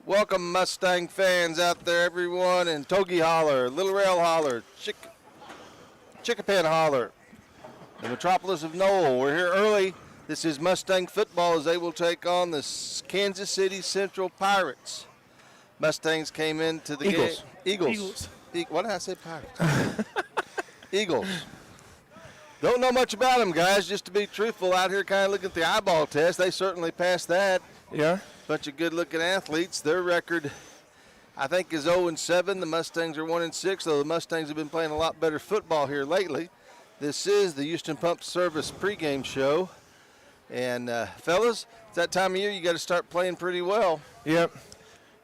Welcome, Mustang fans out there, everyone in Togi Holler, Little Rail Holler, Chickapan Holler, the metropolis of Knoll. We're here early. This is Mustang football as they will take on the Kansas City Central Pirates. Mustangs came into the game. Eagles. What did I say, Pirates? Eagles. Don't know much about them, guys. Just to be truthful, out here kind of looking at the eyeball test. They certainly passed that. Yeah. Bunch of good-looking athletes. Their record, I think, is 0-7. The Mustangs are 1-6, though the Mustangs have been playing a lot better football here lately. This is the Houston Pump Service pregame show. And, fellas, it's that time of year you got to start playing pretty well. Yep.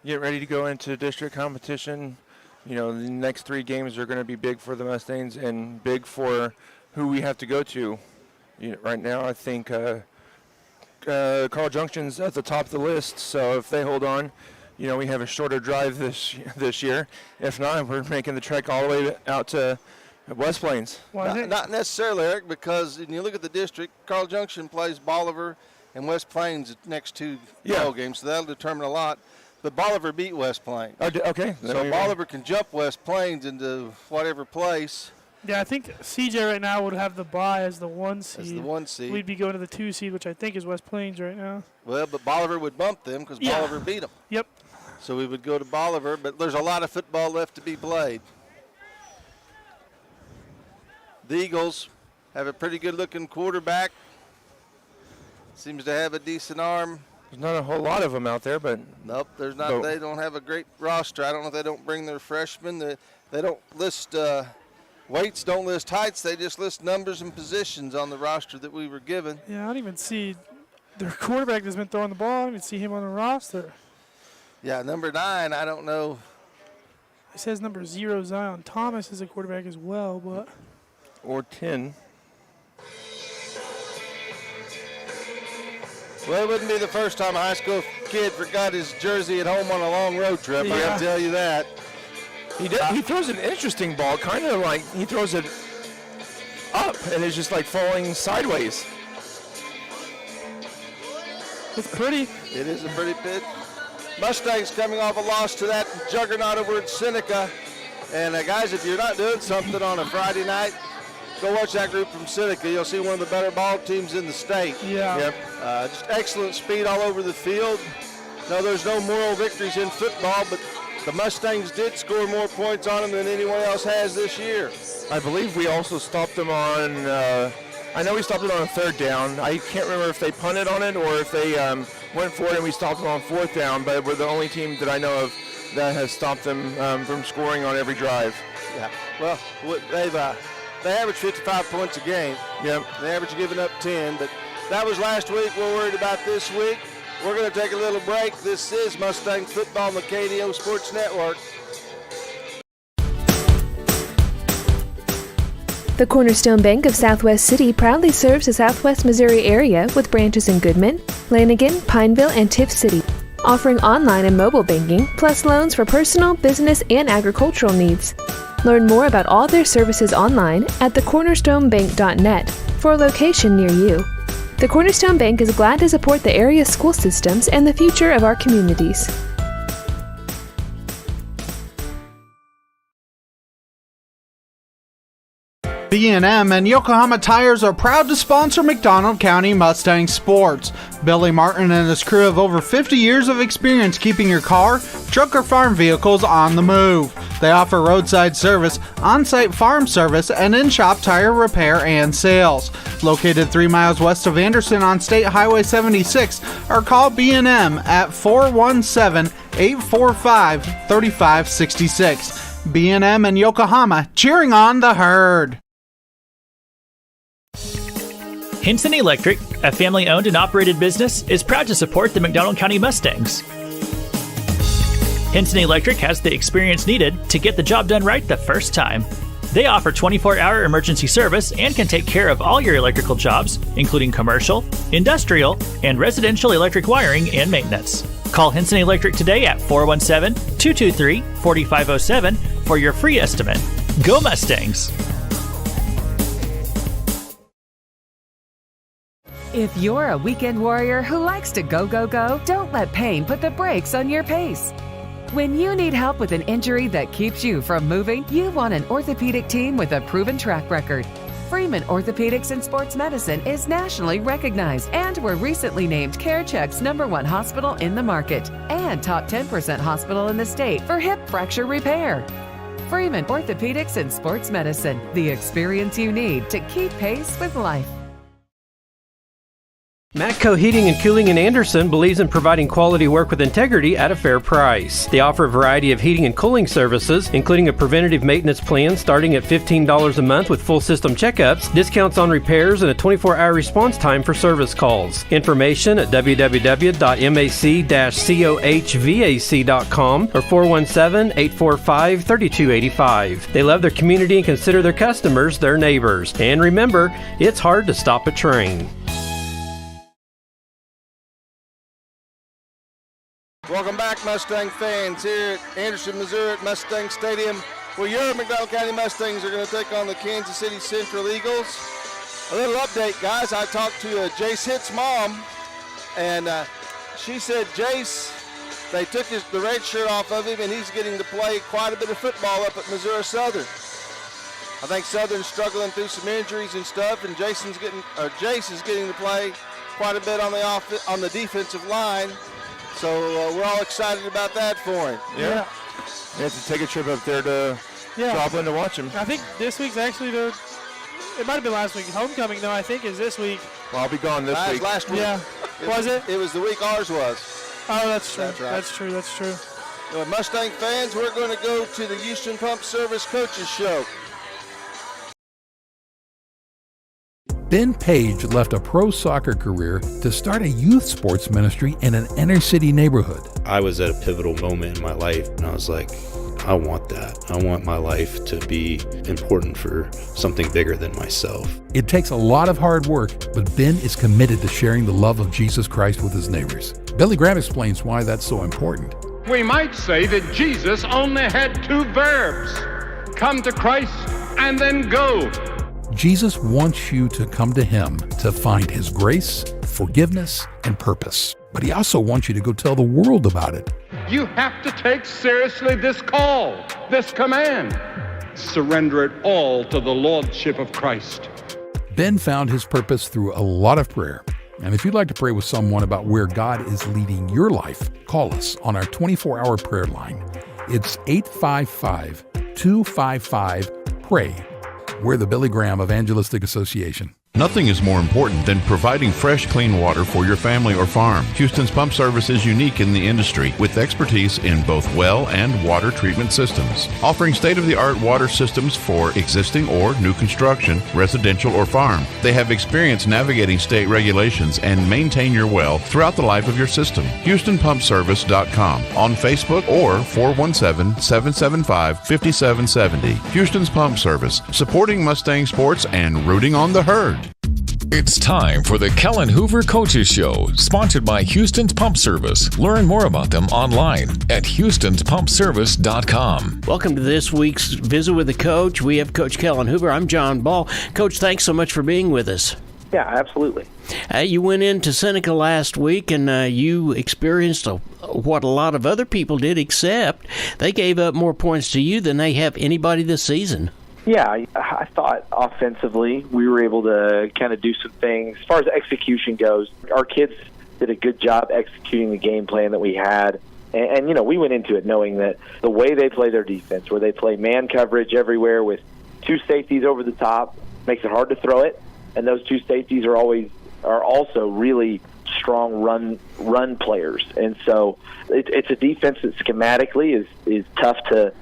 Get ready to go into district competition. You know, the next 3 games are going to be big for the Mustangs and big for who we have to go to. You know, right now, I think Carl Junction's at the top of the list, so if they hold on, you know, we have a shorter drive this year. If not, we're making the trek all the way out to West Plains. Not necessarily, Eric, because when you look at the district, Carl Junction plays Bolivar and West Plains next 2 ball games, so that'll determine a lot. But Bolivar beat West Plains. Okay. So Bolivar can jump West Plains into whatever place. Yeah, I think CJ right now would have the bye as the 1 seed. As the 1 seed. We'd be going to the 2 seed, which I think is West Plains right now. Well, but Bolivar would bump them because Bolivar beat them. Yep. So we would go to Bolivar, but there's a lot of football left to be played. The Eagles have a pretty good-looking quarterback. Seems to have a decent arm. There's not a whole lot of them out there, but nope, there's not. They don't have a great roster. I don't know if they don't bring their freshmen. They don't list weights, don't list heights. They just list numbers and positions on the roster that we were given. Yeah, I don't even see their quarterback that's been throwing the ball. I don't even see him on the roster. Yeah, number 9, I don't know. It says number 0, Zion Thomas is a quarterback as well, but. Or 10. Well, it wouldn't be the first time a high school kid forgot his jersey at home on a long road trip. I can tell you that. He throws an interesting ball, kind of like he throws it up, and it's just like falling sideways. It's pretty. It is a pretty pitch. Mustangs coming off a loss to that juggernaut over at Seneca. And guys, if you're not doing something on a Friday night, go watch that group from Seneca. You'll see one of the better ball teams in the state. Yeah. Yep. Just excellent speed all over the field. No, there's no moral victories in football, but the Mustangs did score more points on them than anyone else has this year. I believe we also stopped them on, I know we stopped it on a 3rd down. I can't remember if they punted on it or if they went for it and we stopped them on 4th down, but we're the only team that I know of that has stopped them from scoring on every drive. Yeah. Well, they average 55 points a game. Yep. They average giving up 10, but that was last week. We're worried about this week. We're going to take a little break. This is Mustang Football on the KDO Sports Network. The Cornerstone Bank of Southwest City proudly serves the Southwest Missouri area with branches in Goodman, Lanigan, Pineville, and Tiff City, offering online and mobile banking, plus loans for personal, business, and agricultural needs. Learn more about all their services online at thecornerstonebank.net for a location near you. The Cornerstone Bank is glad to support the area school systems and the future of our communities. B&M and Yokohama Tires are proud to sponsor McDonald County Mustang Sports. Billy Martin and his crew have over 50 years of experience keeping your car, truck, or farm vehicles on the move. They offer roadside service, on-site farm service, and in-shop tire repair and sales. Located 3 miles west of Anderson on State Highway 76, or call B&M at 417-845-3566. B&M and Yokohama, cheering on the herd. Hinson Electric, a family-owned and operated business, is proud to support the McDonald County Mustangs. Hinson Electric has the experience needed to get the job done right the first time. They offer 24-hour emergency service and can take care of all your electrical jobs, including commercial, industrial, and residential electric wiring and maintenance. Call Hinson Electric today at 417-223-4507 for your free estimate. Go Mustangs! If you're a weekend warrior who likes to go, go, go, don't let pain put the brakes on your pace. When you need help with an injury that keeps you from moving, you want an orthopedic team with a proven track record. Freeman Orthopedics and Sports Medicine is nationally recognized and were recently named CareCheck's #1 hospital in the market and top 10% hospital in the state for hip fracture repair. Freeman Orthopedics and Sports Medicine, the experience you need to keep pace with life. Matco Heating and Cooling in Anderson believes in providing quality work with integrity at a fair price. They offer a variety of heating and cooling services, including a preventative maintenance plan starting at $15 a month with full system checkups, discounts on repairs, and a 24-hour response time for service calls. Information at www.mac-cohvac.com or 417-845-3285. They love their community and consider their customers their neighbors. And remember, it's hard to stop a train. Welcome back, Mustang fans, here at Anderson, Missouri at Mustang Stadium, where your McDonald County Mustangs are going to take on the Kansas City Central Eagles. A little update, guys. I talked to Jace Hitt's mom, and she said Jace, they took the red shirt off of him, and he's getting to play quite a bit of football up at Missouri Southern. I think Southern's struggling through some injuries and stuff, and Jace is getting to play quite a bit on the defensive line. So we're all excited about that for him. Yeah. You have to take a trip up there to Joplin to watch him. I think this week's actually it might have been last week. Homecoming, though, I think, is this week. Well, I'll be gone this week. Last week. Yeah. Was it? It was the week ours was. Oh, that's true. That's right. That's true. Well, Mustang fans, we're going to go to the Houston Pump Service Coaches Show. Ben Page left a pro soccer career to start a youth sports ministry in an inner city neighborhood. I was at a pivotal moment in my life, and I was like, I want that. I want my life to be important for something bigger than myself. It takes a lot of hard work, but Ben is committed to sharing the love of Jesus Christ with his neighbors. Billy Graham explains why that's so important. We might say that Jesus only had two verbs, come to Christ and then go. Jesus wants you to come to him to find his grace, forgiveness, and purpose. But he also wants you to go tell the world about it. You have to take seriously this call, this command. Surrender it all to the Lordship of Christ. Ben found his purpose through a lot of prayer. And if you'd like to pray with someone about where God is leading your life, call us on our 24-hour prayer line. It's 855-255-PRAY. We're the Billy Graham Evangelistic Association. Nothing is more important than providing fresh, clean water for your family or farm. Houston's Pump Service is unique in the industry with expertise in both well and water treatment systems, offering state-of-the-art water systems for existing or new construction, residential or farm. They have experience navigating state regulations and maintain your well throughout the life of your system. HoustonPumpService.com on Facebook or 417-775-5770. Houston's Pump Service, supporting Mustang sports and rooting on the herd. It's time for the Kellen Hoover Coaches Show, sponsored by Houston's Pump Service. Learn more about them online at houstonspumpservice.com. Welcome to this week's Visit with the Coach. We have Coach Kellen Hoover. I'm John Ball. Coach, thanks so much for being with us. Yeah, absolutely. You went into Seneca last week, and you experienced what a lot of other people did, except they gave up more points to you than they have anybody this season. Yeah, I thought offensively we were able to kind of do some things. As far as execution goes, our kids did a good job executing the game plan that we had. And you know, we went into it knowing that the way they play their defense, where they play man coverage everywhere with two safeties over the top, makes it hard to throw it. And those two safeties are also really strong run players. And so it's a defense that schematically is tough to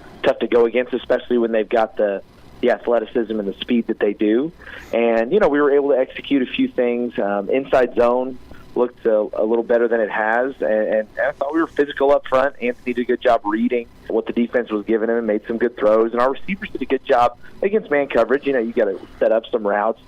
go against, especially when they've got the athleticism and the speed that they do. And, you know, we were able to execute a few things. Inside zone looked a little better than it has. And I thought we were physical up front. Anthony did a good job reading what the defense was giving him and made some good throws. And our receivers did a good job against man coverage. You know, you got to set up some routes.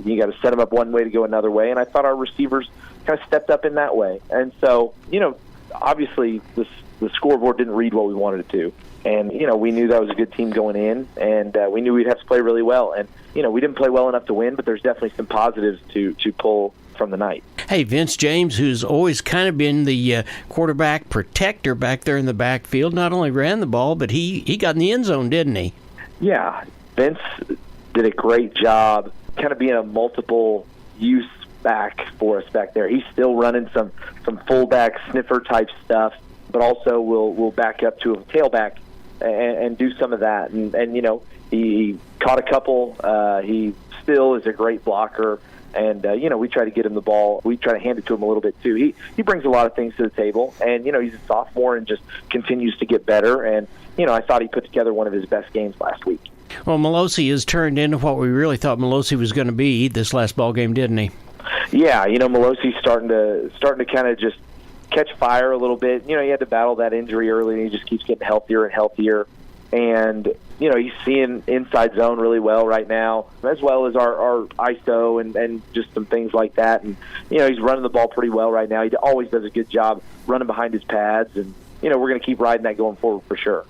You got to set them up one way to go another way. And I thought our receivers kind of stepped up in that way. And so, you know, obviously the scoreboard didn't read what we wanted it to. And, you know, we knew that was a good team going in, and we knew we'd have to play really well. And, you know, we didn't play well enough to win, but there's definitely some positives to pull from the night. Hey, Vince James, who's always kind of been the quarterback protector back there in the backfield, not only ran the ball, but he got in the end zone, didn't he? Yeah, Vince did a great job kind of being a multiple use back for us back there. He's still running some fullback sniffer type stuff, but also will back up to a tailback and do some of that. And you know, he caught a couple. He still is a great blocker. And, you know, we try to get him the ball. We try to hand it to him a little bit, too. He brings a lot of things to the table. And, you know, he's a sophomore and just continues to get better. And, you know, I thought he put together one of his best games last week. Well, Melosi has turned into what we really thought Melosi was going to be this last ball game, didn't he? Yeah, you know, Melosi's starting to kind of just catch fire a little bit. You know, he had to battle that injury early, and he just keeps getting healthier and healthier. And, you know, he's seeing inside zone really well right now, as well as our ISO and just some things like that. And, you know, he's running the ball pretty well right now. He always does a good job running behind his pads. And, you know, we're going to keep riding that going forward for sure.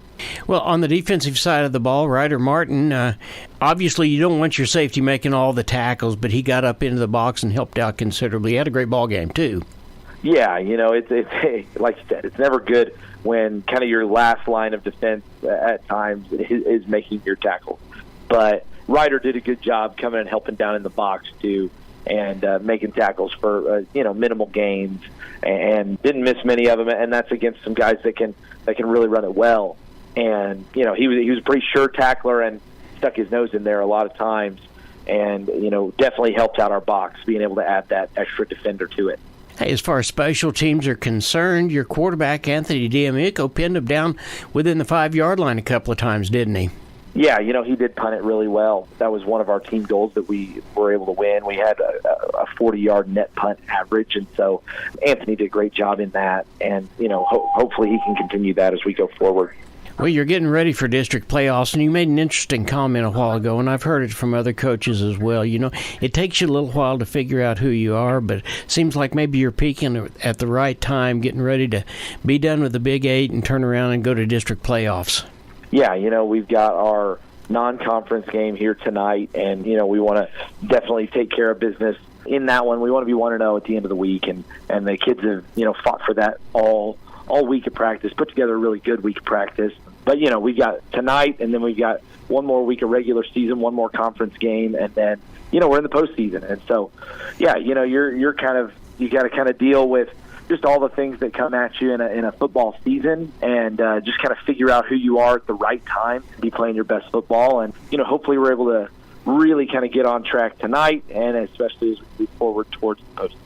Well, on the defensive side of the ball, Ryder Martin, obviously you don't want your safety making all the tackles, but he got up into the box and helped out considerably. He had a great ball game, too. Yeah, you know, it's like you said, it's never good when kind of your last line of defense at times is making your tackles. But Ryder did a good job coming and helping down in the box, too, and making tackles for, you know, minimal gains and didn't miss many of them. And that's against some guys that can really run it well. And, you know, he was a pretty sure tackler and stuck his nose in there a lot of times and, you know, definitely helped out our box, being able to add that extra defender to it. Hey, as far as special teams are concerned, your quarterback, Anthony D'Amico, pinned him down within the 5-yard line a couple of times, didn't he? Yeah, you know, he did punt it really well. That was one of our team goals that we were able to win. We had a 40-yard net punt average, and so Anthony did a great job in that. And, you know, hopefully he can continue that as we go forward. Well, you're getting ready for district playoffs, and you made an interesting comment a while ago, and I've heard it from other coaches as well. You know, it takes you a little while to figure out who you are, but it seems like maybe you're peaking at the right time, getting ready to be done with the Big 8 and turn around and go to district playoffs. Yeah, you know, we've got our non-conference game here tonight, and, you know, we want to definitely take care of business in that one. We want to be 1-0 at the end of the week, and the kids have, you know, fought for that all week of practice, put together a really good week of practice. But, you know, we got tonight, and then we got one more week of regular season, one more conference game, and then, you know, we're in the postseason. And so, yeah, you know, you got to kind of deal with just all the things that come at you in a football season, and just kind of figure out who you are at the right time to be playing your best football. And, you know, hopefully we're able to really kind of get on track tonight, and especially as we move forward towards the postseason.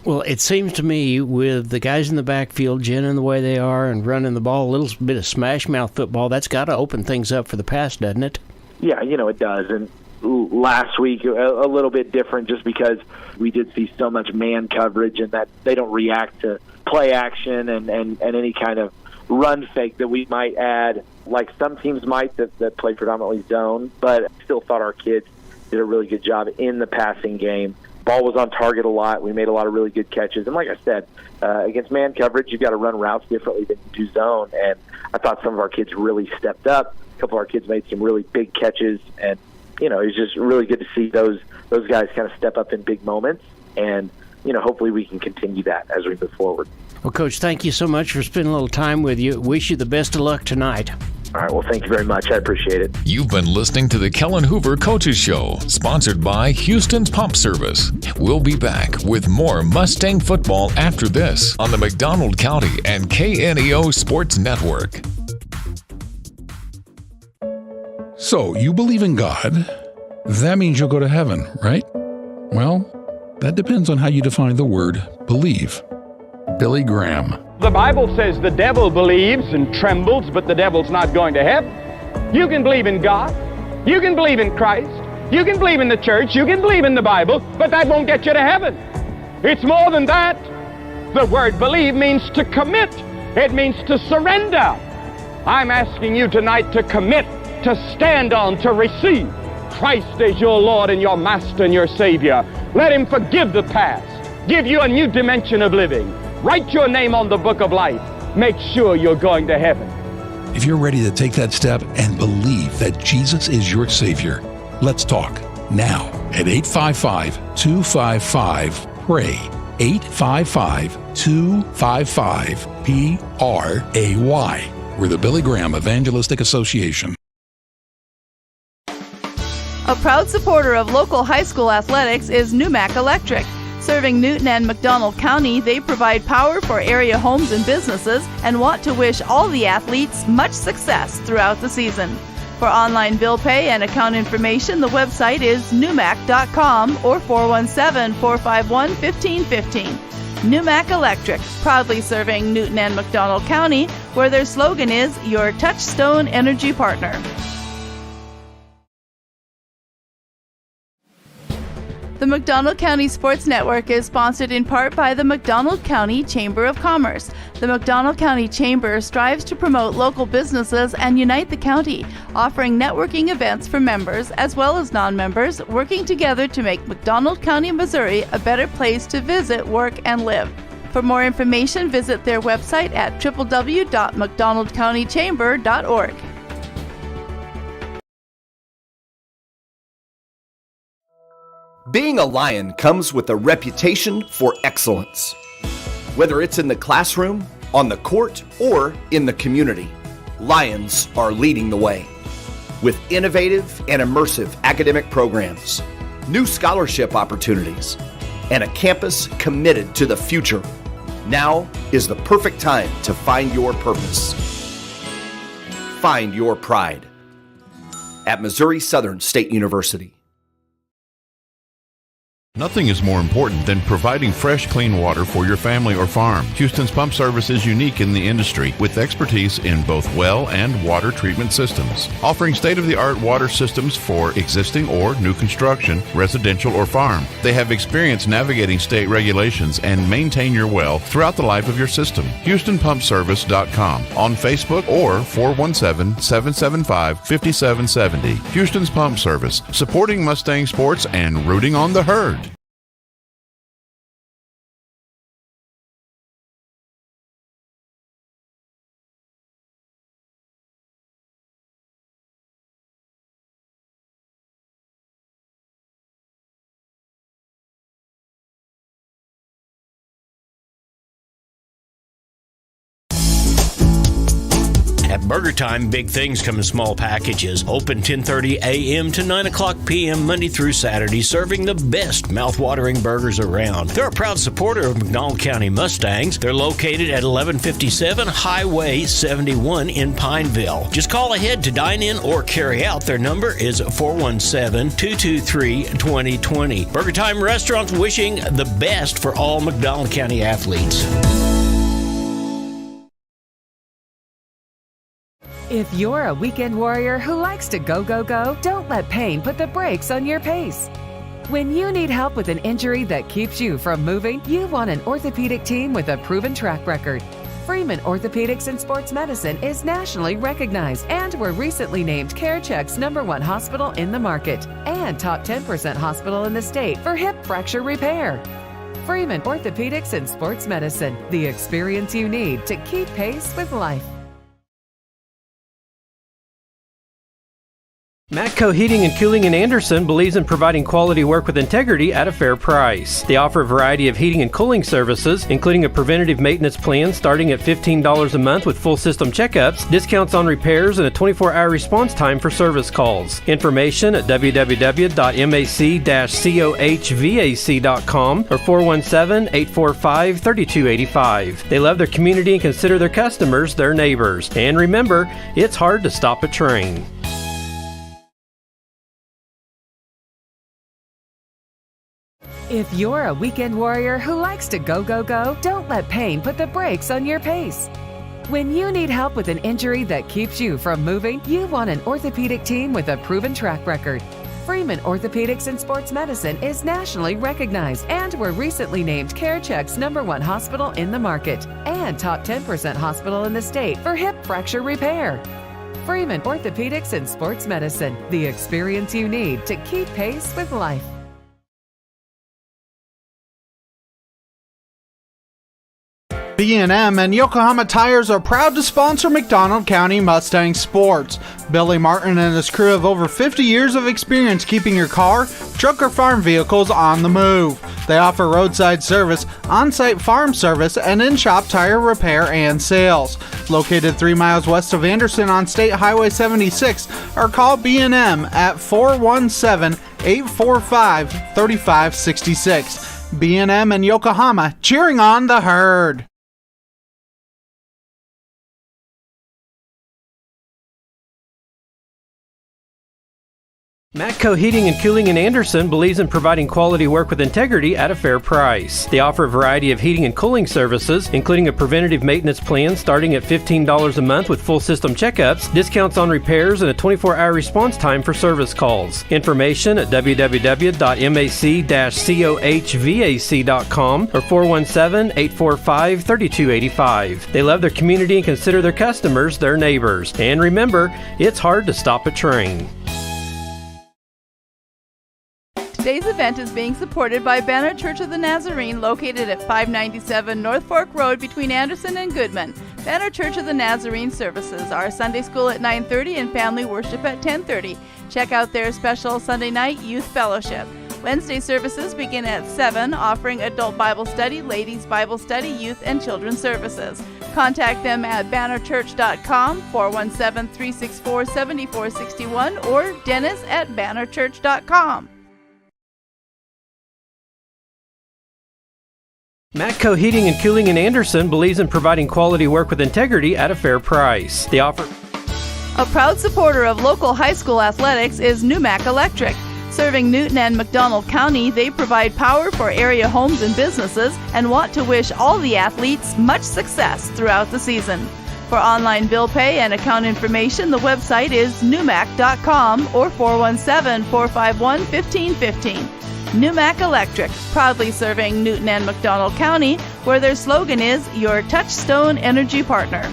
Well, it seems to me with the guys in the backfield ginning the way they are and running the ball, a little bit of smash mouth football, that's got to open things up for the pass, doesn't it? Yeah, you know, it does. And last week, a little bit different just because we did see so much man coverage and that they don't react to play action and any kind of run fake that we might add, like some teams might that play predominantly zone. But I still thought our kids did a really good job in the passing game. Ball was on target a lot. We made a lot of really good catches. And like I said, against man coverage, you've got to run routes differently than you do zone. And I thought some of our kids really stepped up. A couple of our kids made some really big catches. And, you know, it was just really good to see those guys kind of step up in big moments. And, you know, hopefully we can continue that as we move forward. Well, Coach, thank you so much for spending a little time with you. Wish you the best of luck tonight. All right, well, thank you very much. I appreciate it. You've been listening to the Kellen Hoover Coaches Show, sponsored by Houston's Pump Service. We'll be back with more Mustang football after this on the McDonald County and KNEO Sports Network. So, you believe in God. That means you'll go to heaven, right? Well, that depends on how you define the word believe. Billy Graham. The Bible says the devil believes and trembles, but the devil's not going to heaven. You can believe in God. You can believe in Christ. You can believe in the church. You can believe in the Bible, but that won't get you to heaven. It's more than that. The word believe means to commit. It means to surrender. I'm asking you tonight to commit, to stand on, to receive Christ as your Lord and your Master and your Savior. Let Him forgive the past, give you a new dimension of living. Write your name on the book of life. Make sure you're going to heaven. If you're ready to take that step and believe that Jesus is your Savior, let's talk now at 855-255 PRAY. 855-255-PRAY. We're the Billy Graham Evangelistic Association. A proud supporter of local high school athletics is Numac Electric. Serving Newton and McDonald County, they provide power for area homes and businesses and want to wish all the athletes much success throughout the season. For online bill pay and account information, the website is numac.com or 417-451-1515. Numac Electric, proudly serving Newton and McDonald County, where their slogan is your touchstone energy partner. The McDonald County Sports Network is sponsored in part by the McDonald County Chamber of Commerce. The McDonald County Chamber strives to promote local businesses and unite the county, offering networking events for members as well as non-members, working together to make McDonald County, Missouri a better place to visit, work, and live. For more information, visit their website at www.mcdonaldcountychamber.org. Being a Lion comes with a reputation for excellence. Whether it's in the classroom, on the court, or in the community, Lions are leading the way. With innovative and immersive academic programs, new scholarship opportunities, and a campus committed to the future, now is the perfect time to find your purpose. Find your pride at Missouri Southern State University. Nothing is more important than providing fresh, clean water for your family or farm. Houston's Pump Service is unique in the industry with expertise in both well and water treatment systems, offering state-of-the-art water systems for existing or new construction, residential or farm. They have experience navigating state regulations and maintain your well throughout the life of your system. HoustonPumpService.com on Facebook or 417-775-5770. Houston's Pump Service, supporting Mustang sports and rooting on the herd. At Burger Time, big things come in small packages. Open 10:30 a.m. to 9 o'clock p.m. Monday through Saturday, serving the best mouth-watering burgers around. They're a proud supporter of McDonald County Mustangs. They're located at 1157 Highway 71 in Pineville. Just call ahead to dine in or carry out. Their number is 417-223-2020. Burger Time Restaurants wishing the best for all McDonald County athletes. If you're a weekend warrior who likes to go, go, go, don't let pain put the brakes on your pace. When you need help with an injury that keeps you from moving, you want an orthopedic team with a proven track record. Freeman Orthopedics and Sports Medicine is nationally recognized, and we're recently named CareCheck's #1 hospital in the market and top 10% hospital in the state for hip fracture repair. Freeman Orthopedics and Sports Medicine, the experience you need to keep pace with life. Matco Heating and Cooling in Anderson believes in providing quality work with integrity at a fair price. They offer a variety of heating and cooling services, including a preventative maintenance plan starting at $15 a month with full system checkups, discounts on repairs, and a 24-hour response time for service calls. Information at www.mac-cohvac.com or 417-845-3285. They love their community and consider their customers their neighbors. And remember, it's hard to stop a train. If you're a weekend warrior who likes to go, go, go, don't let pain put the brakes on your pace. When you need help with an injury that keeps you from moving, you want an orthopedic team with a proven track record. Freeman Orthopedics and Sports Medicine is nationally recognized, and we're recently named CareCheck's #1 hospital in the market and top 10% hospital in the state for hip fracture repair. Freeman Orthopedics and Sports Medicine, the experience you need to keep pace with life. B&M and Yokohama Tires are proud to sponsor McDonald County Mustang Sports. Billy Martin and his crew have over 50 years of experience keeping your car, truck, or farm vehicles on the move. They offer roadside service, on-site farm service, and in-shop tire repair and sales. Located 3 miles west of Anderson on State Highway 76, or call B&M at 417-845-3566. B&M and Yokohama, cheering on the herd. Matco Heating and Cooling in Anderson believes in providing quality work with integrity at a fair price. They offer a variety of heating and cooling services, including a preventative maintenance plan starting at $15 a month with full system checkups, discounts on repairs, and a 24-hour response time for service calls. Information at www.mac-cohvac.com or 417-845-3285. They love their community and consider their customers their neighbors. And remember, it's hard to stop a train. Today's event is being supported by Banner Church of the Nazarene, located at 597 North Fork Road between Anderson and Goodman. Banner Church of the Nazarene services are Sunday school at 9:30 and family worship at 10:30. Check out their special Sunday night youth fellowship. Wednesday services begin at 7, offering adult Bible study, ladies Bible study, youth and children's services. Contact them at bannerchurch.com, 417-364-7461, or Dennis at bannerchurch.com. Matco Heating and Cooling in Anderson believes in providing quality work with integrity at a fair price. They offer... A proud supporter of local high school athletics is Numac Electric. Serving Newton and McDonald County, they provide power for area homes and businesses and want to wish all the athletes much success throughout the season. For online bill pay and account information, the website is numac.com or 417-451-1515. Numac Electric, proudly serving Newton and McDonald County, where their slogan is your touchstone energy partner.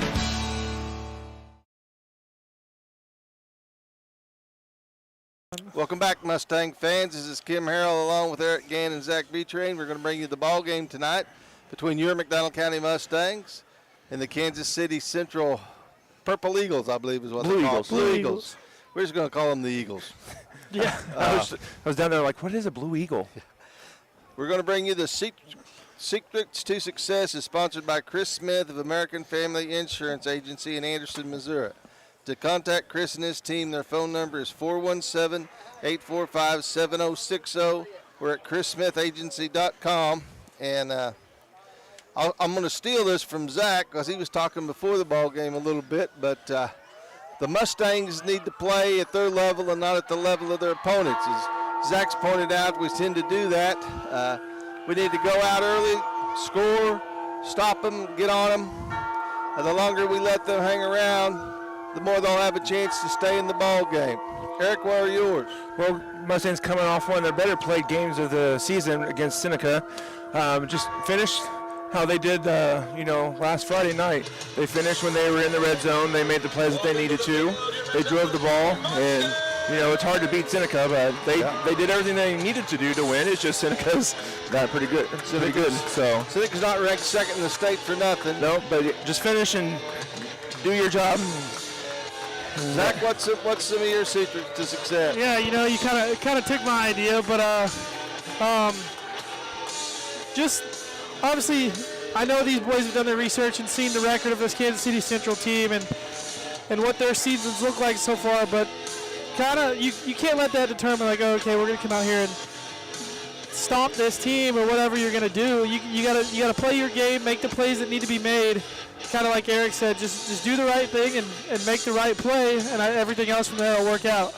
Welcome back, Mustang fans. This is Kim Harrell along with Eric Gann and Zach Betrain. We're going to bring you the ball game tonight between your McDonald County Mustangs and the Kansas City Central Purple Eagles, I believe is what they're called. Blue Eagles. We're just going to call them the Eagles. Yeah, I was down there like, what is a Blue Eagle? We're going to bring you the Secrets to Success is sponsored by Chris Smith of American Family Insurance Agency in Anderson, Missouri. To contact Chris and his team, their phone number is 417-845-7060. We're at chrissmithagency.com. And I'm going to steal this from Zach because he was talking before the ball game a little bit, but the Mustangs need to play at their level and not at the level of their opponents. As Zach's pointed out, we tend to do that. We need to go out early, score, stop them, get on them. And the longer we let them hang around, the more they'll have a chance to stay in the ball game. Eric, what are yours? Well, Mustangs coming off one of their better played games of the season against Seneca. Just finished how they did, last Friday night. They finished when they were in the red zone. They made the plays that they needed to. They drove the ball, and, it's hard to beat Seneca, but they did everything they needed to do to win. It's just Seneca's got pretty good. Seneca's not ranked second in the state for nothing. No, but just finish and do your job. Zach, what's some of your secrets to success? Yeah, you kind of took my idea, but just obviously, I know these boys have done their research and seen the record of this Kansas City Central team and what their seasons look like so far, but you can't let that determine okay, we're gonna come out here and stomp this team or whatever you're gonna do. You gotta play your game, make the plays that need to be made. Kind of like Eric said, just do the right thing and make the right play, and everything else from there will work out.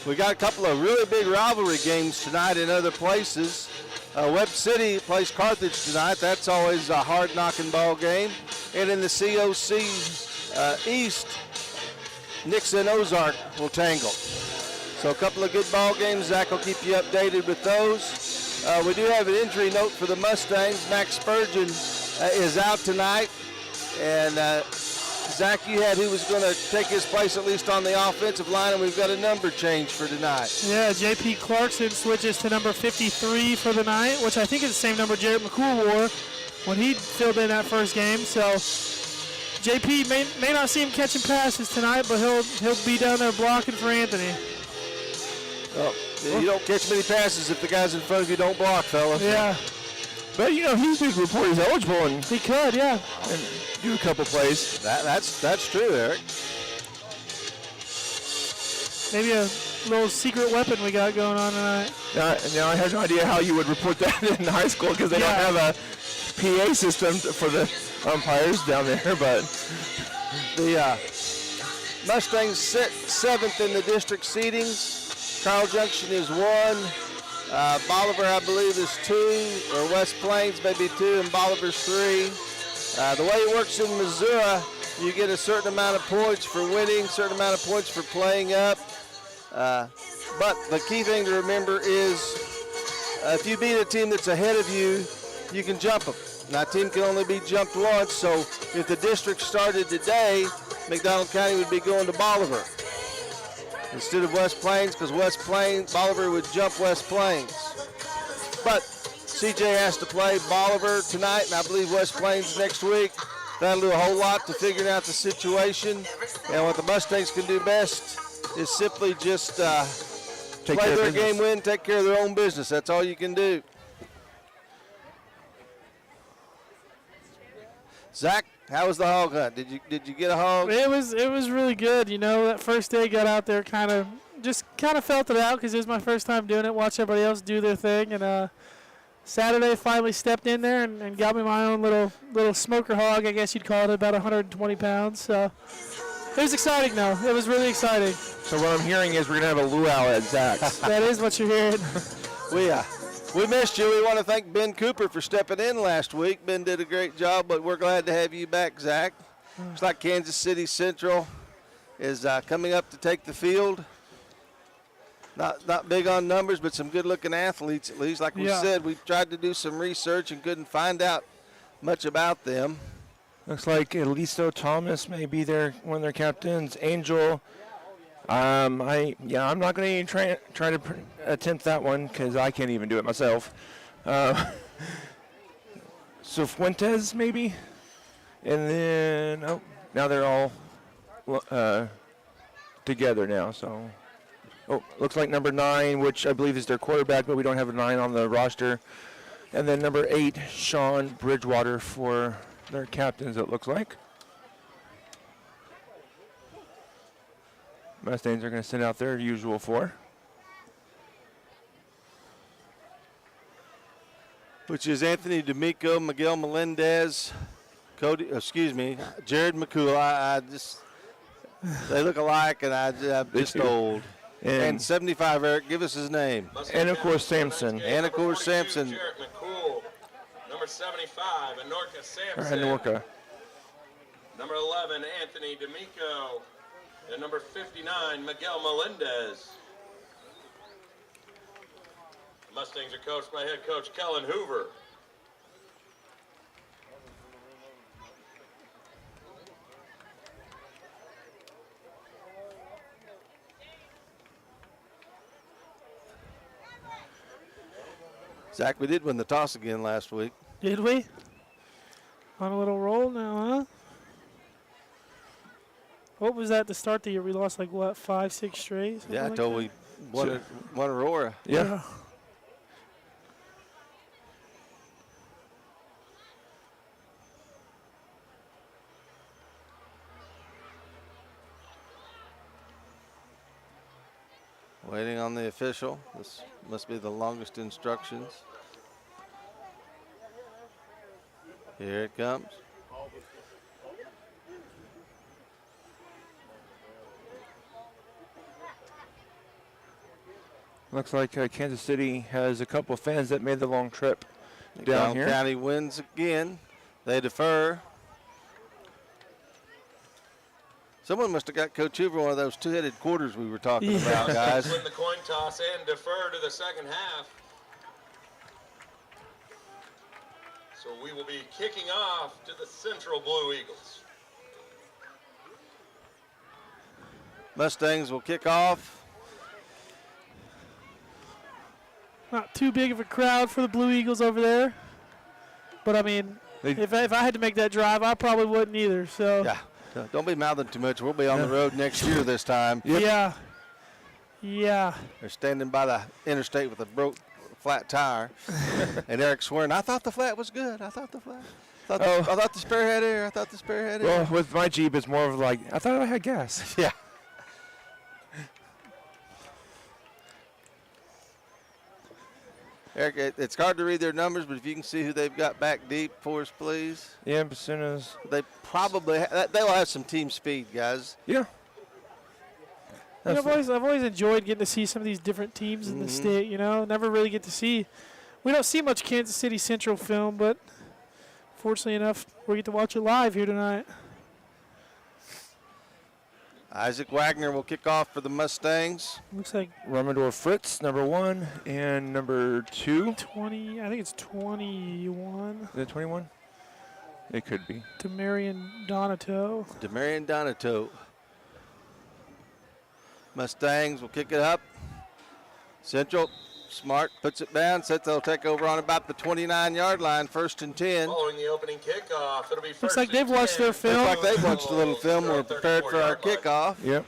We got a couple of really big rivalry games tonight in other places. Webb City plays Carthage tonight. That's always a hard-knocking ball game. And in the COC East, Nixon Ozark will tangle. So a couple of good ball games. Zach will keep you updated with those. We do have an injury note for the Mustangs. Max Spurgeon is out tonight. And Zach, you had who was going to take his place at least on the offensive line, and we've got a number change for tonight. Yeah, J.P. Clarkson switches to number 53 for the night, which I think is the same number Jarrett McCool wore. when he filled in that first game. So JP may not see him catching passes tonight, but he'll be down there blocking for Anthony. Well, you don't catch many passes if the guys in front of you don't block, fellas. Yeah. But, he could report he's eligible and he could, yeah. And do a couple plays. That's true, Eric. Maybe a little secret weapon we got going on tonight. Now I have no idea how you would report that in high school because they don't have a PA system for the umpires down there. But the Mustangs sit 7th in the district seedings. Carl Junction is 1. Bolivar, I believe, is 2, or West Plains maybe 2, and Bolivar's 3. The way it works in Missouri, you get a certain amount of points for winning, certain amount of points for playing up. But the key thing to remember is if you beat a team that's ahead of you, you can jump them. Now, a team can only be jumped once, so if the district started today, McDonald County would be going to Bolivar instead of West Plains, because Bolivar would jump West Plains. But CJ has to play Bolivar tonight, and I believe West Plains next week. That'll do a whole lot to figuring out the situation. And what the Mustangs can do best is simply just play their game, win, take care of their own business. That's all you can do. Zach, how was the hog hunt? Did you get a hog? It was really good. That first day got out there, kind of felt it out because it was my first time doing it. Watched everybody else do their thing, and Saturday finally stepped in there and got me my own little smoker hog. I guess you'd call it, about 120 pounds. So it was exciting, though. It was really exciting. So what I'm hearing is we're gonna have a luau at Zach's. That is what you're hearing. We missed you. We want to thank Ben Cooper for stepping in last week. Ben did a great job, but we're glad to have you back, Zach. Looks like Kansas City Central is coming up to take the field. Not big on numbers, but some good-looking athletes at least. Like we said, we tried to do some research and couldn't find out much about them. Looks like Eliso Thomas may be one of their captains. Angel. I'm not going to try to attempt that one because I can't even do it myself. So Fuentes maybe, and then now they're all together now. So looks like number 9, which I believe is their quarterback, but we don't have a 9 on the roster, and then number 8, Sean Bridgewater for their captains. It looks like. Mustangs are going to send out their usual 4. Which is Anthony D'Amico, Miguel Melendez, Jared McCool. They look alike, and I'm just old. And 75, Eric, give us his name. And, of course, Sampson. And, of course, Sampson. Jared McCool, number 75, Anorca Sampson. Anorca. Number 11, Anthony D'Amico. And number 59, Miguel Melendez. The Mustangs are coached by head coach Kellen Hoover. Zach, we did win the toss again last week. Did we? On a little roll now, huh? What was that to start the year? We lost 5, 6 straight? Yeah, until we won Aurora. Yeah. Waiting on the official. This must be the longest instructions. Here it comes. Looks like Kansas City has a couple of fans that made the long trip down here. County wins again. They defer. Someone must have got Coach Hoover one of those two-headed quarters we were talking about, guys. Win the coin toss and defer to the second half. So we will be kicking off to the Central Blue Eagles. Mustangs will kick off. Not too big of a crowd for the Blue Eagles over there. But, If I had to make that drive, I probably wouldn't either. So Yeah. Don't be mouthing too much. We'll be on the road next year this time. Yeah. Yeah. They're standing by the interstate with a flat tire. And Eric's swearing, I thought the flat was good. I thought the spare had air. I thought the spare had air. Well, with my Jeep, it's more of like, I thought I had gas. Yeah. Eric, it's hard to read their numbers, but if you can see who they've got back deep for us, please. Yeah, as soon as they probably they'll have some team speed, guys. Yeah. You know, I've always enjoyed getting to see some of these different teams in the state. You know, never really get to see. We don't see much Kansas City Central film, but fortunately enough, we get to watch it live here tonight. Isaac Wagner will kick off for the Mustangs. Looks like Romador Fritz, number 1, and number 2. 20. I think it's 21. Is it 21? It could be. Demarion Donato. Demarion Donato. Mustangs will kick it up. Central, Smart puts it down. Says they'll take over on about the 29-yard line, 1st and 10. Following the opening kickoff, it'll be first. Looks like they've watched their film. Looks like they've watched a little film. We're prepared for our kickoff. Yep.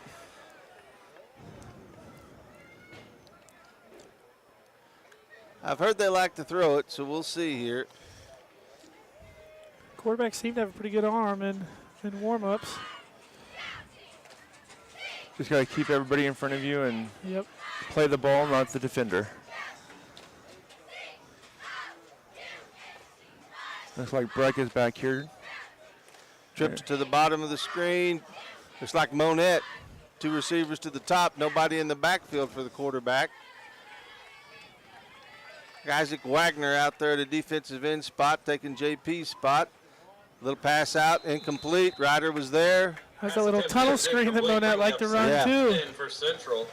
I've heard they like to throw it, so we'll see here. Quarterbacks seem to have a pretty good arm in warm-ups. Just got to keep everybody in front of you and Yep. play the ball, not the defender. Looks like Breck is back here. Trips to the bottom of the screen. Looks like Monette. 2 receivers to the top. Nobody in the backfield for the quarterback. Isaac Wagner out there at a defensive end spot, taking JP's spot. Little pass out, incomplete. Ryder was there. That's a little tunnel screen that Monette liked to run too. For Central.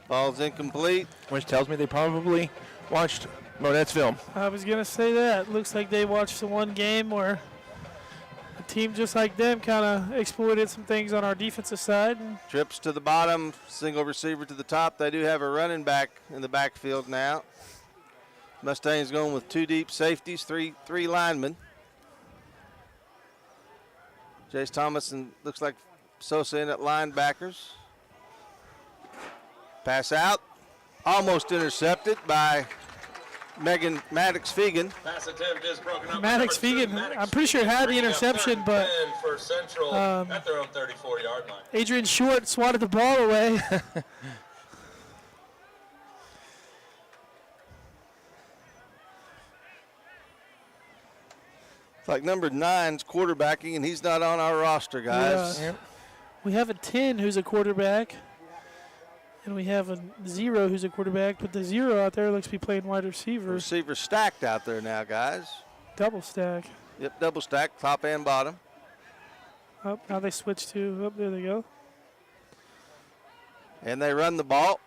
Ball's incomplete. Which tells me they probably watched Monette's film. I was going to say that. Looks like they watched the one game where a team just like them kind of exploited some things on our defensive side. Trips to the bottom, single receiver to the top. They do have a running back in the backfield now. Mustangs going with 2 deep safeties, three linemen. Jace Thomas and looks like Sosa in at linebackers. Pass out, almost intercepted by Megan Maddox-Fegan. Pass attempt is broken up. Maddox-Fegan, I'm pretty sure had the interception, but for Central at their own 34-yard line. Adrian Short swatted the ball away. It's like number 9's quarterbacking, and he's not on our roster, guys. Yeah. We have a 10 who's a quarterback, and we have a 0 who's a quarterback, but the 0 out there looks to be playing wide receiver. Receiver stacked out there now, guys. Double stack. Yep, double stack, top and bottom. Oh, now they switch to, there they go. And they run the ball.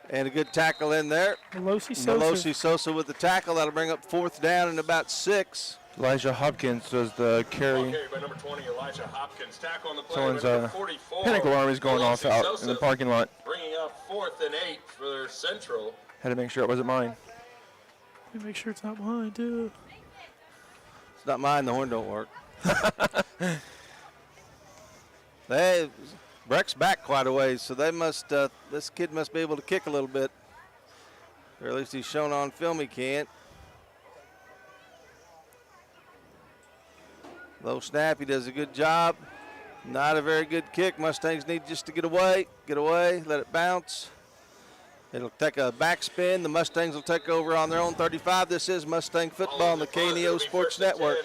And a good tackle in there. Melosi Sosa with the tackle. That'll bring up 4th down and about 6. Elijah Hopkins was the carry. Carried by number 20, Elijah Hopkins. Tackle on the play. Someone's number 44. panic alarm is going off out in the parking lot. Bringing up 4th and 8 for Central. Had to make sure it wasn't mine. Let me make sure it's not mine, too. It's not mine. The horn don't work. Breck's back quite a ways, so they must. This kid must be able to kick a little bit, or at least he's shown on film he can't. Low snap, he does a good job. Not a very good kick. Mustangs need just to get away, let it bounce. It'll take a backspin. The Mustangs will take over on their own 35. This is Mustang football on the KNEO Sports Network.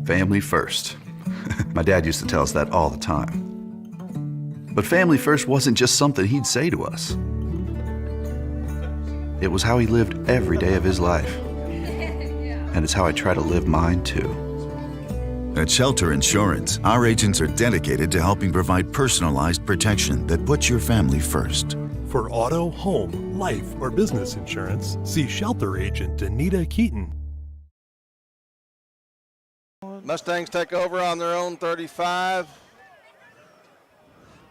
Family first. My dad used to tell us that all the time. But family first wasn't just something he'd say to us. It was how he lived every day of his life. And it's how I try to live mine too. At Shelter Insurance, our agents are dedicated to helping provide personalized protection that puts your family first. For auto, home, life, or business insurance, see Shelter Agent Danita Keaton. Mustangs take over on their own 35.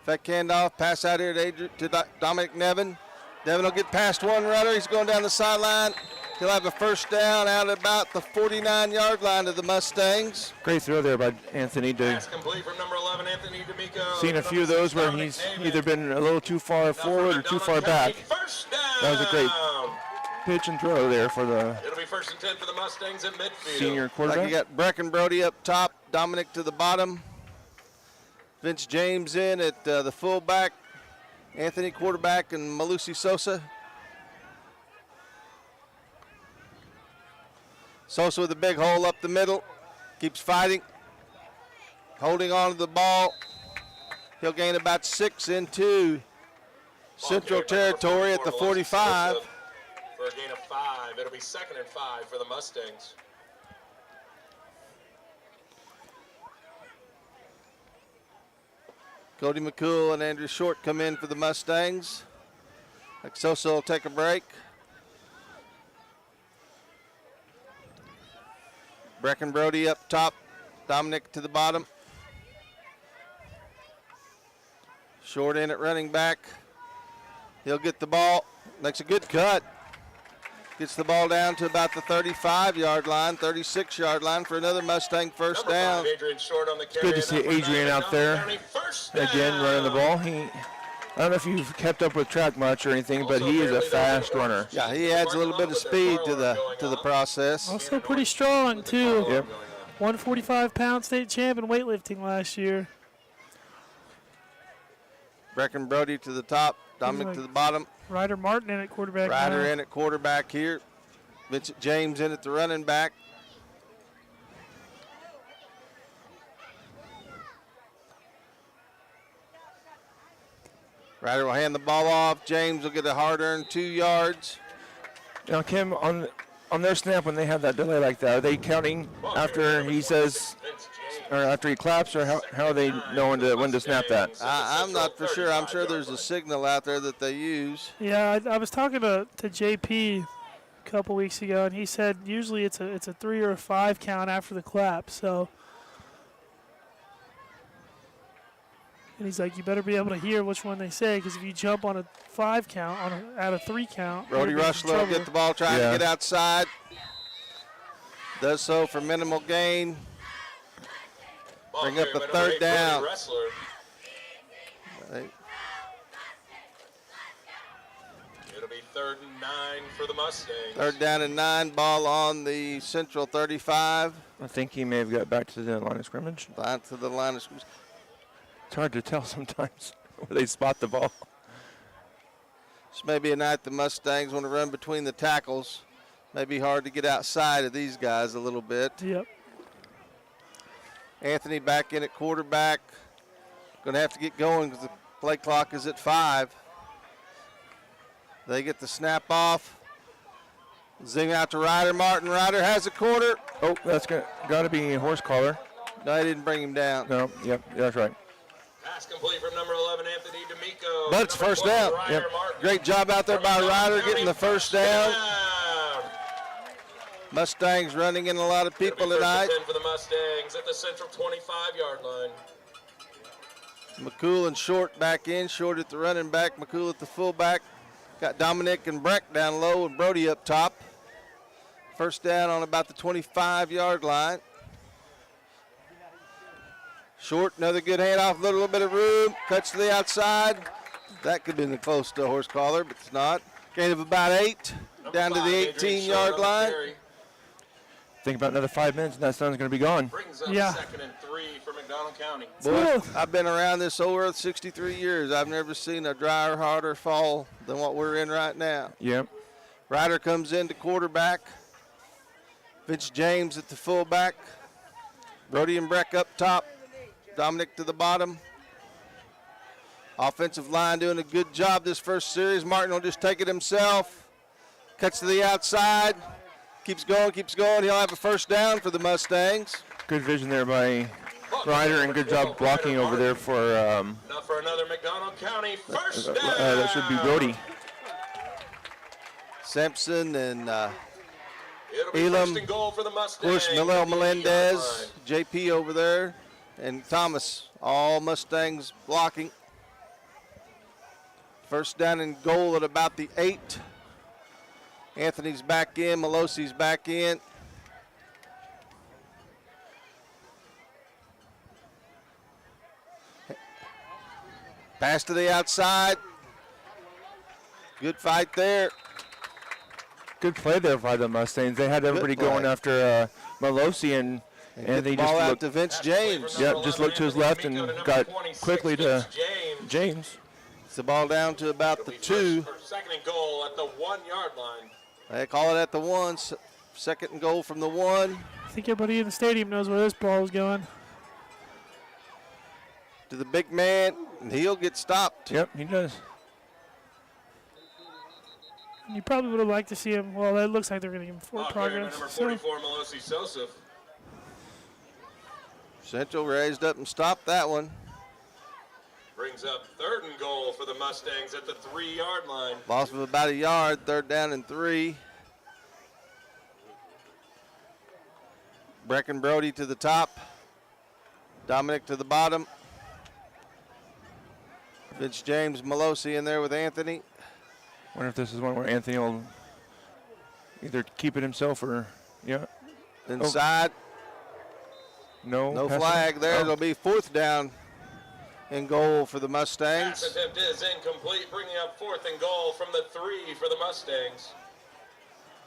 Fake handoff, pass out here to Dominic Nevin. Devin will get past one runner. He's going down the sideline. He'll have a first down out at about the 49-yard line of the Mustangs. Great throw there by Anthony. Pass complete from number 11, Anthony D'Amico. Seen a few of those where he's either been a little too far forward or too far back. That was a great pitch and throw there for the It'll be first and 10 for the Mustangs at midfield. senior quarterback. Like you got Brecken Brody up top, Dominic to the bottom. Vince James in at the fullback, Anthony quarterback, and Malusi Sosa. Sosa with a big hole up the middle, keeps fighting, holding on to the ball. He'll gain about 6 into Central territory at the 45. For a gain of 5. It'll be 2nd and 5 for the Mustangs. Cody McCool and Andrew Short come in for the Mustangs. Like Sosa will take a break. Brecken Brody up top, Dominic to the bottom. Short in at running back. He'll get the ball, makes a good cut. Gets the ball down to about the 35-yard line, 36-yard line for another Mustang first down. It's good to see Adrian out there again running the ball. I don't know if you've kept up with track much or anything, but he is a fast runner. Yeah, he adds a little bit of speed to the process. Also pretty strong too. Yep. 145-pound state champ in weightlifting last year. Brecken Brody to the top, Dominic to the bottom. Ryder Martin in at quarterback. Ryder in at quarterback here. Vincent James in at the running back. Ryder will hand the ball off. James will get a hard-earned 2 yards. Now, Kim, on their snap, when they have that delay like that, are they counting after he says, or after he claps, or how are they knowing when to snap that? I'm not for sure. I'm sure there's a signal out there that they use. Yeah, I was talking to JP a couple weeks ago, and he said usually it's a 3 or a 5 count after the clap. So, and he's like, you better be able to hear which one they say, because if you jump on a 5 count at a 3 count, Brody Rushlow will get the ball, trying to get outside. Does so for minimal gain. Bring up a third down. Right. It'll be 3rd and 9 for the Mustangs. 3rd down and 9, ball on the Central 35. I think he may have got back to the line of scrimmage. Back to the line of scrimmage. It's hard to tell sometimes where they spot the ball. This may be a night the Mustangs want to run between the tackles. May be hard to get outside of these guys a little bit. Yep. Anthony back in at quarterback. Going to have to get going because the play clock is at 5. They get the snap off. Zing out to Ryder. Martin Ryder has a corner. Oh, that's got to be a horse collar. No, he didn't bring him down. No, yep, that's right. Pass complete from number 11, Anthony D'Amico. But it's first down. Yep. Great job out there by Ryder getting the first down. Mustangs running in a lot of people tonight. 10 for the Mustangs at the Central 25-yard line. McCool and Short back in. Short at the running back. McCool at the fullback. Got Dominic and Breck down low and Brody up top. First down on about the 25-yard line. Short, another good handoff, a little bit of room. Cuts to the outside. That could have been close to a horse collar, but it's not. Gain of about 8. Down to the 18-yard line. Think about another 5 minutes, and that sun's going to be gone. Brings up 2nd and 3 for McDonald County. Boy, I've been around this old earth 63 years. I've never seen a drier, harder fall than what we're in right now. Yep. Ryder comes in to quarterback. Vince James at the fullback. Brody and Breck up top. Dominic to the bottom. Offensive line doing a good job this first series. Martin will just take it himself. Cuts to the outside. Keeps going. He'll have a first down for the Mustangs. Good vision there by Ryder, and good job blocking over there for. Now for another McDonald County first down. That should be Brody. Simpson and It'll be Elam. first and goal for the Of Mustangs. course, Miguel Melendez, JP over there, and Thomas. All Mustangs blocking. First down and goal at about the 8. Anthony's back in. Malosi's back in. Pass to the outside. Good fight there. Good play there by the Mustangs. They had everybody going after Malosi, and they just ball out looked to Vince James. Yep, just looked to his left and got quickly to James. It's the ball down to about the 2. Second and goal at the 1-yard line. They call it at the 1. Second and goal from the 1. I think everybody in the stadium knows where this ball is going. To the big man, and he'll get stopped. Yep, he does. You probably would have liked to see him. Well, it looks like they're going to give him forward progress. Number 44, Melosi Sosif. Central raised up and stopped that one. Brings up third and goal for the Mustangs at the 3-yard line. Loss of about a yard, 3rd down and 3. Brecken Brody to the top. Dominic to the bottom. Vince James, Malosi in there with Anthony. Wonder if this is one where Anthony will either keep it himself or, Inside. No flag there. It'll be 4th down and goal for the Mustangs. Pass attempt is incomplete, bringing up 4th and goal from the 3 for the Mustangs.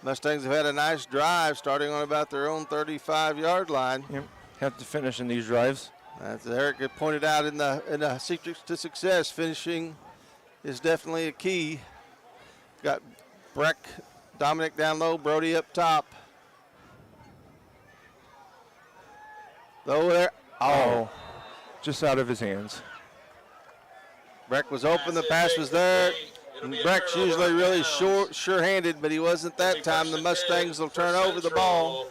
Mustangs have had a nice drive starting on about their own 35-yard line. Yep. Have to finish in these drives. As Eric had pointed out in the secrets to success, finishing is definitely a key. Got Dominic down low, Brody up top. Over there. Oh, just out of his hands. Breck was open, the pass was there. And Breck's usually really sure-handed, but he wasn't that time. The Mustangs will turn over the ball.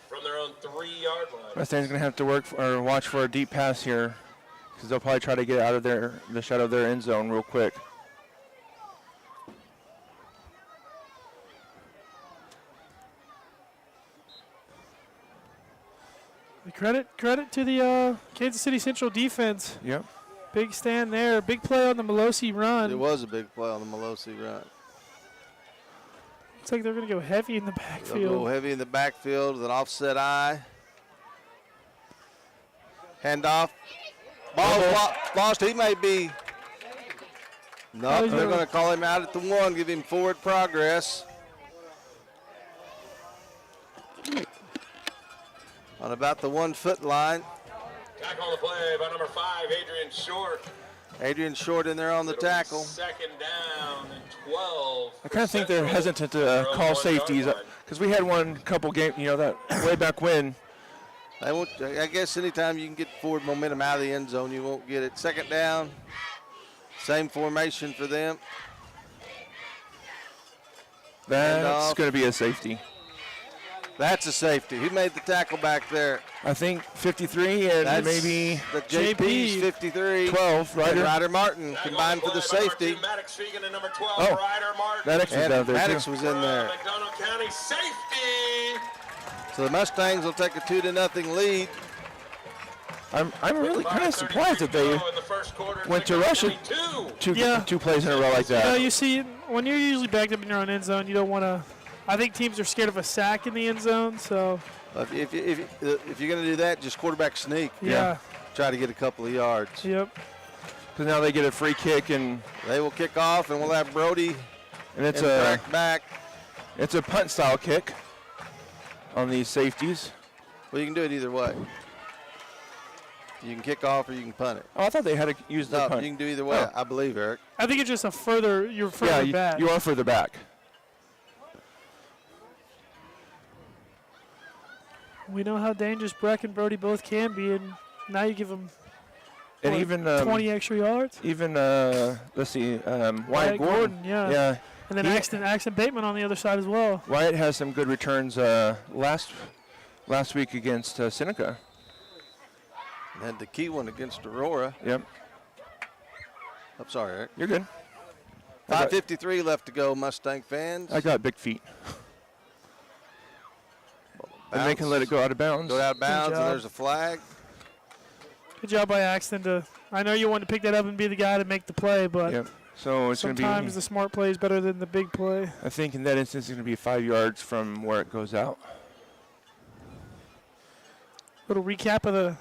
From their own 3-yard line. Mustangs going to have to watch for a deep pass here, because they'll probably try to get out of the shadow of their end zone real quick. Credit to the Kansas City Central defense. Yep. Big stand there. Big play on the Malosi run. It was a big play on the Malosi run. Looks like they're going to go heavy in the backfield. They'll go heavy in the backfield with an offset eye. Handoff. Ball lost. He may be. No, they're going to call him out at the 1, give him forward progress. On about the 1-foot line. Tackle on the play by number 5, Adrian Short. Adrian Short in there on the tackle. Second down and 12. I kind of think they're hesitant to call safeties, because we had one couple games, that way back when. I guess anytime you can get forward momentum out of the end zone, you won't get it. Second down, same formation for them. That's going to be a safety. That's a safety. Who made the tackle back there? I think 53 and That's maybe the JP's 53. 12, Ryder. Ryder Martin combined for the safety. Maddox Fegan and number 12, Oh, Ryder Martin. Maddox was down there Maddox too. was in there. McDonald County safety. So the Mustangs will take a 2-0 lead. I'm really kind of surprised that they went to rush it two plays in a row like that. You see, when you're usually backed up in your own end zone, you don't want to. I think teams are scared of a sack in the end zone, so. If you're going to do that, just quarterback sneak. Yeah. Try to get a couple of yards. Yep. Because now they get a free kick, and they will kick off, and we'll have Brody and it's back. It's a punt style kick on these safeties. Well, you can do it either way. You can kick off or you can punt it. Oh, I thought they had to use the punt. You can do either way, I believe, Eric. I think it's just you're further back. You are further back. We know how dangerous Breck and Brody both can be, and now you give them and even 20 extra yards. Even let's see, Wyatt Gordon. Yeah. And then Axton Bateman on the other side as well. Wyatt has some good returns last week against Seneca. And the key one against Aurora. Yep. I'm sorry, Eric. You're good. 5:53 left to go, Mustang fans. I got big feet. And they can let it go out of bounds. Go out of bounds, and there's a flag. Good job by Axton I know you wanted to pick that up and be the guy to make the play, but So it's going to be. Sometimes the smart play is better than the big play. I think in that instance, it's going to be 5 yards from where it goes out. Little recap of the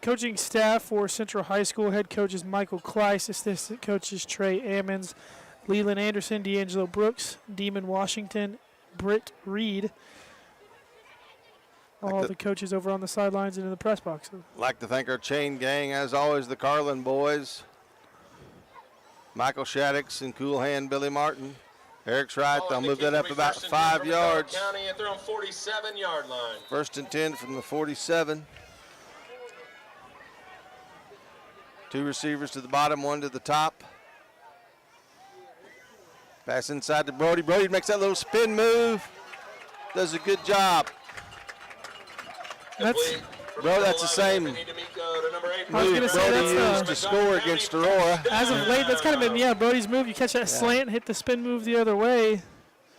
coaching staff for Central High School. Head coach is Michael Kleiss. Assistant coaches Trey Ammons, Leland Anderson, D'Angelo Brooks, Demon Washington, Britt Reed. All the coaches over on the sidelines and in the press box. Like to thank our chain gang, as always, the Carlin boys. Michael Shaddix and Cool Hand Billy Martin. Eric's right. They'll move that up about 5 yards. County at their own 47-yard line. 1st and 10 from the 47. 2 receivers to the bottom, 1 to the top. Pass inside to Brody. Brody makes that little spin move. Does a good job. That's the same move Brody used to score against Aurora. As of late, that's kind of been, Brody's move. You catch that slant, hit the spin move the other way.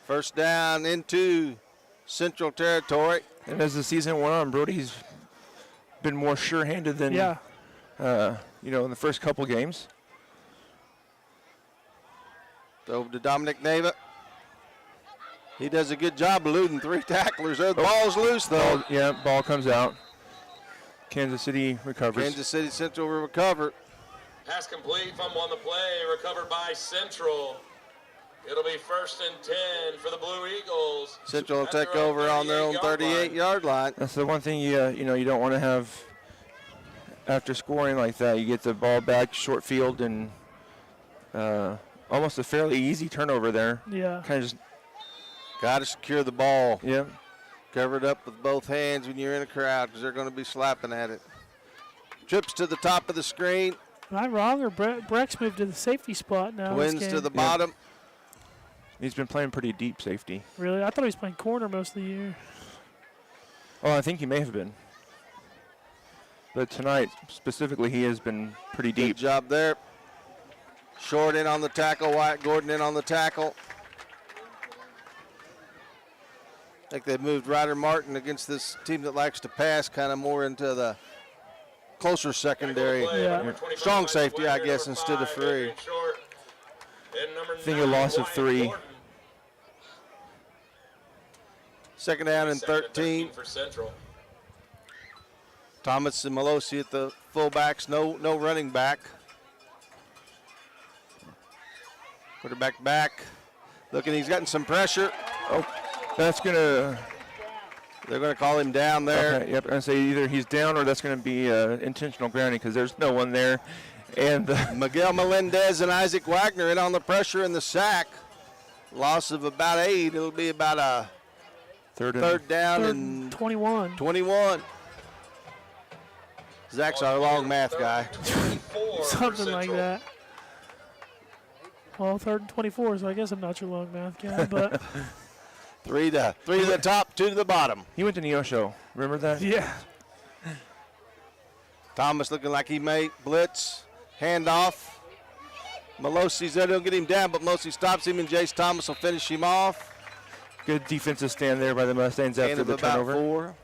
First down into Central territory. And as the season went on, Brody's been more sure-handed than, in the first couple games. Over to Dominic Nava. He does a good job eluding 3 tacklers. The ball's loose, though. Ball comes out. Kansas City recovers. Kansas City Central will recover. Pass complete, fumble on the play, recovered by Central. It'll be 1st and 10 for the Blue Eagles. Central will take over on their own 38-yard line. That's the one thing you don't want to have after scoring like that. You get the ball back short field and almost a fairly easy turnover there. Yeah. Kind of just got to secure the ball. Yep. Cover it up with both hands when you're in a crowd because they're going to be slapping at it. Trips to the top of the screen. Am I wrong, or Breck's moved to the safety spot now? Twins to the bottom. He's been playing pretty deep safety. Really? I thought he was playing corner most of the year. Oh, I think he may have been. But tonight, specifically, he has been pretty deep. Good job there. Short in on the tackle. Wyatt Gordon in on the tackle. I think they've moved Ryder Martin against this team that likes to pass kind of more into the closer secondary. Strong safety, I guess, instead of free. I think a loss of 3. 2nd down and 13. For Central. Thomas and Melosi at the fullbacks. No running back. Quarterback back. Looking, he's gotten some pressure. Oh, that's going to... They're going to call him down there. Okay, yep, and say either he's down or that's going to be intentional grounding because there's no one there. And Miguel Melendez and Isaac Wagner in on the pressure in the sack. Loss of about 8. It'll be about a third down and 21. 21. Zach's our long math guy. Something like that. Well, 3rd and 24, so I guess I'm not your long math guy, but... 3 to the top, 2 to the bottom. He went to Neosho. Remember that? Yeah. Thomas looking like he may blitz. Handoff. Melosi's there. They'll get him down, but Melosi stops him, and Jace Thomas will finish him off. Good defensive stand there by the Mustangs after the turnover. About 4.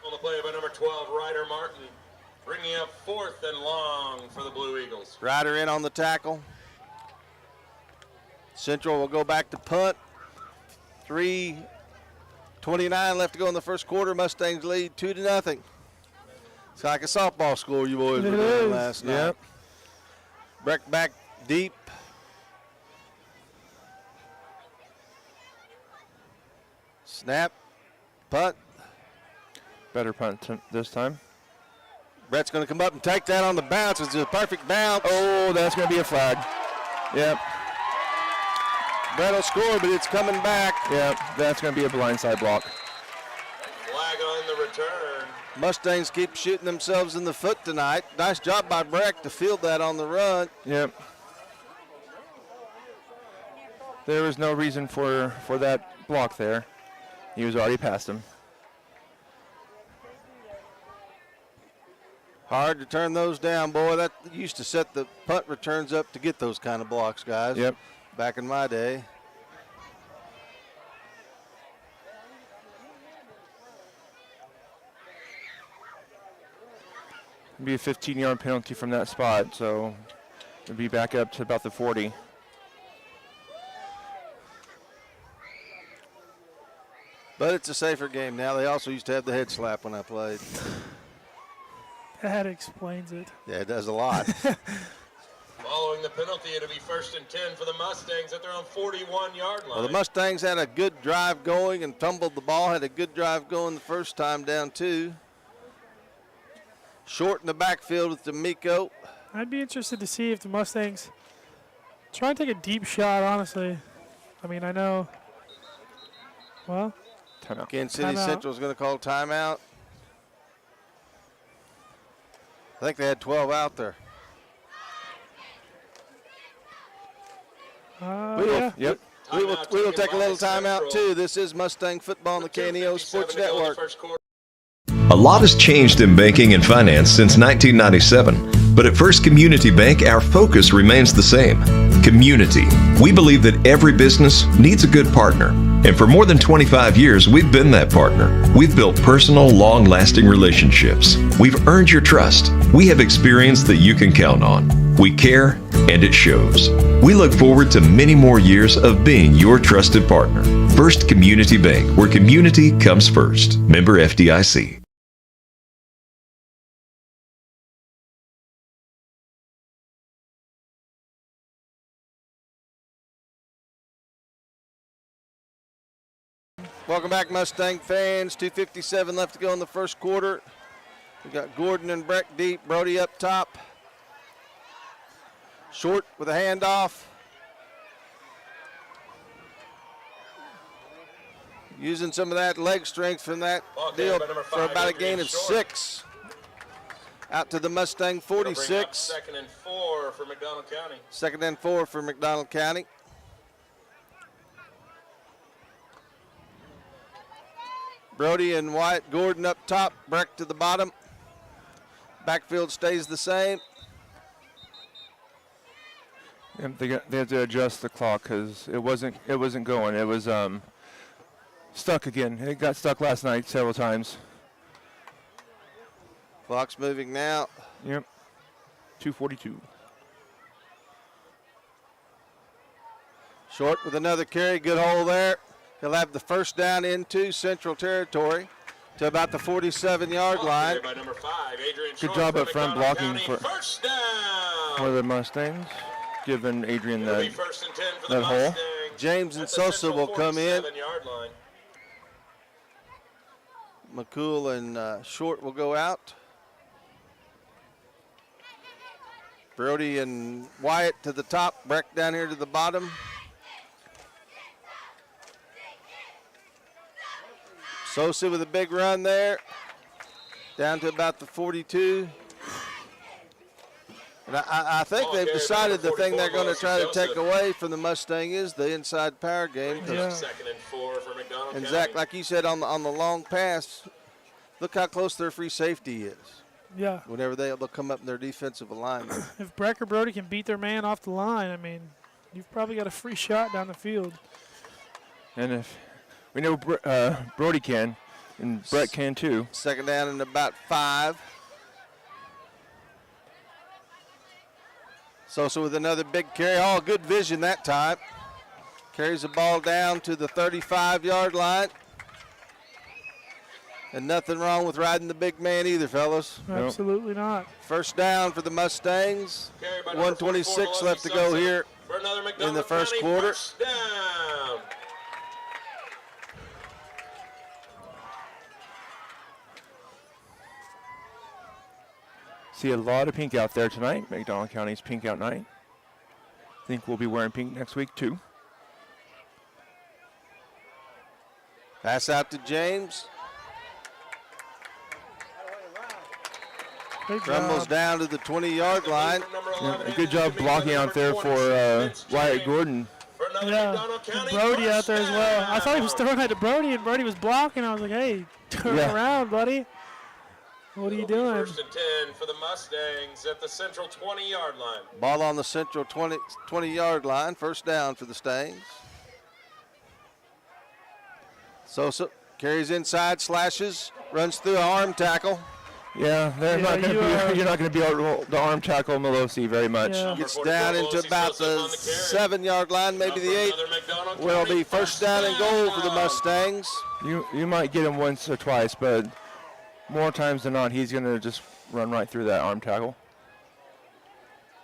On the play by number 12, Ryder Martin, bringing up 4th and long for the Blue Eagles. Ryder in on the tackle. Central will go back to punt. 3:29 left to go in the first quarter. Mustangs lead 2-0. It's like a softball score you boys were doing last night. Yep. Breck back deep. Snap. Punt. Better punt this time. Brett's going to come up and take that on the bounce. It's a perfect bounce. Oh, that's going to be a flag. Yep. Brett will score, but it's coming back. Yep, that's going to be a blindside block. Flag on the return. Mustangs keep shooting themselves in the foot tonight. Nice job by Breck to field that on the run. Yep. There was no reason for that block there. He was already past him. Hard to turn those down, boy. That used to set the punt returns up to get those kind of blocks, guys. Yep. Back in my day. Be a 15-yard penalty from that spot, so It'll be back up to about the 40. But it's a safer game now. They also used to have the head slap when I played. That explains it. Yeah, it does a lot. Following the penalty, it'll be 1st and 10 for the Mustangs at their own 41-yard line. Well, the Mustangs had a good drive going and tumbled the ball. Had a good drive going the first time down 2. Short in the backfield with D'Amico. I'd be interested to see if the Mustangs try and take a deep shot, honestly. I mean, I know. Well, timeout. Kansas City Central is going to call timeout. I think they had 12 out there. Yeah. Yep. We will take a little timeout, too. This is Mustang Football on the KNEO Sports Network. A lot has changed in banking and finance since 1997, but at First Community Bank, our focus remains the same: community. We believe that every business needs a good partner, and for more than 25 years, we've been that partner. We've built personal, long-lasting relationships. We've earned your trust. We have experience that you can count on. We care, and it shows. We look forward to many more years of being your trusted partner. First Community Bank, where community comes first. Member FDIC. Welcome back, Mustang fans. 2:57 left to go in the first quarter. We got Gordon and Breck deep, Brody up top. Short with a handoff. Using some of that leg strength from that deal for about a gain of 6. Out to the Mustang 46. 2nd and 4 for McDonald County. 2nd and 4 for McDonald County. Brody and Wyatt Gordon up top, Breck to the bottom. Backfield stays the same. Yep, they had to adjust the clock because it wasn't going. It was stuck again. It got stuck last night several times. Clock's moving now. Yep. 2:42. Short with another carry, good hole there. He'll have the first down into Central Territory to about the 47-yard line. By number 5, Adrian Good Short job for up front McDonald blocking County. First down. for the Mustangs, giving Adrian It'll be that, 1st and 10 for the that hole. Mustangs. James and at the Sosa Central will come in. 47-yard line. McCool and Short will go out. Brody and Wyatt to the top, Breck down here to the bottom. Sosa with a big run there, down to about the 42. And I think they've decided the thing they're going to try to take away from the Mustang is the inside power game. Yeah. 2nd and 4 for McDonald And County. Zach, like you said on the long pass, look how close their free safety is. Yeah. Whenever they'll come up in their defensive alignment. If Breck or Brody can beat their man off the line, I mean, you've probably got a free shot down the field. And if we know Brody can, and Brett can too. 2nd down and about 5. Sosa with another big carry. Oh, good vision that time. Carries the ball down to the 35-yard line. And nothing wrong with riding the big man either, fellas. Absolutely not. First down for the Mustangs. 1:26 left to go here in the first quarter. First down. See a lot of pink out there tonight. McDonald County's pink out night. Think we'll be wearing pink next week too. Pass out to James. Crumbles down to the 20-yard line. Yeah, good job blocking out there for Wyatt Gordon. Yeah, and Brody out there as well. I thought he was throwing that to Brody, and Brody was blocking. I was like, hey, turn around, buddy. What are you doing? 1st and 10 for the Mustangs at the Central 20-yard line. Ball on the Central 20-yard line. First down for the Stangs. Sosa carries inside, slashes, runs through an arm tackle. Yeah, they're not going to be. You're not going to be able to arm tackle Melosi very much. Yeah. Gets down into about the 7-yard line, maybe the 8. Will be first down and goal for the Mustangs. You might get him once or twice, but more times than not, he's going to just run right through that arm tackle.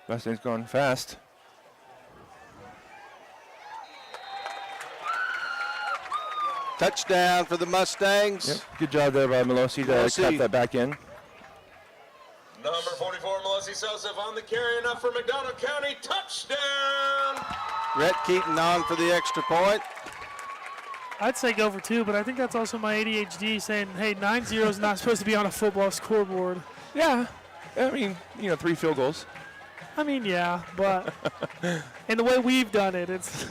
Mustang's going fast. Touchdown for the Mustangs. Yep. Good job there by Melosi to cut that back in. Number 44, Melosi Joseph on the carry, enough for McDonald County. Touchdown! Rhett Keaton on for the extra point. I'd say go for 2, but I think that's also my ADHD saying, hey, 9-0 is not supposed to be on a football scoreboard. Yeah. I mean, 3 field goals. I mean, yeah, but in the way we've done it, it's...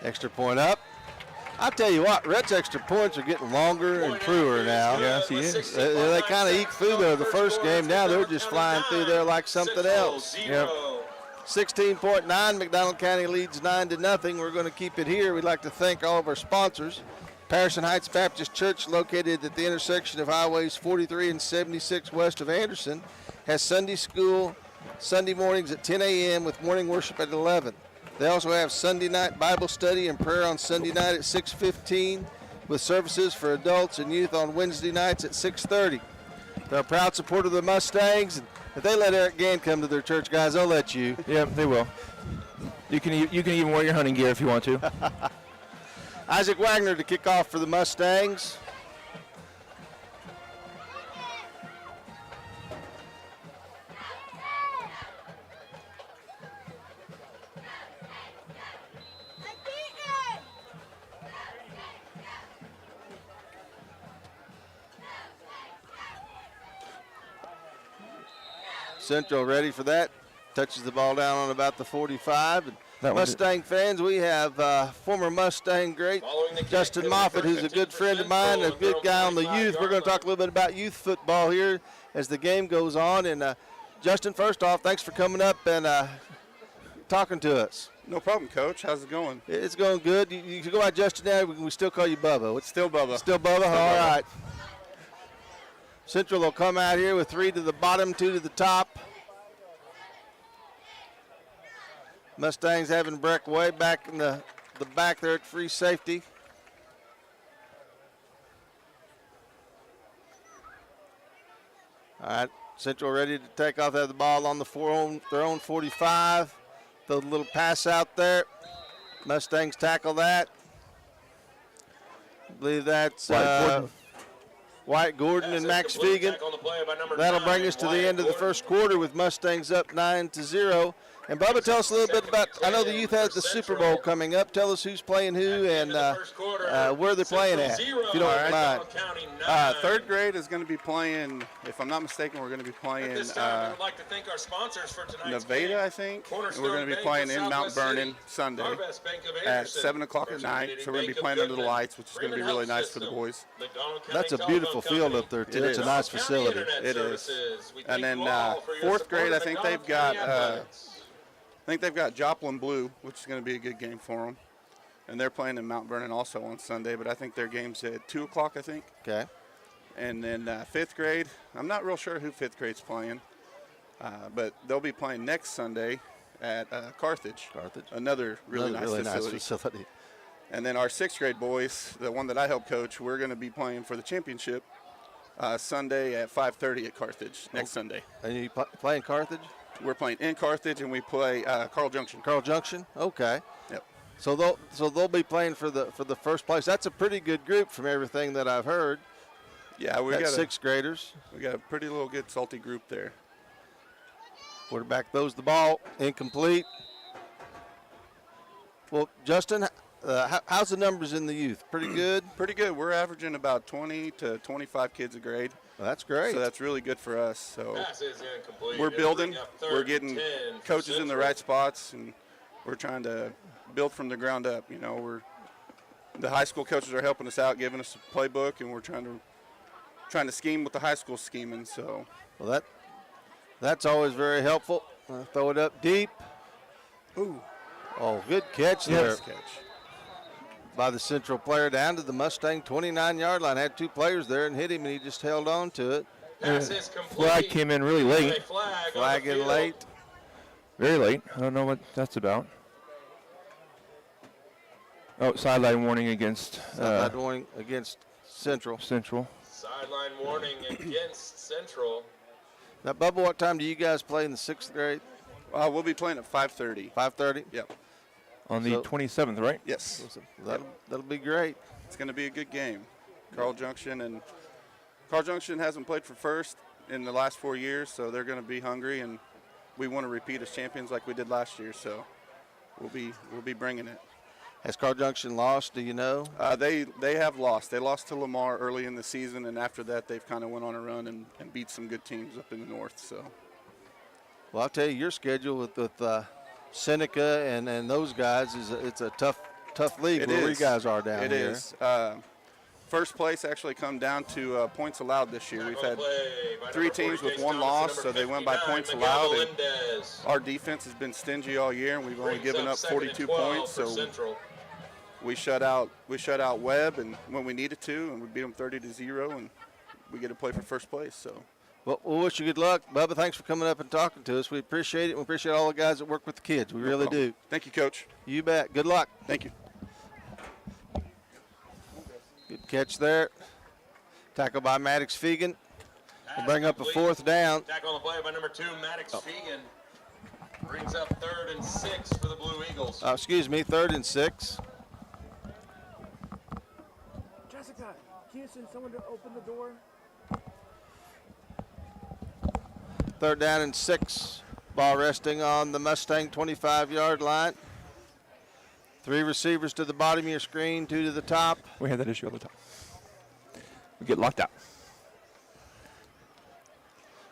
Extra point up. I'll tell you what, Rhett's extra points are getting longer and truer now. Yes, he is. They kind of eked through there the first game. Now they're just flying through there like something else. Yep. 16.9, McDonald County leads 9-0. We're going to keep it here. We'd like to thank all of our sponsors. Patterson Heights Baptist Church, located at the intersection of highways 43 and 76 west of Anderson, has Sunday school Sunday mornings at 10 a.m. with morning worship at 11. They also have Sunday night Bible study and prayer on Sunday night at 6:15, with services for adults and youth on Wednesday nights at 6:30. They're a proud supporter of the Mustangs, and if they let Eric Gann come to their church, guys, they'll let you. Yep, they will. You can even wear your hunting gear if you want to. Isaac Wagner to kick off for the Mustangs. Central ready for that. Touches the ball down on about the 45. And Mustang fans, we have former Mustang great Justin Moffitt, who's a good friend of mine, a good guy on the youth. We're going to talk a little bit about youth football here as the game goes on. And Justin, first off, thanks for coming up and talking to us. No problem, Coach. How's it going? It's going good. You can go by Justin now. We still call you Bubba. It's still Bubba. Still Bubba? All right. Central will come out here with 3 to the bottom, 2 to the top. Mustangs having Breck way back in the back there at free safety. All right, Central ready to take off. They have the ball on their own 45. Throw a little pass out there. Mustangs tackle that. I believe that's White Gordon and Max Fegan. That'll bring us to the end of the first quarter with Mustangs up 9-0. And Bubba, tell us a little bit about, I know the youth has the Super Bowl coming up. Tell us who's playing who and where they're playing at, if you don't mind. Third grade is going to be playing, if I'm not mistaken, we're going to be playing We'd like to thank our sponsors for tonight's Nevada, I think. And we're going to be playing in Mount Vernon Sunday at 7 o'clock at night. So we're going to be playing under the lights, which is going to be really nice for the boys. That's a beautiful field up there, too. It's a nice facility. It is. And then fourth grade, I think they've got Joplin Blue, which is going to be a good game for them. And they're playing in Mount Vernon also on Sunday, but I think their game's at 2 o'clock, I think. Okay. And then fifth grade, I'm not real sure who fifth grade's playing, but they'll be playing next Sunday at Carthage. Another really nice facility. And then our sixth grade boys, the one that I help coach, we're going to be playing for the championship Sunday at 5:30 at Carthage next Sunday. And you playing Carthage? We're playing in Carthage, and we play Carl Junction. Carl Junction? Okay. Yep. So they'll be playing for the first place. That's a pretty good group from everything that I've heard. Yeah, we got sixth graders. We got a pretty little good salty group there. Quarterback throws the ball incomplete. Well, Justin, how's the numbers in the youth? Pretty good? Pretty good. We're averaging about 20 to 25 kids a grade. Well, that's great. So that's really good for us. So Pass is incomplete. we're building. It'll bring up We're 3rd getting and 10 for coaches in the Central. right spots, and we're trying to build from the ground up. You know, the high school coaches are helping us out, giving us a playbook, and we're trying to scheme with the high school scheming. So well, That's always very helpful. Throw it up deep. Ooh. Oh, good catch there. Nice catch. By the Central player down to the Mustang 29-yard line. Had two players there and hit him, and he just held on to it. Flag came in really late. Flag in late. Very late. I don't know what that's about. Oh, sideline warning against. Sideline warning against Central. Central. Sideline warning against Central. Now, Bubba, what time do you guys play in the 6th grade? We'll be playing at 5:30. 5:30? Yep. On the 27th, right? Yes. That'll be great. It's going to be a good game. Carl Junction hasn't played for first in the last 4 years, so they're going to be hungry, and we want to repeat as champions like we did last year. So we'll be bringing it. Has Carl Junction lost? Do you know? They have lost. They lost to Lamar early in the season, and after that, they've kind of went on a run and beat some good teams up in the north. So. Well, I'll tell you, your schedule with Seneca and those guys it's a tough league where you guys are down here. It is. First place actually come down to points allowed this year. We've had 3 teams with 1 loss, so they went by points allowed. And our defense has been stingy all year, and we've only given up 42 points. So we shut out Webb, and when we needed to, and we beat them 30-0, and we get to play for first place. So. Well, we'll wish you good luck. Bubba, thanks for coming up and talking to us. We appreciate it. We appreciate all the guys that work with the kids. We really do. Thank you, Coach. You bet. Good luck. Thank you. Good catch there. Tackle by Maddox Fegan. We'll bring up a 4th down. Tackle on the play by number 2, Maddox Fegan. Brings up 3rd and 6 for the Blue Eagles. Excuse me, 3rd and 6. Jessica, can you send someone to open the door? 3rd down and 6. Ball resting on the Mustang 25-yard line. 3 receivers to the bottom of your screen, 2 to the top. We have that issue all the time. We get locked out.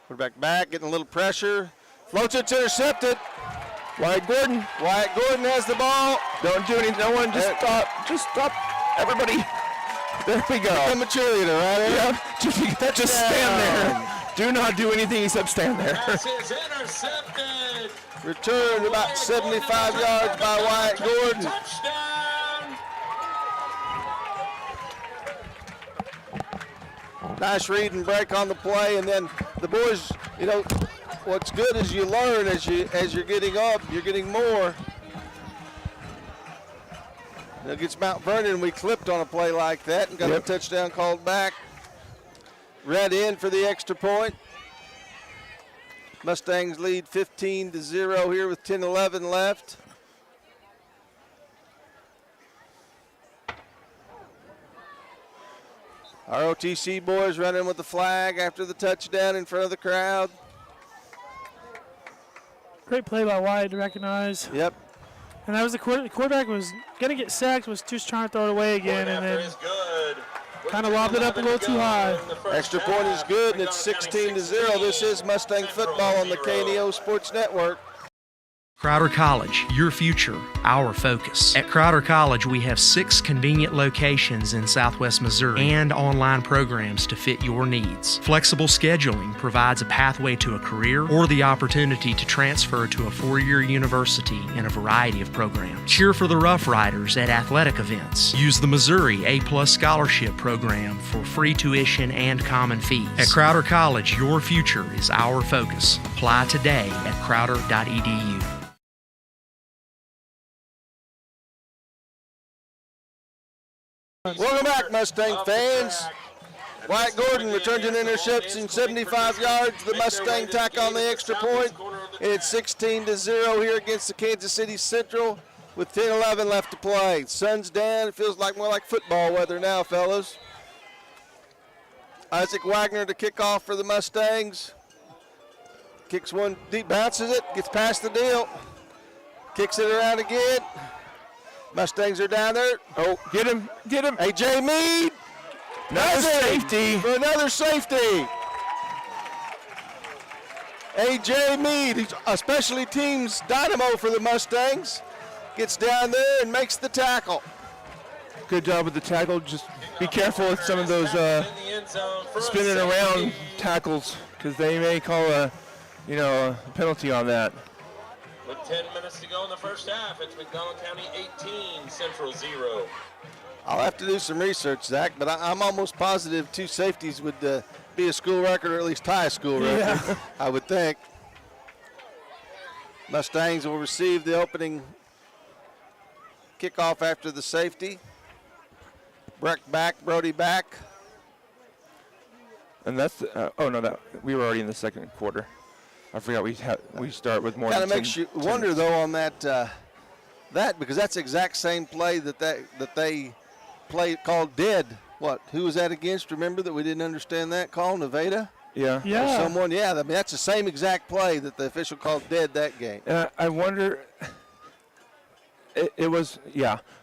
Quarterback back, getting a little pressure. Floats, it's intercepted. Wyatt Gordon has the ball. Don't do anything. No one, just stop. Just stop. Everybody. There we go. Become a cheerleader, right? Yeah. Just stand there. Do not do anything except stand there. Pass is intercepted. Returned about 75 yards by Wyatt Gordon. Touchdown. Nice read and break on the play, and then the boys, what's good is you learn as you're getting up, you're getting more. Against Mount Vernon, we clipped on a play like that and got a touchdown called back. Red in for the extra point. Mustangs lead 15-0 here with 10-11 left. Our OTC boys running with the flag after the touchdown in front of the crowd. Great play by Wyatt to recognize. Yep. And that was the quarterback was going to get sacked, was just trying to throw it away again, and then kind of lobbed it up a little too high. Extra point is good, and it's 16-0. This is Mustang football on the KNEO Sports Network. Crowder College, your future, our focus. At Crowder College, we have 6 convenient locations in Southwest Missouri and online programs to fit your needs. Flexible scheduling provides a pathway to a career or the opportunity to transfer to a 4-year university in a variety of programs. Cheer for the Rough Riders at athletic events. Use the Missouri A+ Scholarship Program for free tuition and common fees. At Crowder College, your future is our focus. Apply today at crowder.edu. Welcome back, Mustang fans. Wyatt Gordon returns an interception, 75 yards. The Mustang tack on the extra point. It's 16-0 here against the Kansas City Central with 10-11 left to play. Sun's down. It feels like more like football weather now, fellas. Isaac Wagner to kick off for the Mustangs. Kicks one deep, bounces it, gets past the deal. Kicks it around again. Mustangs are down there. Oh, get him. A.J. Mead. Another safety. For another safety. A.J. Mead, he's a specialty teams dynamo for the Mustangs. Gets down there and makes the tackle. Good job with the tackle. Just be careful with some of those spinning around tackles because they may call a a penalty on that. With 10 minutes to go in the first half, it's McDonald County 18, Central 0. I'll have to do some research, Zach, but I'm almost positive 2 safeties would be a school record, or at least tie a school record, I would think. Mustangs will receive the opening kickoff after the safety. Breck back, Brody back. And that's we were already in the second quarter. I forgot we start with more. Kind than of makes you wonder though on that because that's the exact same play that they played called dead. What? Who was that against? Remember that we didn't understand that call, Nevada? Yeah. Or someone. Yeah. I mean that's the same exact play that the official called dead that game. I wonder. It was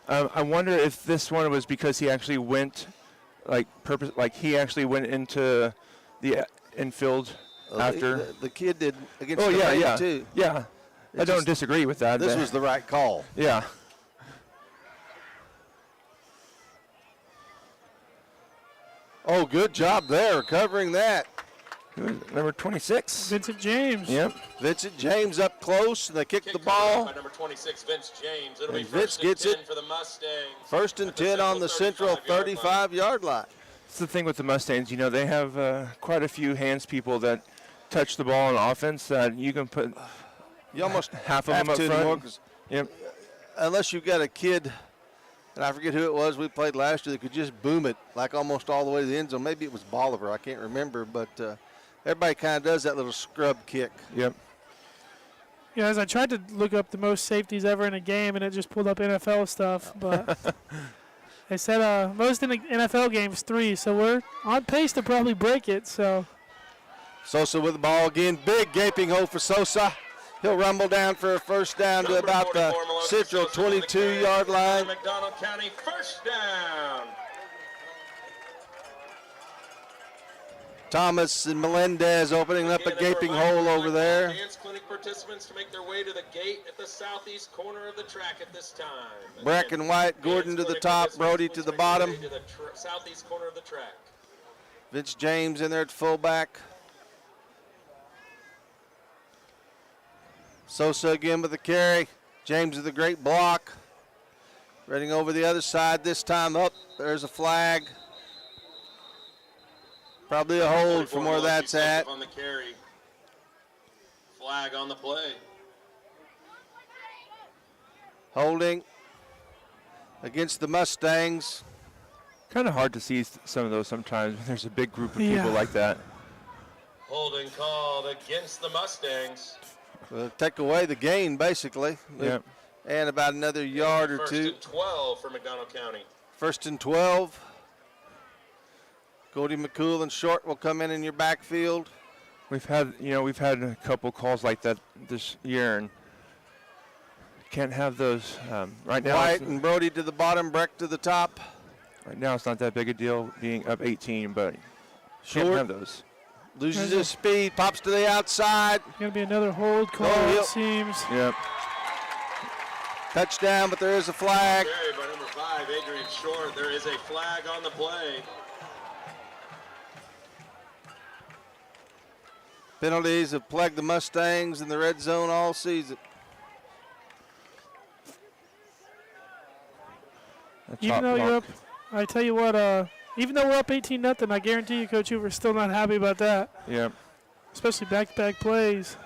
I wonder if this one was because he actually went he actually went into the infield after the kid did against the too. Yeah. I don't disagree with that. This was the right call. Yeah. Oh, good job there covering that. Number 26. Vincent James. Yep. Vincent James up close, and they kick the ball. By number 26, Vince James. It'll be And Vince first gets and 10 it. for the Mustangs. First and 10 on the Central 35-yard line. That's the thing with the Mustangs. They have quite a few hands people that touch the ball on offense that you can put You almost half of them up front. Yep. Unless you've got a kid, and I forget who it was we played last year, that could just boom it like almost all the way to the end zone. Maybe it was Bolivar. I can't remember, but everybody kind of does that little scrub kick. Yep. Yeah, as I tried to look up the most safeties ever in a game, and it just pulled up NFL stuff, but they said most in the NFL games 3, so we're on pace to probably break it. So Sosa with the ball again. Big gaping hole for Sosa. He'll rumble down for a first down to about the Central 22-yard line. McDonald County first down. Thomas and Melendez opening up a gaping hole over there. Dance clinic participants to make their way to the gate at the southeast corner of the track at this time. Breck and White, Gordon to the top, Brody to the bottom. To the southeast corner of the track. Vince James in there at fullback. Sosa again with the carry. James with a great block. Running over the other side this time. Up, there's a flag. Probably a hold from where that's at. On the carry. Flag on the play. Holding against the Mustangs. Kind of hard to see some of those sometimes when there's a big group of people like that. Holding called against the Mustangs. We'll take away the gain, basically. Yep. And about another yard or two. First and 12 for McDonald County. First and 12. Cody McCool and Short will come in your backfield. We've had a couple calls like that this year, and can't have those right now. White and Brody to the bottom, Breck to the top. Right now, it's not that big a deal being up 18, but can't have those. Loses his speed, pops to the outside. Going to be another hold call, it seems. Yep. Touchdown, but there is a flag. Carried by number 5, Adrian Short. There is a flag on the play. Penalties have plagued the Mustangs in the red zone all season. Even though you're up, I tell you what, even though we're up 18-0, I guarantee you, Coach Hoover's still not happy about that. Yep. Especially back-to-back plays.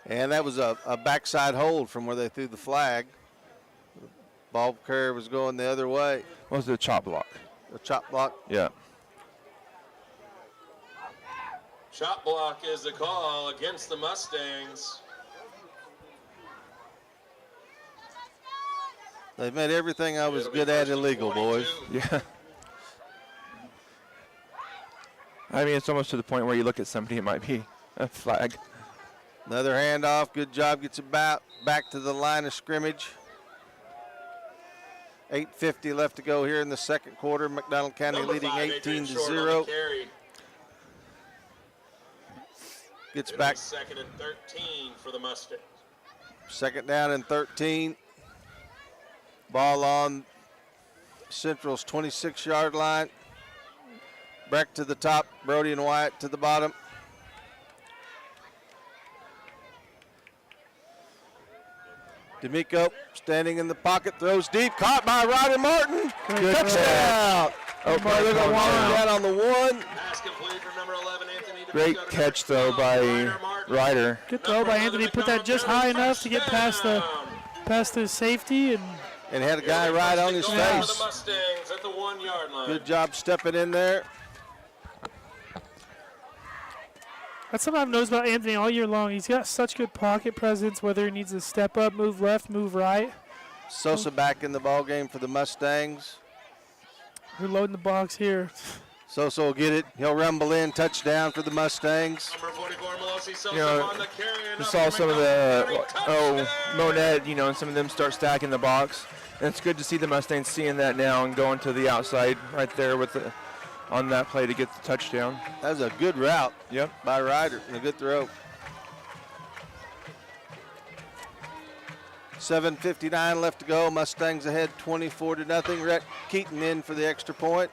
And that was a backside hold from where they threw the flag. The ball carrier was going the other way. What was it, a chop block? A chop block? Yeah. Chop block is the call against the Mustangs. They've made everything I was good at illegal, boys. Yeah. I mean, it's almost to the point where you look at somebody, it might be a flag. Another handoff. Good job. Gets it back to the line of scrimmage. 8:50 left to go here in the second quarter. McDonald County leading 18-0. Gets back. Second and 13 for the Mustangs. Second down and 13. Ball on Central's 26-yard line. Breck to the top. Brody and Wyatt to the bottom. D'Amico standing in the pocket, throws deep, caught by Ryder Martin. Good Touchdown. Oh, Look at one. Down on the one. Pass complete for number 11, Anthony. Great catch, though, by Ryder. Good throw by Anthony. Put that just high enough to get past the safety and had a guy right on his face. The Mustangs at the 1 yard line. Good job stepping in there. That's something I've noticed about Anthony all year long. He's got such good pocket presence, whether he needs to step up, move left, move right. Sosa back in the ball game for the Mustangs. We're loading the box here. Sosa will get it. He'll rumble in. Touchdown for the Mustangs. You know, you saw some of the Monette, you know, and some of them start stacking the box. And it's good to see the Mustangs seeing that now and going to the outside right there with the on that play to get the touchdown. That was a good route. Yep. By Ryder and a good throw. 7:59 left to go. Mustangs ahead 24-0. Rhett Keaton in for the extra point.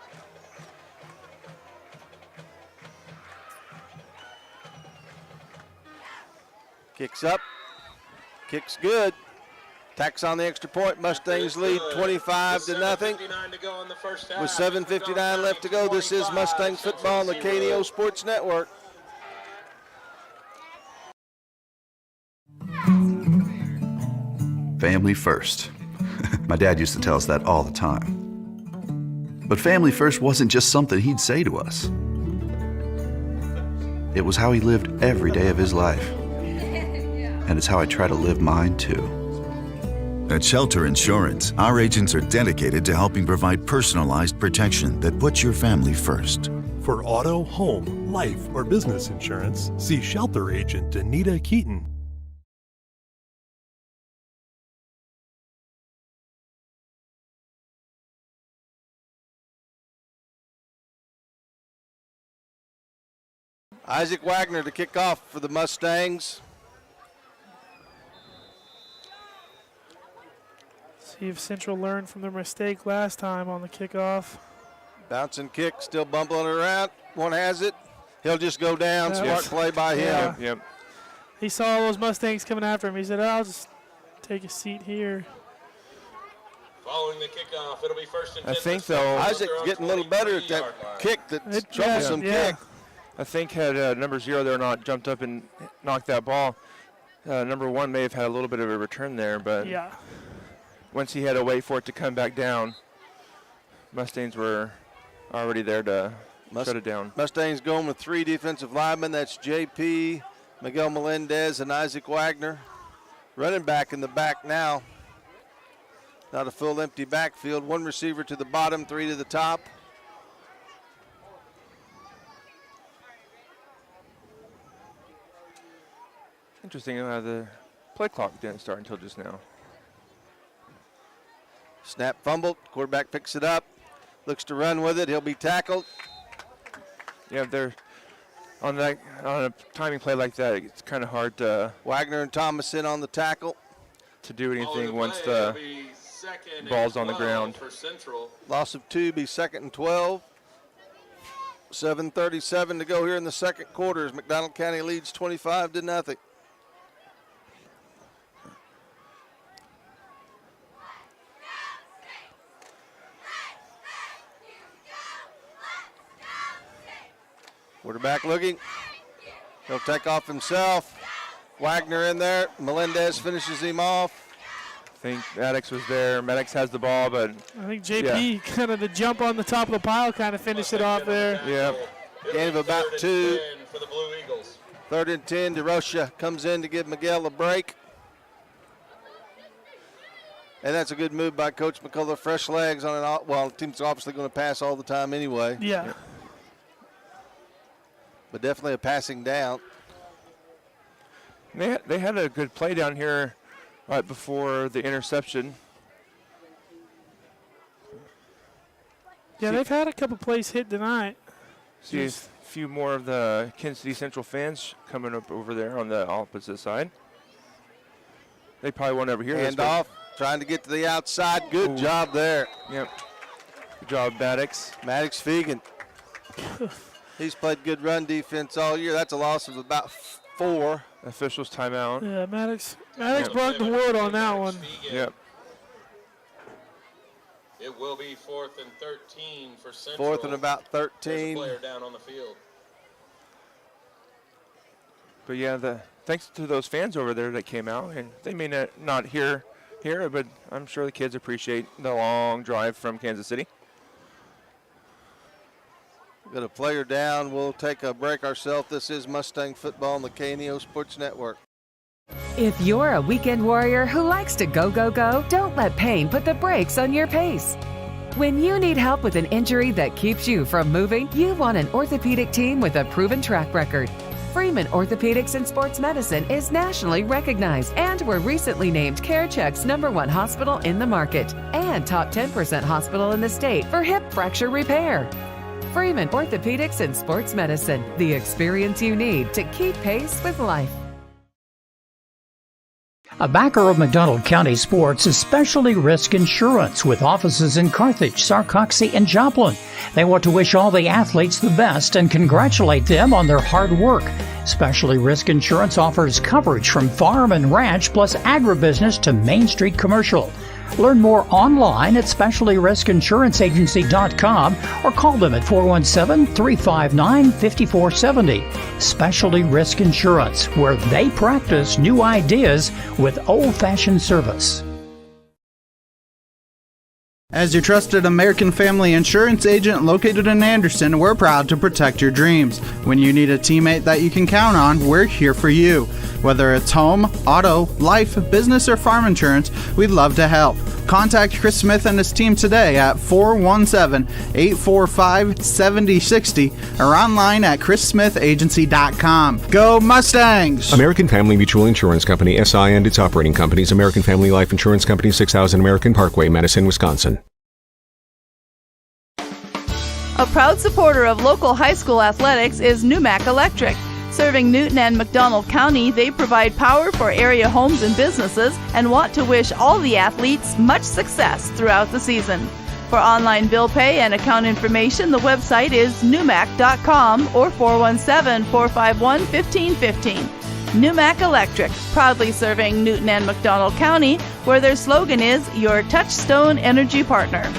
Kicks up. Kicks good. Tacks on the extra point. Mustangs lead 25-0. With 7:59 left to go, this is Mustang football on the KNEO Sports Network. Family first. My dad used to tell us that all the time. But family first wasn't just something he'd say to us. It was how he lived every day of his life. And it's how I try to live mine too. At Shelter Insurance, our agents are dedicated to helping provide personalized protection that puts your family first. For auto, home, life, or business insurance, see Shelter Agent Anita Keaton. Isaac Wagner to kick off for the Mustangs. See if Central learned from their mistake last time on the kickoff. Bouncing kick, still bumbling around. One has it. He'll just go down. Smart play by him. Yep. He saw all those Mustangs coming after him. He said, I'll just take a seat here. Following the kickoff, it'll be first and 10. I think, though, Isaac's getting a little better at that kick, that troublesome kick. I think had number 0 there not jumped up and knocked that ball, number 1 may have had a little bit of a return there, but once he had to wait for it to come back down, Mustangs were already there to shut it down. Mustangs going with 3 defensive linemen. That's JP, Miguel Melendez, and Isaac Wagner. Running back in the back now. Not a full empty backfield. 1 receiver to the bottom, 3 to the top. Interesting how the play clock didn't start until just now. Snap fumbled. Quarterback picks it up. Looks to run with it. He'll be tackled. Yeah, they're on a timing play like that, it's kind of hard to. Wagner and Thomas in on the tackle. To do anything once the ball's on the ground. Loss of 2, be 2nd and 12. 7:37 to go here in the second quarter as McDonald County leads 25-0. Quarterback looking. He'll take off himself. Wagner in there. Melendez finishes him off. I think Maddox was there. Maddox has the ball, but I think JP kind of the jump on the top of the pile kind of finished it off there. Yeah. Gain of about 2. 3rd and 10. DeRocha comes in to give Miguel a break. And that's a good move by Coach McCullough. Fresh legs on an, well, the team's obviously going to pass all the time anyway. Yeah. But definitely a passing down. They had a good play down here right before the interception. Yeah, they've had a couple plays hit tonight. See a few more of the Kansas City Central fans coming up over there on the opposite side. They probably won't ever hear this. Hand off, trying to get to the outside. Good job there. Yep. Good job, Maddox. Maddox Fegan. He's played good run defense all year. That's a loss of about 4. Officials timeout. Yeah, Maddox Alex broke the wood on that one. Yep. It will be 4th and 13 for Central. 4th and about 13. There's a player down on the field. But yeah, thanks to those fans over there that came out, and they may not hear it, but I'm sure the kids appreciate the long drive from Kansas City. Got a player down. We'll take a break ourselves. This is Mustang Football on the KNEO Sports Network. If you're a weekend warrior who likes to go, go, go, don't let pain put the brakes on your pace. When you need help with an injury that keeps you from moving, you want an orthopedic team with a proven track record. Freeman Orthopedics and Sports Medicine is nationally recognized and were recently named CareCheck's #1 hospital in the market and top 10% hospital in the state for hip fracture repair. Freeman Orthopedics and Sports Medicine, the experience you need to keep pace with life. A backer of McDonald County Sports is Specialty Risk Insurance with offices in Carthage, Sarcoxie, and Joplin. They want to wish all the athletes the best and congratulate them on their hard work. Specialty Risk Insurance offers coverage from farm and ranch plus agribusiness to Main Street commercial. Learn more online at specialtyriskinsuranceagency.com or call them at 417-359-5470. Specialty Risk Insurance, where they practice new ideas with old-fashioned service. As your trusted American Family Insurance agent located in Anderson, we're proud to protect your dreams. When you need a teammate that you can count on, we're here for you. Whether it's home, auto, life, business, or farm insurance, we'd love to help. Contact Chris Smith and his team today at 417-845-7060 or online at chrissmithagency.com. Go Mustangs! American Family Mutual Insurance Company, SI and its operating companies, American Family Life Insurance Company, 6000 American Parkway, Madison, Wisconsin. A proud supporter of local high school athletics is Numac Electric. Serving Newton and McDonald County, they provide power for area homes and businesses and want to wish all the athletes much success throughout the season. For online bill pay and account information, the website is numac.com or 417-451-1515. Numac Electric, proudly serving Newton and McDonald County, where their slogan is your touchstone energy partner.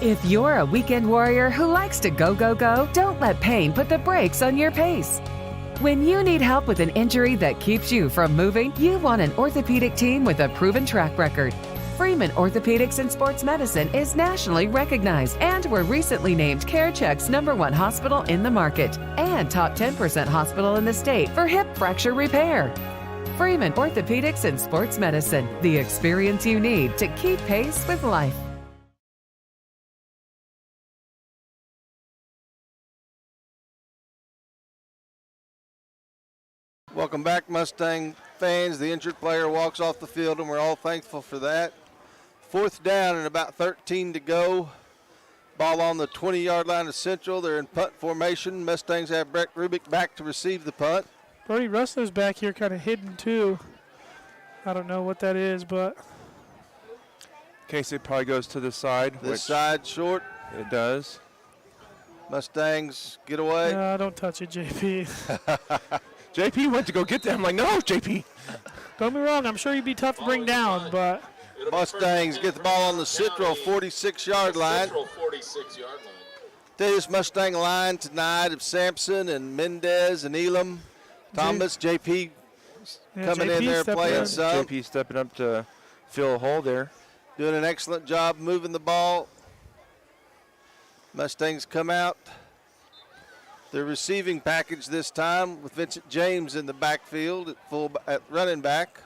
If you're a weekend warrior who likes to go, go, go, don't let pain put the brakes on your pace. When you need help with an injury that keeps you from moving, you want an orthopedic team with a proven track record. Freeman Orthopedics and Sports Medicine is nationally recognized and were recently named CareCheck's #1 hospital in the market and top 10% hospital in the state for hip fracture repair. Freeman Orthopedics and Sports Medicine, the experience you need to keep pace with life. Welcome back, Mustang fans. The injured player walks off the field, and we're all thankful for that. 4th down and about 13 to go. Ball on the 20-yard line of Central. They're in punt formation. Mustangs have Breck Rubik back to receive the punt. Brody Russell's back here kind of hidden too. I don't know what that is, but. Casey probably goes to the side. This side short. It does. Mustangs get away. No, don't touch it, JP. JP went to go get them. I'm like, no, JP. Don't be wrong. I'm sure you'd be tough to bring down, but. Mustangs get the ball on the Central 46-yard line. Central 46-yard line. This Mustang line tonight of Sampson and Mendez and Elam. Thomas, JP coming in there playing some. JP stepping up to fill a hole there. Doing an excellent job moving the ball. Mustangs come out. The receiving package this time with Vincent James in the backfield at running back.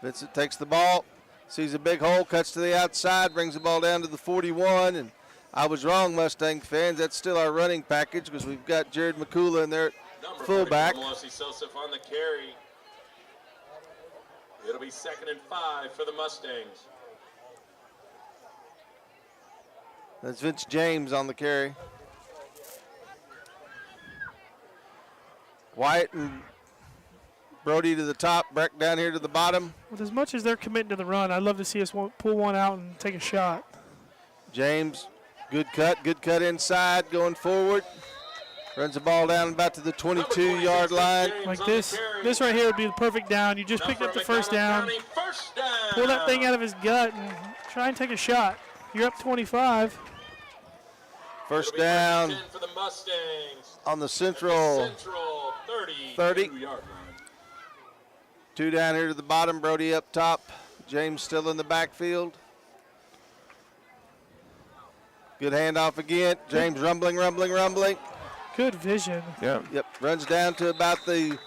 Vincent takes the ball, sees a big hole, cuts to the outside, brings the ball down to the 41. And I was wrong, Mustang fans. That's still our running package because we've got Jared McCula in there at fullback. Joseph on the carry. It'll be 2nd and 5 for the Mustangs. That's Vince James on the carry. Wyatt and Brody to the top, Breck down here to the bottom. With as much as they're committing to the run, I'd love to see us pull one out and take a shot. James Good cut inside, going forward. Runs the ball down about to the 22-yard line. Like this right here would be the perfect down. You just picked up the first down. Pull that thing out of his gut and try and take a shot. You're up 25. First down for the Mustangs. on the Central 30. 30. Two down here to the bottom, Brody up top. James still in the backfield. Good handoff again. James rumbling. Good vision. Yeah. Yep, runs down to about the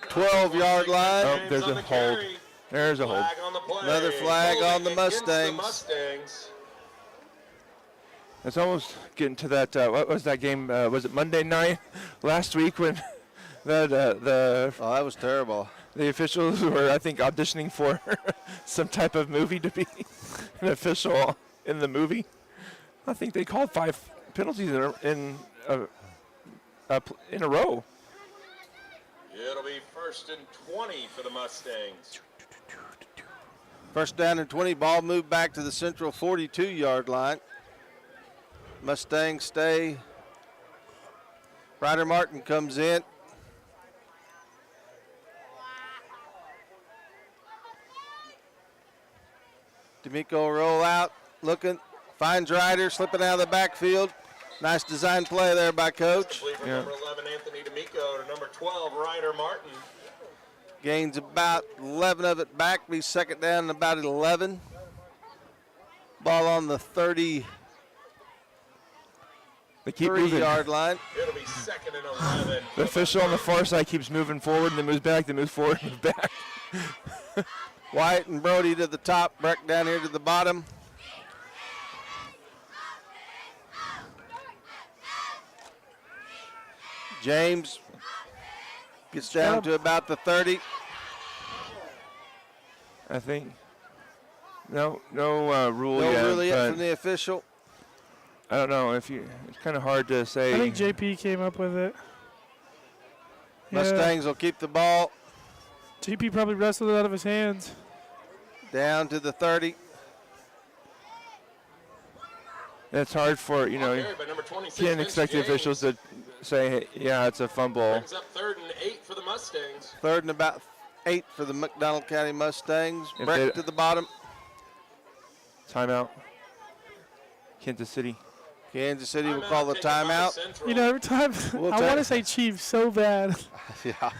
12-yard line. Oh, there's a hold. There's a hold. Another flag on the Mustangs. It's almost getting to that. What was that game? Was it Monday night last week when that was terrible. The officials were, I think, auditioning for some type of movie to be an official in the movie. I think they called 5 penalties in a row. It'll be 1st and 20 for the Mustangs. First down and 20, ball moved back to the Central 42-yard line. Mustangs stay. Ryder Martin comes in. D'Amico roll out, looking, finds Ryder, slipping out of the backfield. Nice design play there by Coach. From number 11, Anthony D'Amico, to number 12, Ryder Martin. Gains about 11 of it back, be second down and about 11. Ball on the 33-yard line. It'll be 2nd and 11. The official on the far side keeps moving forward and then moves back, then moves forward and moves back. White and Brody to the top, Breck down here to the bottom. James gets down to about the 30. I think no rule No yet. rule yet but from the official. I don't know if you. It's kind of hard to say. I think JP came up with it. Mustangs will keep the ball. JP probably wrestled it out of his hands. Down to the 30. It's hard for you can't expect the officials to say, hey, yeah, it's a fumble. Brings up 3rd and 8 for the Mustangs. 3rd and about 8 for the McDonald County Mustangs. If Breck they- to the bottom. Timeout. Kansas City. Kansas City will call the timeout. You know, every time We'll I take- want to say Chiefs so bad. Yeah.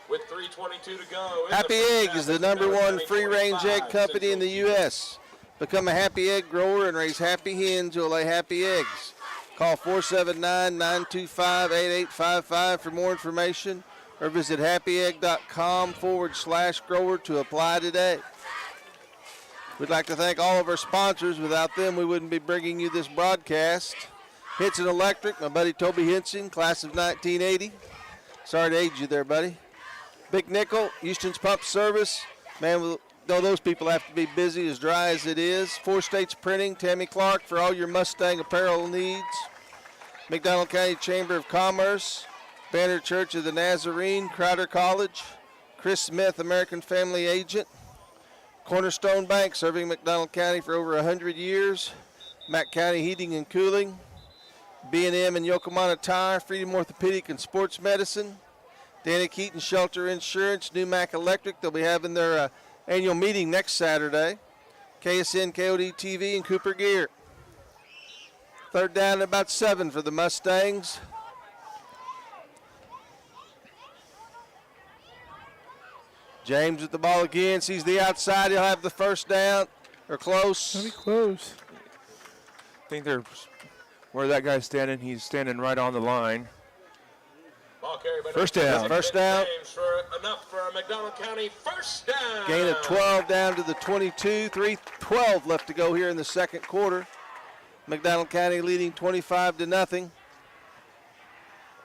With 3:22 to go. Happy Egg is the #1 free-range egg company in the U.S. Become a Happy Egg grower and raise happy hens who'll lay happy eggs. Call 479-925-8855 for more information or visit happyegg.com/grower to apply today. We'd like to thank all of our sponsors. Without them, we wouldn't be bringing you this broadcast. Hinson Electric, my buddy Toby Hinson, class of 1980. Sorry to age you there, buddy. Big Nickel, Houston's Pump Service. Man, though those people have to be busy, as dry as it is. 4 States Printing, Tammy Clark for all your Mustang apparel needs. McDonald County Chamber of Commerce, Banner Church of the Nazarene, Crowder College, Chris Smith, American Family Agent, Cornerstone Bank, serving McDonald County for over 100 years, Mack County Heating and Cooling, B&M and Yokomana Tire, Freedom Orthopedic and Sports Medicine, Danny Keaton Shelter Insurance, New Mack Electric. They'll be having their annual meeting next Saturday. KSN, KOD TV, and Cooper Gear. 3rd down and about 7 for the Mustangs. James with the ball again, sees the outside. He'll have the first down, or close. That'll be close. I think they're where that guy's standing. He's standing right on the line. Ball carried by First number down. 6, First down. James enough for McDonald County. First down. Gain of 12 down to the 22. 3:12 left to go here in the second quarter. McDonald County leading 25-0.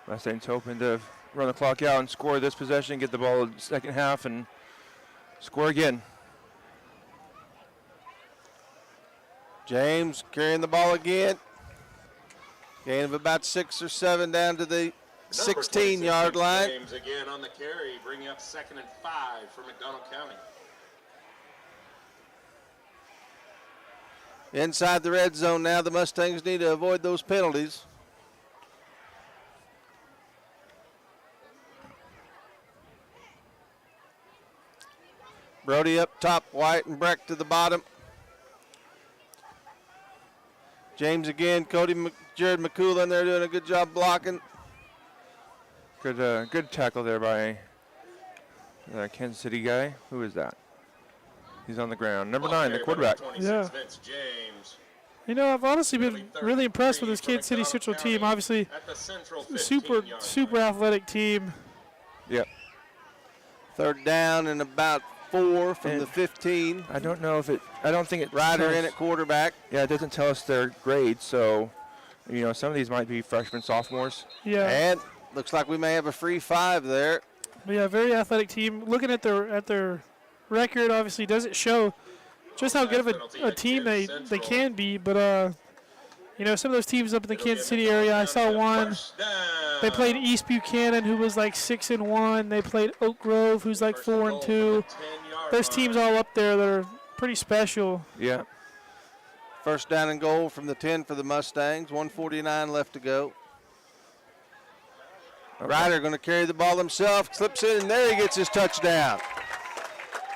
Mustangs hoping to run the clock out and score this possession, get the ball in the second half, and score again. James carrying the ball again. Gain of about 6 or 7 down to the 16-yard line. James again on the carry, bringing up 2nd and 5 for McDonald County. Inside the red zone now, the Mustangs need to avoid those penalties. Brody up top, White and Breck to the bottom. James again, Jared McCool in there doing a good job blocking. Good tackle there by the Kansas City guy. Who is that? He's on the ground. Number 9, the quarterback. Yeah. You know, I've honestly been really impressed with this Kansas City Central team. Obviously, super athletic team. Yep. Third down and about 4 from the 15. I don't think it. Ryder in at quarterback. Yeah, it doesn't tell us their grade, so some of these might be freshmen, sophomores. Yeah. And looks like we may have a free 5 there. But yeah, very athletic team. Looking at their record, obviously doesn't show just how good of a team they can be. But some of those teams up in the Kansas City area, I saw one. They played East Buchanan, who was like 6-1. They played Oak Grove, who's like 4-2. There's teams all up there that are pretty special. Yeah. First down and goal from the 10 for the Mustangs. 1:49 left to go. Ryder going to carry the ball himself, slips in, and there he gets his touchdown.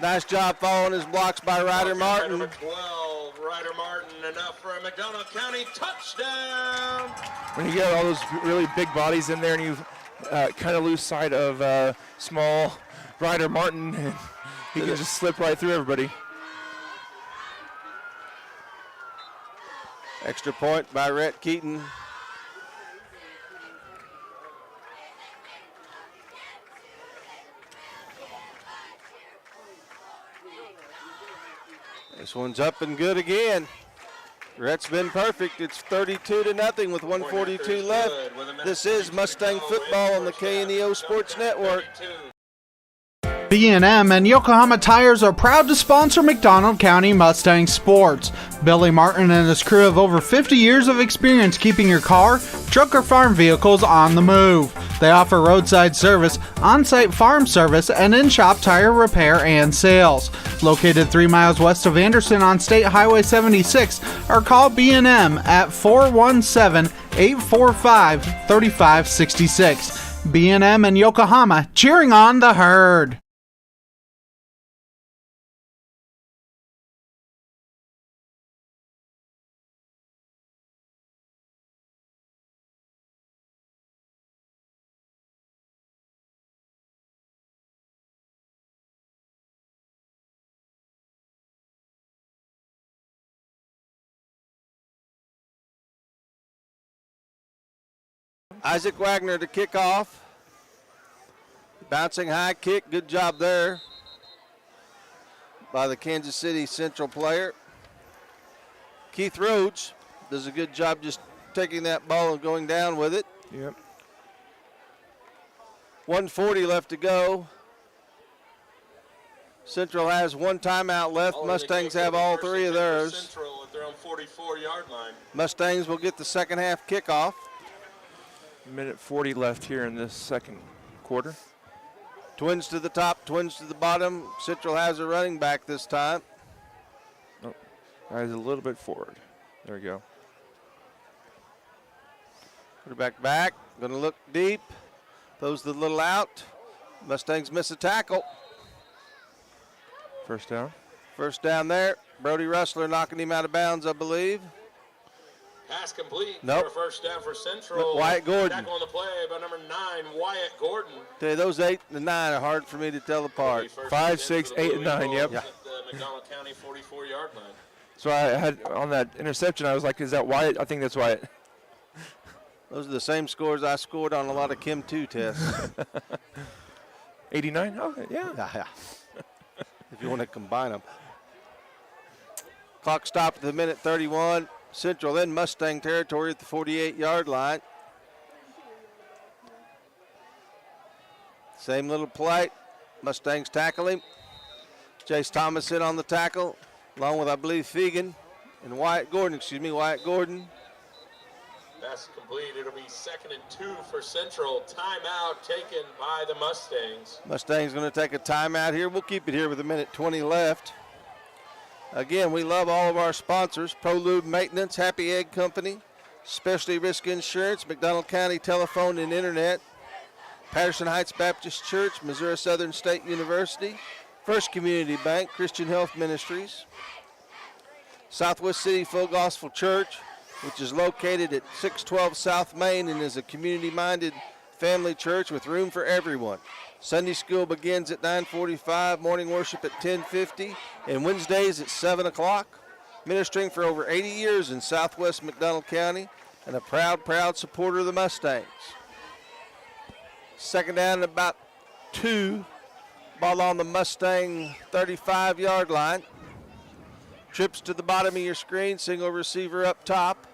Nice job following his blocks by Ryder Martin. Number 12, Ryder Martin, enough for a McDonald County touchdown. When you get all those really big bodies in there and you kind of lose sight of small Ryder Martin, he can just slip right through everybody. Extra point by Rhett Keaton. This one's up and good again. Rhett's been perfect. It's 32-0 with 1:42 left. This is Mustang football on the KNEO Sports Network. B&M and Yokohama Tires are proud to sponsor McDonald County Mustang Sports. Billy Martin and his crew have over 50 years of experience keeping your car, truck, or farm vehicles on the move. They offer roadside service, on-site farm service, and in-shop tire repair and sales. Located 3 miles west of Anderson on State Highway 76, or call B&M at 417-845-3566. B&M and Yokohama cheering on the herd. Isaac Wagner to kick off. Bouncing high kick, good job there by the Kansas City Central player. Keith Rhodes does a good job just taking that ball and going down with it. Yep. 1:40 left to go. Central has one timeout left. Mustangs have all 3 of theirs. Central at their own 44-yard line. Mustangs will get the second half kickoff. Minute 40 left here in this second quarter. Twins to the top, twins to the bottom. Central has a running back this time. Oh, guys a little bit forward. There we go. Quarterback back, gonna look deep. Throws the little out. Mustangs miss a tackle. First down. First down there. Brody Rustler knocking him out of bounds, I believe. Pass complete Nope. for a first down for Central. Wyatt Gordon. Tackle on the play by number 9, Wyatt Gordon. Tell you, those 8 and 9 are hard for me to tell apart. 5, 6, 8, and 9, yep. At the McDonald County 44-yard line. So I had on that interception, I was like, is that Wyatt? I think that's Wyatt. Those are the same scores I scored on a lot of Chem 2 tests. 89? Okay, yeah. Yeah. If you want to combine them. Clock stopped at the minute 31. Central in Mustang territory at the 48-yard line. Same little play. Mustangs tackle him. Chase Thomas in on the tackle, along with, I believe, Fegan and Wyatt Gordon. Wyatt Gordon. Pass complete. It'll be 2nd and 2 for Central. Timeout taken by the Mustangs. Mustangs going to take a timeout here. We'll keep it here with a minute 20 left. Again, we love all of our sponsors: ProLube Maintenance, Happy Egg Company, Specialty Risk Insurance, McDonald County Telephone and Internet, Patterson Heights Baptist Church, Missouri Southern State University, First Community Bank, Christian Health Ministries, Southwest City Full Gospel Church, which is located at 612 South Main and is a community-minded family church with room for everyone. Sunday school begins at 9:45, morning worship at 10:50, and Wednesdays at 7 o'clock. Ministering for over 80 years in Southwest McDonald County and a proud supporter of the Mustangs. Second down and about 2. Ball on the Mustang 35-yard line. Trips to the bottom of your screen, single receiver up top.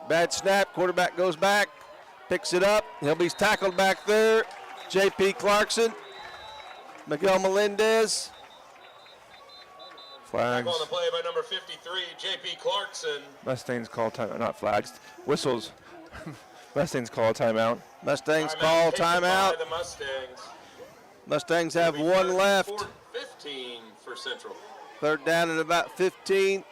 Bad snap, quarterback goes back, picks it up. He'll be tackled back there. J.P. Clarkson, Miguel Melendez. Flags. On the play by number 53, J.P. Clarkson. Mustangs call timeout, not flags. Whistles. Mustangs call a timeout. Mustangs call timeout. The Mustangs. Mustangs have one left. 15 for Central. Third down at about 15.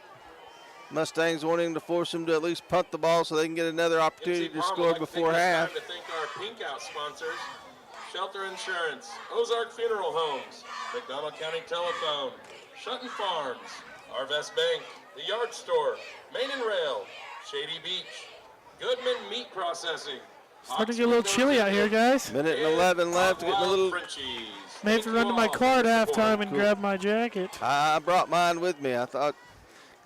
Mustangs wanting to force them to at least punt the ball so they can get another opportunity to score before half. Time to thank our Pink Out sponsors: Shelter Insurance, Ozark Funeral Homes, McDonald County Telephone, Shutton Farms, Arvest Bank, The Yard Store, Main and Rail, Shady Beach, Goodman Meat Processing. Starting to get a little chilly out here, guys. Minute and 11 left. Getting a little. May have to run to my car at halftime and grab my jacket. I brought mine with me. I thought.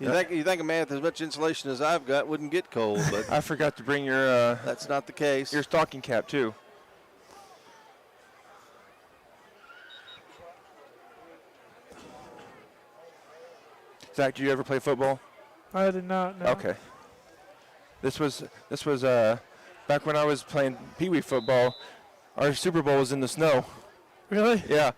You think a man with as much insulation as I've got wouldn't get cold, but I forgot to bring your. That's not the case. Your stocking cap too. Zach, did you ever play football? I did not. No. Okay. This was back when I was playing Pee Wee football. Our Super Bowl was in the snow. Really? Yeah.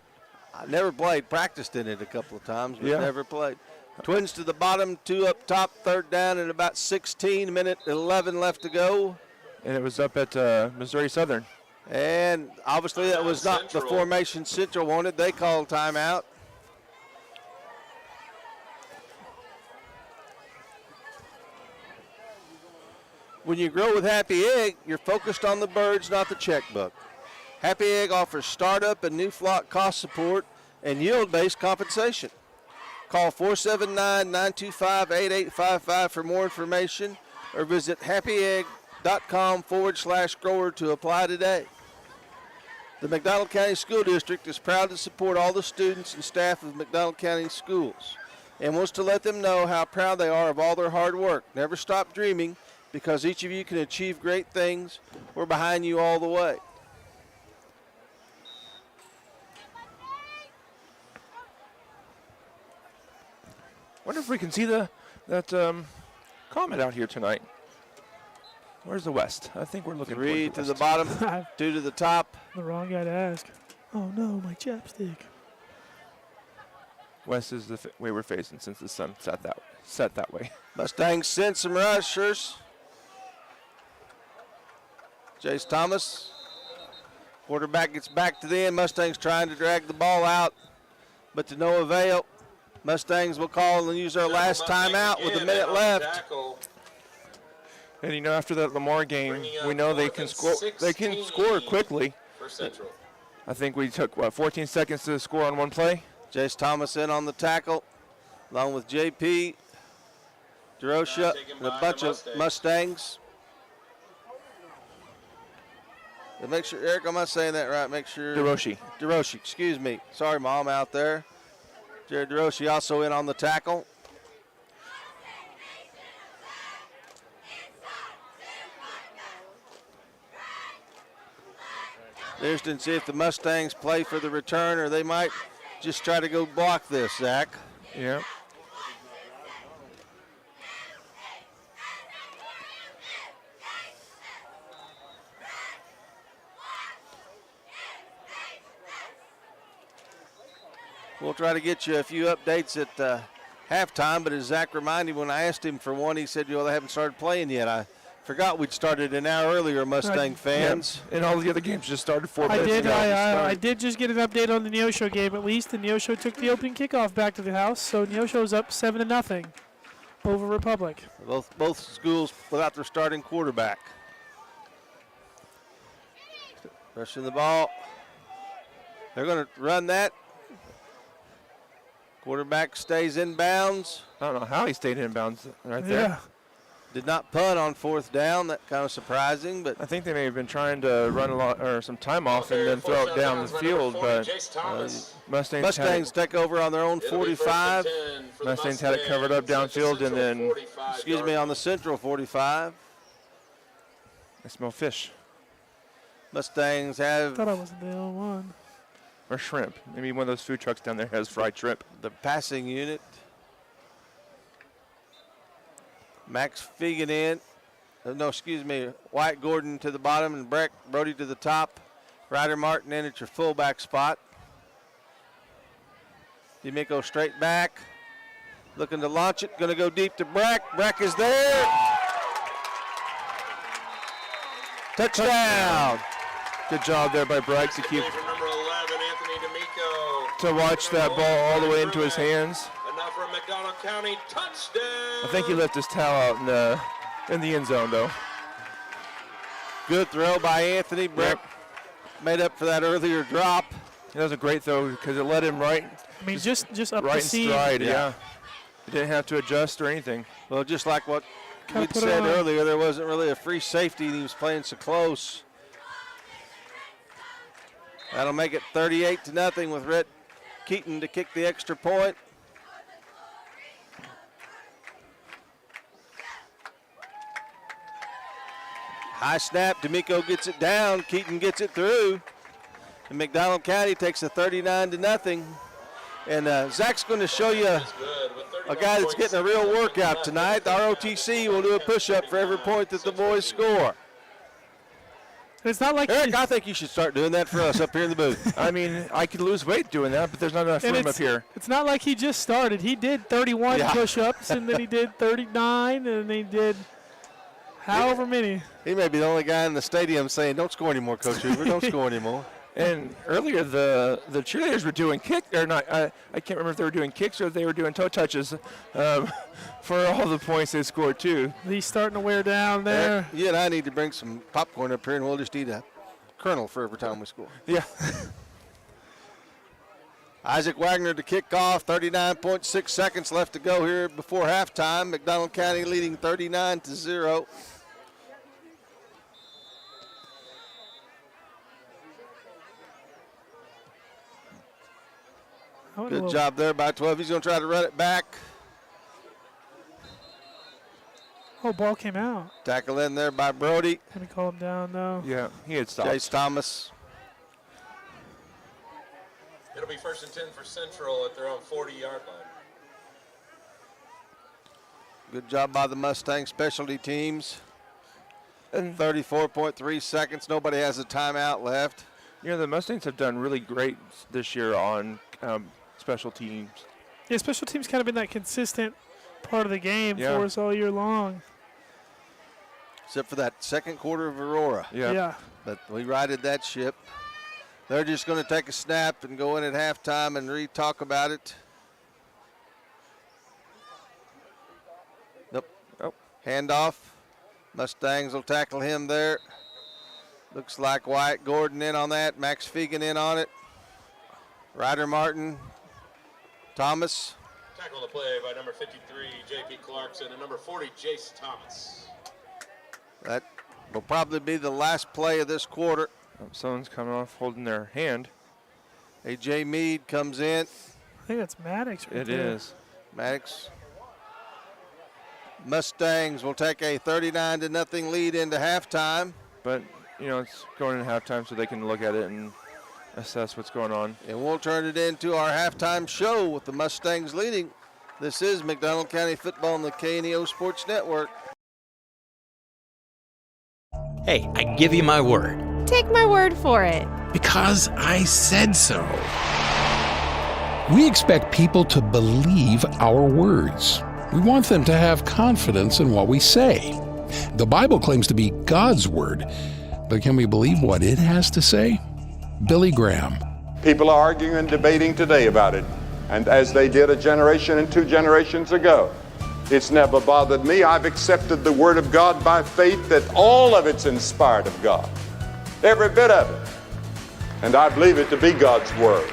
I never played. Practiced in it a couple of times, but Yeah. never played. Twins to the bottom, 2 up top, third down at about 16, minute 11 left to go. And it was up at Missouri Southern. And obviously that was not the formation Central wanted. They called timeout. When you grow with Happy Egg, you're focused on the birds, not the checkbook. Happy Egg offers startup and new flock cost support and yield-based compensation. Call 479-925-8855 for more information or visit happyegg.com/grower to apply today. The McDonald County School District is proud to support all the students and staff of McDonald County Schools and wants to let them know how proud they are of all their hard work. Never stop dreaming, because each of you can achieve great things. We're behind you all the way. Wonder if we can see that comment out here tonight. Where's the West? I think we're looking 3 towards to the the bottom, 2 to the top. The wrong guy to ask. Oh no, my chapstick. West is the way we're facing since the sun set that way. Mustangs send some rushers. Jace Thomas. Quarterback gets back to the end. Mustangs trying to drag the ball out, but to no avail. Mustangs will call and use their last timeout with a minute left. And you know, after that Lamar game, we know they can score. They can score quickly. For Central. I think we took 14 seconds to score on one play. Jace Thomas in on the tackle, along with JP, DeRocha, and a bunch of Mustangs. And make sure, Eric, am I saying that right? Make sure. DeRocha, excuse me. Sorry, Mom, out there. Jared DeRocha also in on the tackle. Interesting to see if the Mustangs play for the return or they might just try to go block this, Zach. Yeah. We'll try to get you a few updates at halftime, but as Zach reminded me, when I asked him for one, he said, well, they haven't started playing yet. I Forgot we'd started an hour earlier, Mustang fans. And all the other games just started 4 minutes ago. I did just get an update on the Neosho game at least, and Neosho took the opening kickoff back to the house, so Neosho's up 7-0 over Republic. Both schools without their starting quarterback. Rushing the ball. They're going to run that. Quarterback stays in bounds. I don't know how he stayed in bounds right there. Did not punt on 4th down. That kind of surprising, but I think they may have been trying to run a lot or some time off and then throw it down the field. But Mustangs take over on their own 45. Mustangs had it covered up downfield, and then on the central 45. I smell fish. Mustangs have. I thought I wasn't the only one. Or shrimp. Maybe one of those food trucks down there has fried shrimp. The passing unit. Max Fegan in. Wyatt Gordon to the bottom and Breck Brody to the top. Ryder Martin in at your fullback spot. D'Amico straight back. Looking to launch it. Going to go deep to Breck. Breck is there. Touchdown. Good job there by Breck to keep. Number 11, Anthony D'Amico. To watch that ball all the way into his hands. Enough for a McDonald County touchdown. I think he left his towel out in the end zone, though. Good throw by Anthony. Breck made up for that earlier drop. That was a great throw because it led him right. I mean, just up right the in seam. stride, yeah. He didn't have to adjust or anything. Well, just like what we'd said earlier, there wasn't really a free safety, and he was playing so close. That'll make it 38-0 with Rhett Keaton to kick the extra point. High snap, D'Amico gets it down, Keaton gets it through. And McDonald County takes a 39-0. And Zach's going to show you a guy that's getting a real workout tonight. The ROTC will do a push-up for every point that the boys score. It's not like Eric, I think you should start doing that for us up here in the booth. I mean, I could lose weight doing that, but there's not enough room up here. It's not like he just started. He did 31 push-ups, and then he did 39, and then he did however many. He may be the only guy in the stadium saying, "Don't score anymore, Coach Hoover. Don't score anymore." And earlier, the cheerleaders were doing I can't remember if they were doing kicks or if they were doing toe touches for all the points they scored, too. He's starting to wear down there. You and I need to bring some popcorn up here, and we'll just eat a kernel for every time we score. Yeah. Isaac Wagner to kick off. 39.6 seconds left to go here before halftime. McDonald County leading 39-0. Good job there by 12. He's going to try to run it back. Oh, ball came out. Tackle in there by Brody. Can we call him down, though? Yeah, he had stopped. Chase Thomas. It'll be 1st and 10 for Central at their own 40-yard line. Good job by the Mustang specialty teams. And 34.3 seconds. Nobody has a timeout left. You know, the Mustangs have done really great this year on special teams. Yeah, special teams kind of been that consistent part of the game for us all year long. Except for that second quarter of Aurora. Yeah. But we righted that ship. They're just going to take a snap and go in at halftime and re-talk about it. Nope. Oh. Handoff. Mustangs will tackle him there. Looks like Wyatt Gordon in on that. Max Fegan in on it. Ryder Martin. Thomas. Tackle the play by number 53, J.P. Clarkson, and number 40, Jace Thomas. That will probably be the last play of this quarter. Someone's coming off holding their hand. A.J. Mead comes in. I think that's Maddox right there. It is. Maddox. Mustangs will take a 39-0 lead into halftime. But, you know, it's going into halftime so they can look at it and assess what's going on. And we'll turn it into our halftime show with the Mustangs leading. This is McDonald County Football on the KNEO Sports Network. Hey, I give you my word. Take my word for it. Because I said so. We expect people to believe our words. We want them to have confidence in what we say. The Bible claims to be God's Word, but can we believe what it has to say? Billy Graham. People are arguing and debating today about it, and as they did a generation and 2 generations ago. It's never bothered me. I've accepted the Word of God by faith that all of it's inspired of God. Every bit of it. And I believe it to be God's Word.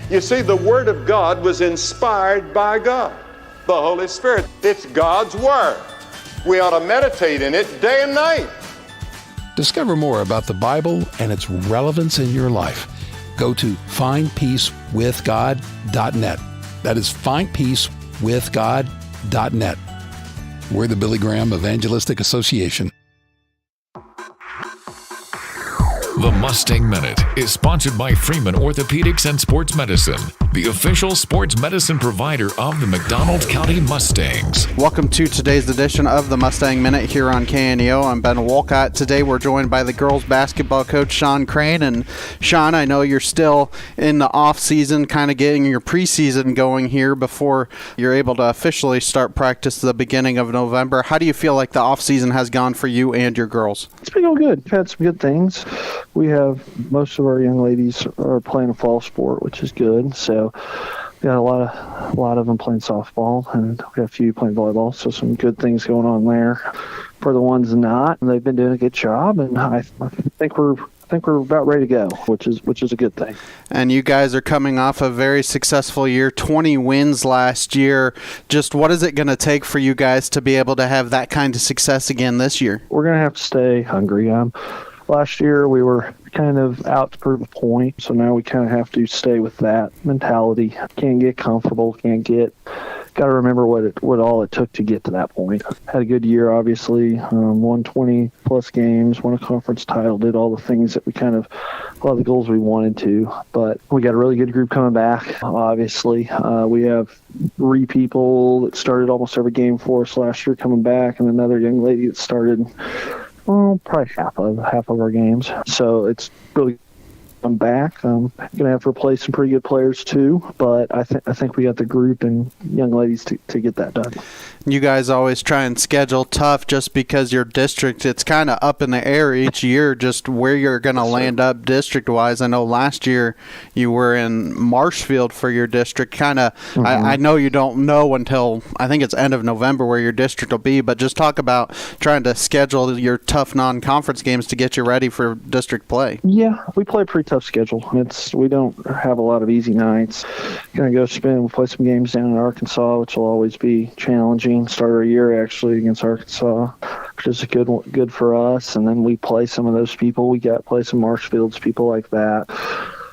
You see, the Word of God was inspired by God, the Holy Spirit. It's God's Word. We ought to meditate in it day and night. Discover more about the Bible and its relevance in your life. Go to findpeacewithgod.net. That is findpeacewithgod.net. We're the Billy Graham Evangelistic Association. The Mustang Minute is sponsored by Freeman Orthopedics and Sports Medicine, the official sports medicine provider of the McDonald County Mustangs. Welcome to today's edition of the Mustang Minute here on KNEO. I'm Ben Wolcott. Today we're joined by the girls basketball coach, Sean Crane. And Sean, I know you're still in the off season, kind of getting your preseason going here before you're able to officially start practice at the beginning of November. How do you feel like the off season has gone for you and your girls? It's been going good. We've had some good things. We have most of our young ladies are playing a fall sport, which is good. So we got a lot of them playing softball, and we got a few playing volleyball. So some good things going on there. For the ones not, they've been doing a good job, and I think we're about ready to go, which is a good thing. And you guys are coming off a very successful year, 20 wins last year. Just what is it going to take for you guys to be able to have that kind of success again this year? We're going to have to stay hungry. Last year we were kind of out to prove a point, so now we kind of have to stay with that mentality. Can't get comfortable, got to remember what all it took to get to that point. Had a good year, obviously, won 20 plus games, won a conference title, did all the things that a lot of the goals we wanted to, but we got a really good group coming back. Obviously, we have 3 people that started almost every game for us last year coming back, and another young lady that started probably half of our games. So it's really I'm back. I'm going to have to replace some pretty good players too, but I think we got the group and young ladies to get that done. You guys always try and schedule tough just because your district, it's kind of up in the air each year just where you're going to land up district-wise. I know last year you were in Marshfield for your district. Kind of, I know you don't know until I think it's end of November where your district will be, but just talk about trying to schedule your tough non-conference games to get you ready for district play. Yeah, we play a pretty tough schedule. We don't have a lot of easy nights. Gonna go we'll play some games down in Arkansas, which will always be challenging. Start our year actually against Arkansas, which is good for us. And then we play some of those people. We play some Marshfields, people like that.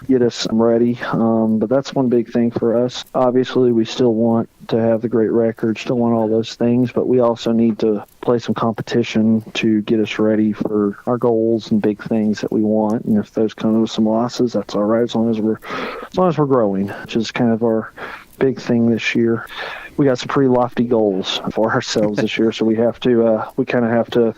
Get us ready. But that's one big thing for us. Obviously, we still want to have the great record, still want all those things, but we also need to play some competition to get us ready for our goals and big things that we want. And if those come with some losses, that's all right, as long as we're growing, which is kind of our big thing this year. We got some pretty lofty goals for ourselves this year, so we kind of have to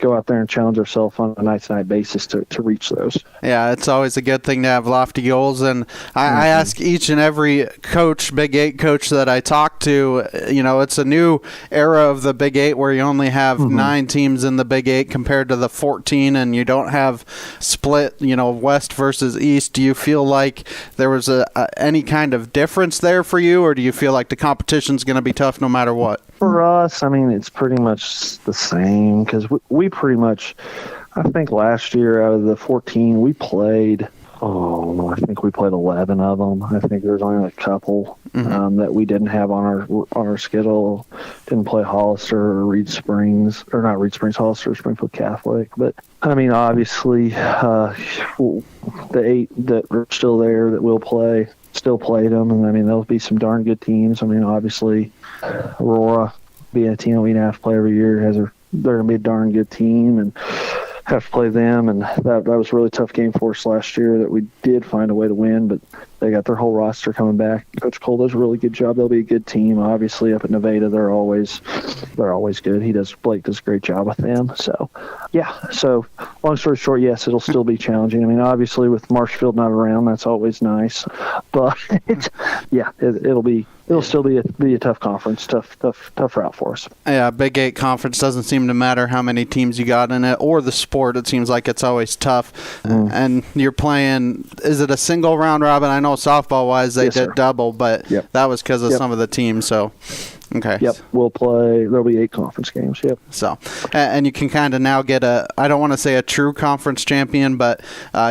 go out there and challenge ourselves on a night-to-night basis to reach those. Yeah, it's always a good thing to have lofty goals, and I ask each and every coach, Big 8 coach that I talk to, it's a new era of the Big 8 where you only have 9 teams in the Big 8 compared to the 14, and you don't have split, West versus East. Do you feel like there was any kind of difference there for you, or do you feel like the competition's going to be tough no matter what? For us, it's pretty much the same because we pretty much, I think last year out of the 14 we played, I think we played 11 of them. I think there's only a couple that we didn't have on our schedule. Didn't play Hollister or Hollister, Springfield Catholic. But obviously, the 8 that are still there that will play still played them, and there'll be some darn good teams. Obviously, Aurora being a team we have to play every year they're gonna be a darn good team and have to play them, and that was a really tough game for us last year that we did find a way to win, but they got their whole roster coming back. Coach Cole does a really good job. They'll be a good team. Obviously up at Nevada they're always good. Blake does a great job with them. So long story short, yes, it'll still be challenging. Obviously with Marshfield not around, that's always nice. But it'll be it'll still be a tough conference, tough route for us. Yeah, Big 8 conference doesn't seem to matter how many teams you got in it or the sport. It seems like it's always tough. And you're playing, is it a single round robin? I know softball-wise they did double, but that was because of some of the teams. So, okay. Yep, we'll play. There'll be 8 conference games. Yep. So, and you can kind of now get I don't want to say a true conference champion, but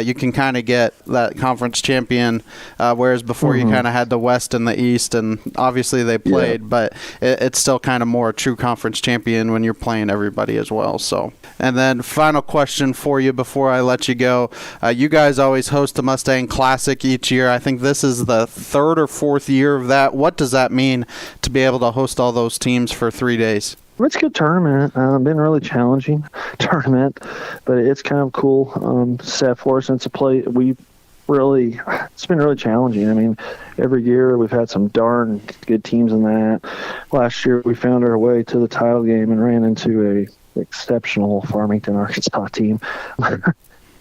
you can kind of get that conference champion, whereas before you kind of had the West and the East, and obviously they played, but it's still kind of more a true conference champion when you're playing everybody as well. So, and then final question for you before I let you go. You guys always host the Mustang Classic each year. I think this is the 3rd or 4th year of that. What does that mean to be able to host all those teams for 3 days? Well, it's a good tournament. Been a really challenging tournament, but it's kind of cool set for us. It's been really challenging. I mean, every year we've had some darn good teams in that. Last year we found our way to the title game and ran into a exceptional Farmington, Arkansas team.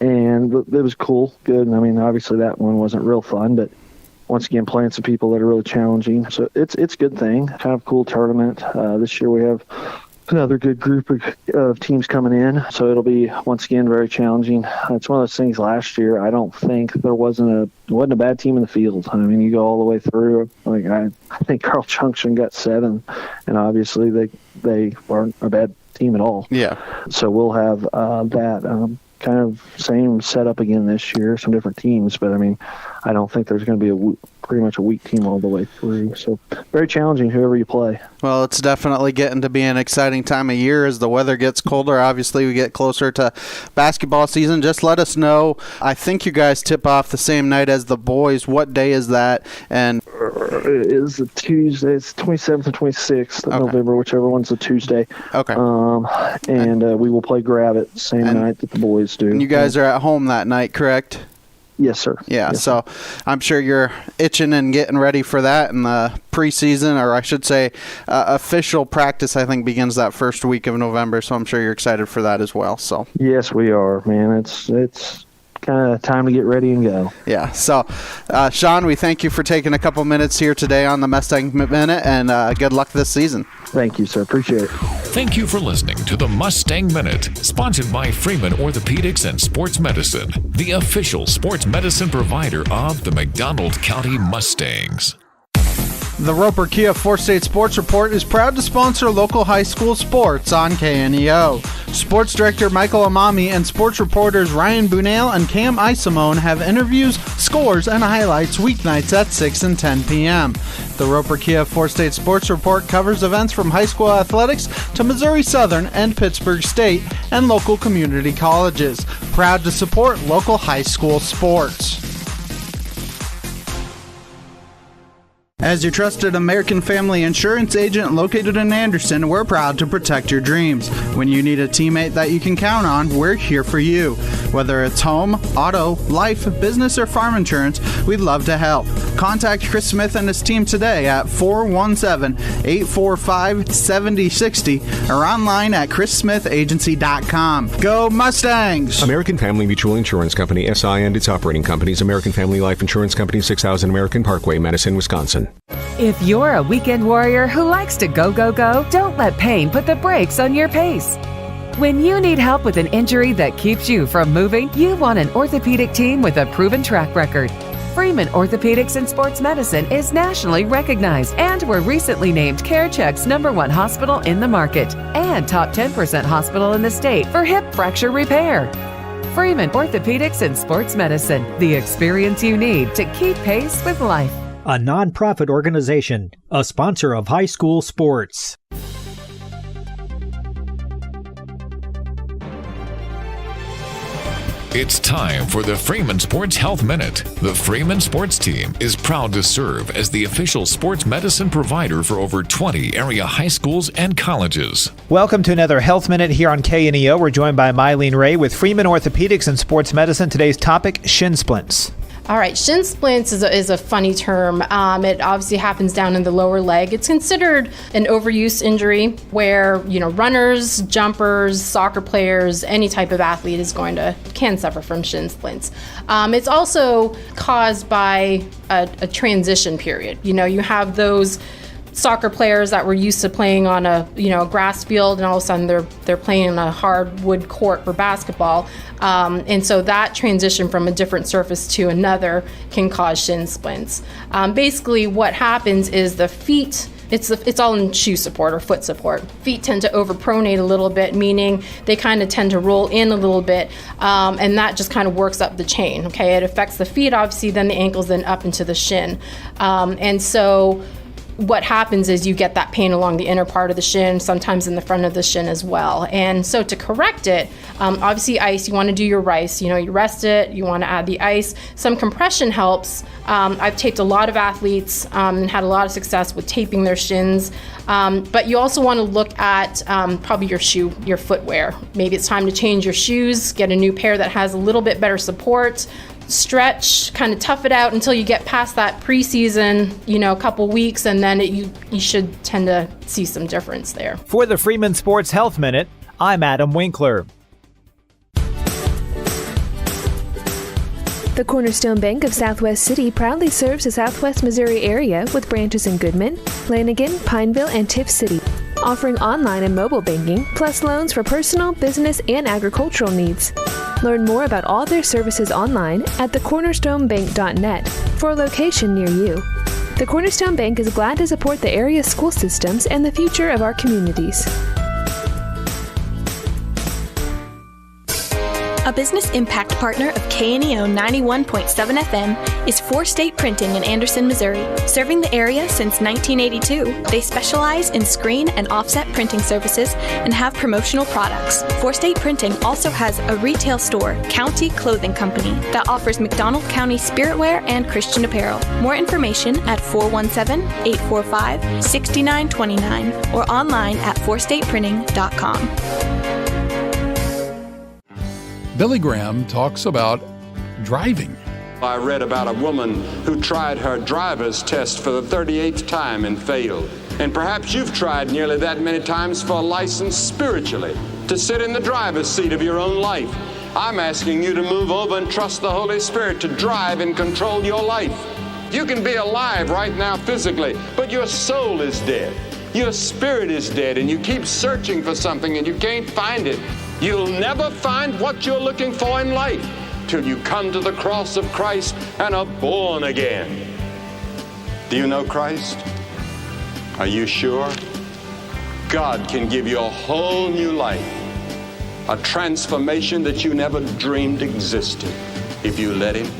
And it was cool, good. And I mean, obviously that one wasn't real fun, but once again, playing some people that are really challenging. So it's a good thing, kind of cool tournament. This year we have another good group of teams coming in, so it'll be, once again, very challenging. It's one of those things last year, I don't think there wasn't a bad team in the field. I mean, you go all the way through. Like I think Carl Junction got 7, and obviously they weren't a bad team at all. Yeah. So we'll have that kind of same setup again this year, some different teams, but I mean, I don't think there's going to be pretty much a weak team all the way through. So very challenging, whoever you play. Well, it's definitely getting to be an exciting time of year as the weather gets colder. Obviously, we get closer to basketball season. Just let us know. I think you guys tip off the same night as the boys. What day is that? And it is a Tuesday. It's 27th and 26th of November, whichever one's the Tuesday. Okay. And we will play Grab It same night that the boys do. And you guys are at home that night, correct? Yes, sir. Yeah, yes, so I'm sure you're itching and getting ready for that. And the preseason, or I should say official practice, I think begins that first week of November. So I'm sure you're excited for that as well. So yes, we are, man. It's kind of time to get ready and go. Yeah. So, Sean, we thank you for taking a couple minutes here today on the Mustang Minute, and good luck this season. Thank you, sir. Appreciate it. Thank you for listening to the Mustang Minute, sponsored by Freeman Orthopedics and Sports Medicine, the official sports medicine provider of the McDonald County Mustangs. The Roper Kia 4-State Sports Report is proud to sponsor local high school sports on KNEO. Sports Director Michael Amami and sports reporters Ryan Bunale and Cam Isimone have interviews, scores, and highlights weeknights at 6 and 10 p.m. The Roper Kia 4-State Sports Report covers events from high school athletics to Missouri Southern and Pittsburgh State and local community colleges. Proud to support local high school sports. As your trusted American Family Insurance agent located in Anderson, we're proud to protect your dreams. When you need a teammate that you can count on, we're here for you. Whether it's home, auto, life, business, or farm insurance, we'd love to help. Contact Chris Smith and his team today at 417-845-7060 or online at chrissmithagency.com. Go Mustangs! American Family Mutual Insurance Company, SI and its operating companies, American Family Life Insurance Company, 6000 American Parkway, Madison, Wisconsin. If you're a weekend warrior who likes to go, go, go, don't let pain put the brakes on your pace. When you need help with an injury that keeps you from moving, you want an orthopedic team with a proven track record. Freeman Orthopedics and Sports Medicine is nationally recognized and were recently named CareCheck's #1 hospital in the market and top 10% hospital in the state for hip fracture repair. Freeman Orthopedics and Sports Medicine, the experience you need to keep pace with life. A nonprofit organization, a sponsor of high school sports. It's time for the Freeman Sports Health Minute. The Freeman Sports Team is proud to serve as the official sports medicine provider for over 20 area high schools and colleges. Welcome to another Health Minute here on KNEO. We're joined by Mylene Ray with Freeman Orthopedics and Sports Medicine. Today's topic, shin splints. All right, shin splints is a funny term. It obviously happens down in the lower leg. It's considered an overuse injury where, runners, jumpers, soccer players, any type of athlete can suffer from shin splints. It's also caused by a transition period. You have those soccer players that were used to playing on a grass field, and all of a sudden they're playing on a hardwood court for basketball, and so that transition from a different surface to another can cause shin splints. Basically, what happens is the feet. It's all in shoe support or foot support. Feet tend to overpronate a little bit, meaning they kind of tend to roll in a little bit, and that just kind of works up the chain. Okay, it affects the feet, obviously, then the ankles, then up into the shin, and so what happens is you get that pain along the inner part of the shin, sometimes in the front of the shin as well. And so to correct it, obviously ice, you want to do your rice. You rest it, you want to add the ice. Some compression helps. I've taped a lot of athletes and had a lot of success with taping their shins. But you also want to look at probably your footwear. Maybe it's time to change your shoes, get a new pair that has a little bit better support. Stretch, kind of tough it out until you get past that preseason, a couple weeks, and then you should tend to see some difference there. For the Freeman Sports Health Minute, I'm Adam Winkler. The Cornerstone Bank of Southwest City proudly serves the Southwest Missouri area with branches in Goodman, Lanigan, Pineville, and Tiff City, offering online and mobile banking, plus loans for personal, business, and agricultural needs. Learn more about all their services online at thecornerstonebank.net for a location near you. The Cornerstone Bank is glad to support the area school systems and the future of our communities. A business impact partner of KNEO 91.7 FM is 4 State Printing in Anderson, Missouri. Serving the area since 1982, they specialize in screen and offset printing services and have promotional products. 4 State Printing also has a retail store, County Clothing Company, that offers McDonald County spiritwear and Christian apparel. More information at 417-845-6929 or online at 4stateprinting.com. Billy Graham talks about driving. I read about a woman who tried her driver's test for the 38th time and failed. And perhaps you've tried nearly that many times for a license spiritually, to sit in the driver's seat of your own life. I'm asking you to move over and trust the Holy Spirit to drive and control your life. You can be alive right now physically, but your soul is dead. Your spirit is dead, and you keep searching for something and you can't find it. You'll never find what you're looking for in life till you come to the cross of Christ and are born again. Do you know Christ? Are you sure? God can give you a whole new life, a transformation that you never dreamed existed if you let Him.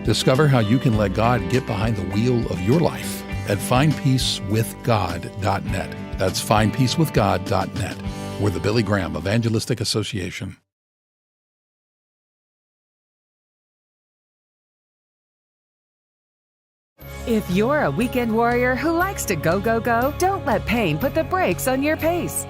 Discover how you can let God get behind the wheel of your life at findpeacewithgod.net. That's findpeacewithgod.net. We're the Billy Graham Evangelistic Association. If you're a weekend warrior who likes to go, go, go, don't let pain put the brakes on your pace.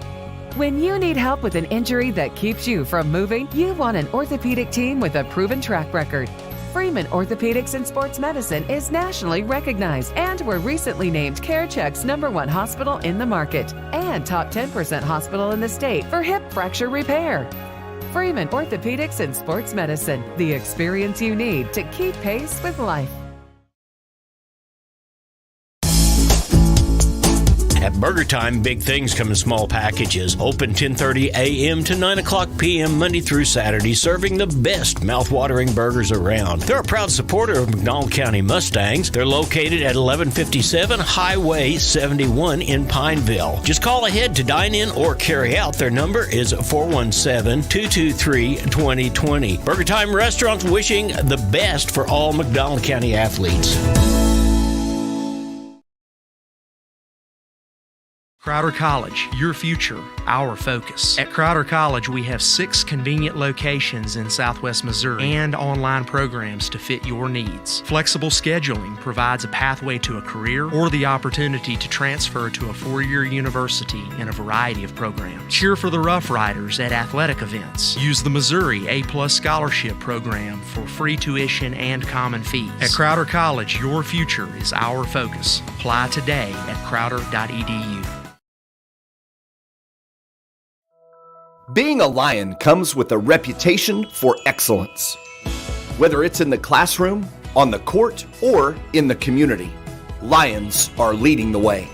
When you need help with an injury that keeps you from moving, you want an orthopedic team with a proven track record. Freeman Orthopedics and Sports Medicine is nationally recognized, and were recently named CareCheck's #1 hospital in the market and top 10% hospital in the state for hip fracture repair. Freeman Orthopedics and Sports Medicine, the experience you need to keep pace with life. At Burger Time, big things come in small packages. Open 10:30 a.m. to 9 o'clock p.m. Monday through Saturday, serving the best mouth-watering burgers around. They're a proud supporter of McDonald County Mustangs. They're located at 1157 Highway 71 in Pineville. Just call ahead to dine in or carry out. Their number is 417-223-2020. Burger Time Restaurants, wishing the best for all McDonald County athletes. Crowder College, your future, our focus. At Crowder College, we have 6 convenient locations in Southwest Missouri and online programs to fit your needs. Flexible scheduling provides a pathway to a career or the opportunity to transfer to a 4-year university in a variety of programs. Cheer for the Rough Riders at athletic events. Use the Missouri A+ Scholarship Program for free tuition and common fees. At Crowder College, your future is our focus. Apply today at crowder.edu. Being a Lion comes with a reputation for excellence. Whether it's in the classroom, on the court, or in the community, Lions are leading the way.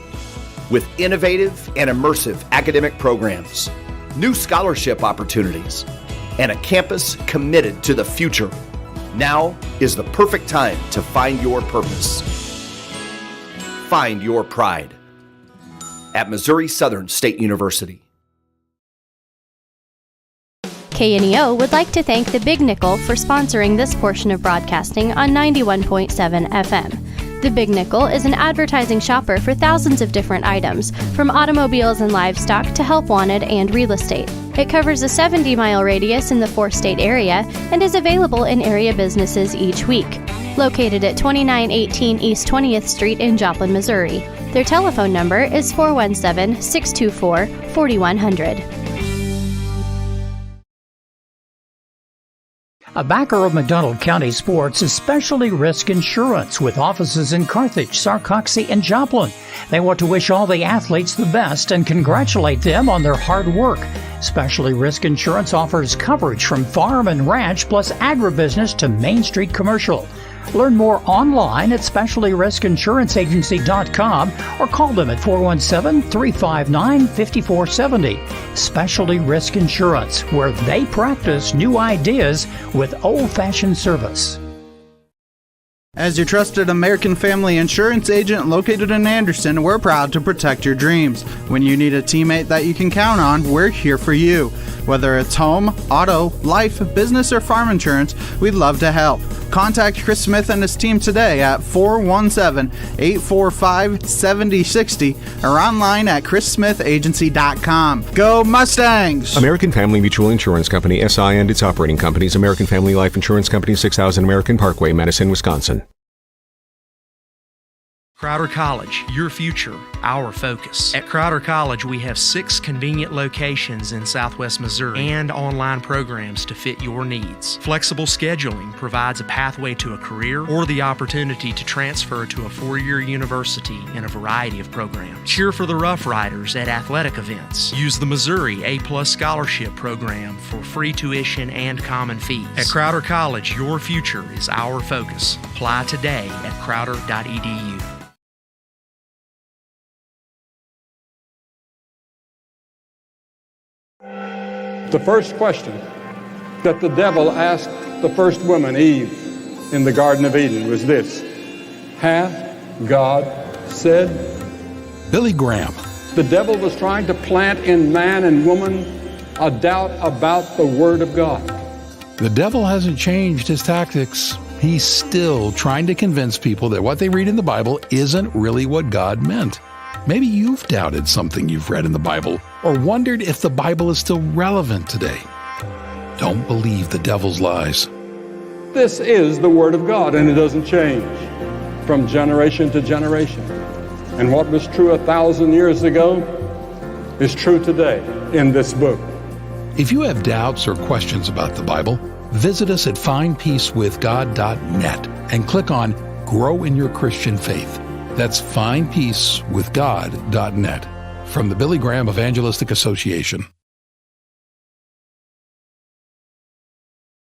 With innovative and immersive academic programs, new scholarship opportunities, and a campus committed to the future, now is the perfect time to find your purpose. Find your pride at Missouri Southern State University. KNEO would like to thank the Big Nickel for sponsoring this portion of broadcasting on 91.7 FM. The Big Nickel is an advertising shopper for thousands of different items, from automobiles and livestock to help wanted and real estate. It covers a 70-mile radius in the 4-state area and is available in area businesses each week. Located at 2918 East 20th Street in Joplin, Missouri. Their telephone number is 417-624-4100. A backer of McDonald County Sports is Specialty Risk Insurance with offices in Carthage, Sarcoxie, and Joplin. They want to wish all the athletes the best and congratulate them on their hard work. Specialty Risk Insurance offers coverage from farm and ranch plus agribusiness to Main Street commercial. Learn more online at specialtyriskinsuranceagency.com or call them at 417-359-5470. Specialty Risk Insurance, where they practice new ideas with old-fashioned service. As your trusted American Family Insurance agent located in Anderson, we're proud to protect your dreams. When you need a teammate that you can count on, we're here for you. Whether it's home, auto, life, business, or farm insurance, we'd love to help. Contact Chris Smith and his team today at 417-845-7060 or online at chrissmithagency.com. Go Mustangs! American Family Mutual Insurance Company, SI and its operating companies, American Family Life Insurance Company, 6000 American Parkway, Madison, Wisconsin. Crowder College, your future, our focus. At Crowder College, we have 6 convenient locations in Southwest Missouri and online programs to fit your needs. Flexible scheduling provides a pathway to a career or the opportunity to transfer to a 4-year university in a variety of programs. Cheer for the Rough Riders at athletic events. Use the Missouri A+ Scholarship Program for free tuition and common fees. At Crowder College, your future is our focus. Apply today at crowder.edu. The first question that the devil asked the first woman, Eve, in the Garden of Eden was this: hath God said? Billy Graham. The devil was trying to plant in man and woman a doubt about the Word of God. The devil hasn't changed his tactics. He's still trying to convince people that what they read in the Bible isn't really what God meant. Maybe you've doubted something you've read in the Bible or wondered if the Bible is still relevant today. Don't believe the devil's lies. This is the Word of God, and it doesn't change from generation to generation. And what was true 1,000 years ago is true today in this book. If you have doubts or questions about the Bible, visit us at findpeacewithgod.net and click on Grow in Your Christian Faith. That's findpeacewithgod.net from the Billy Graham Evangelistic Association.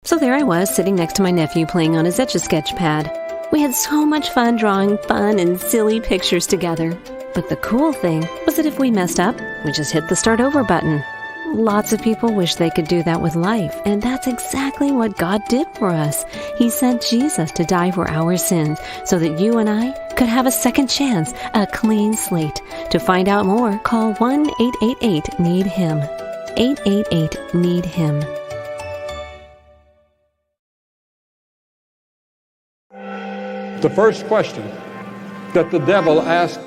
So there I was, sitting next to my nephew playing on his Etch-a-Sketch pad. We had so much fun drawing fun and silly pictures together. But the cool thing was that if we messed up, we just hit the start over button. Lots of people wish they could do that with life, and that's exactly what God did for us. He sent Jesus to die for our sins so that you and I could have a second chance, a clean slate. To find out more, call 1-888-NEED-HIM. 888-NEED-HIM. The first question that the devil asked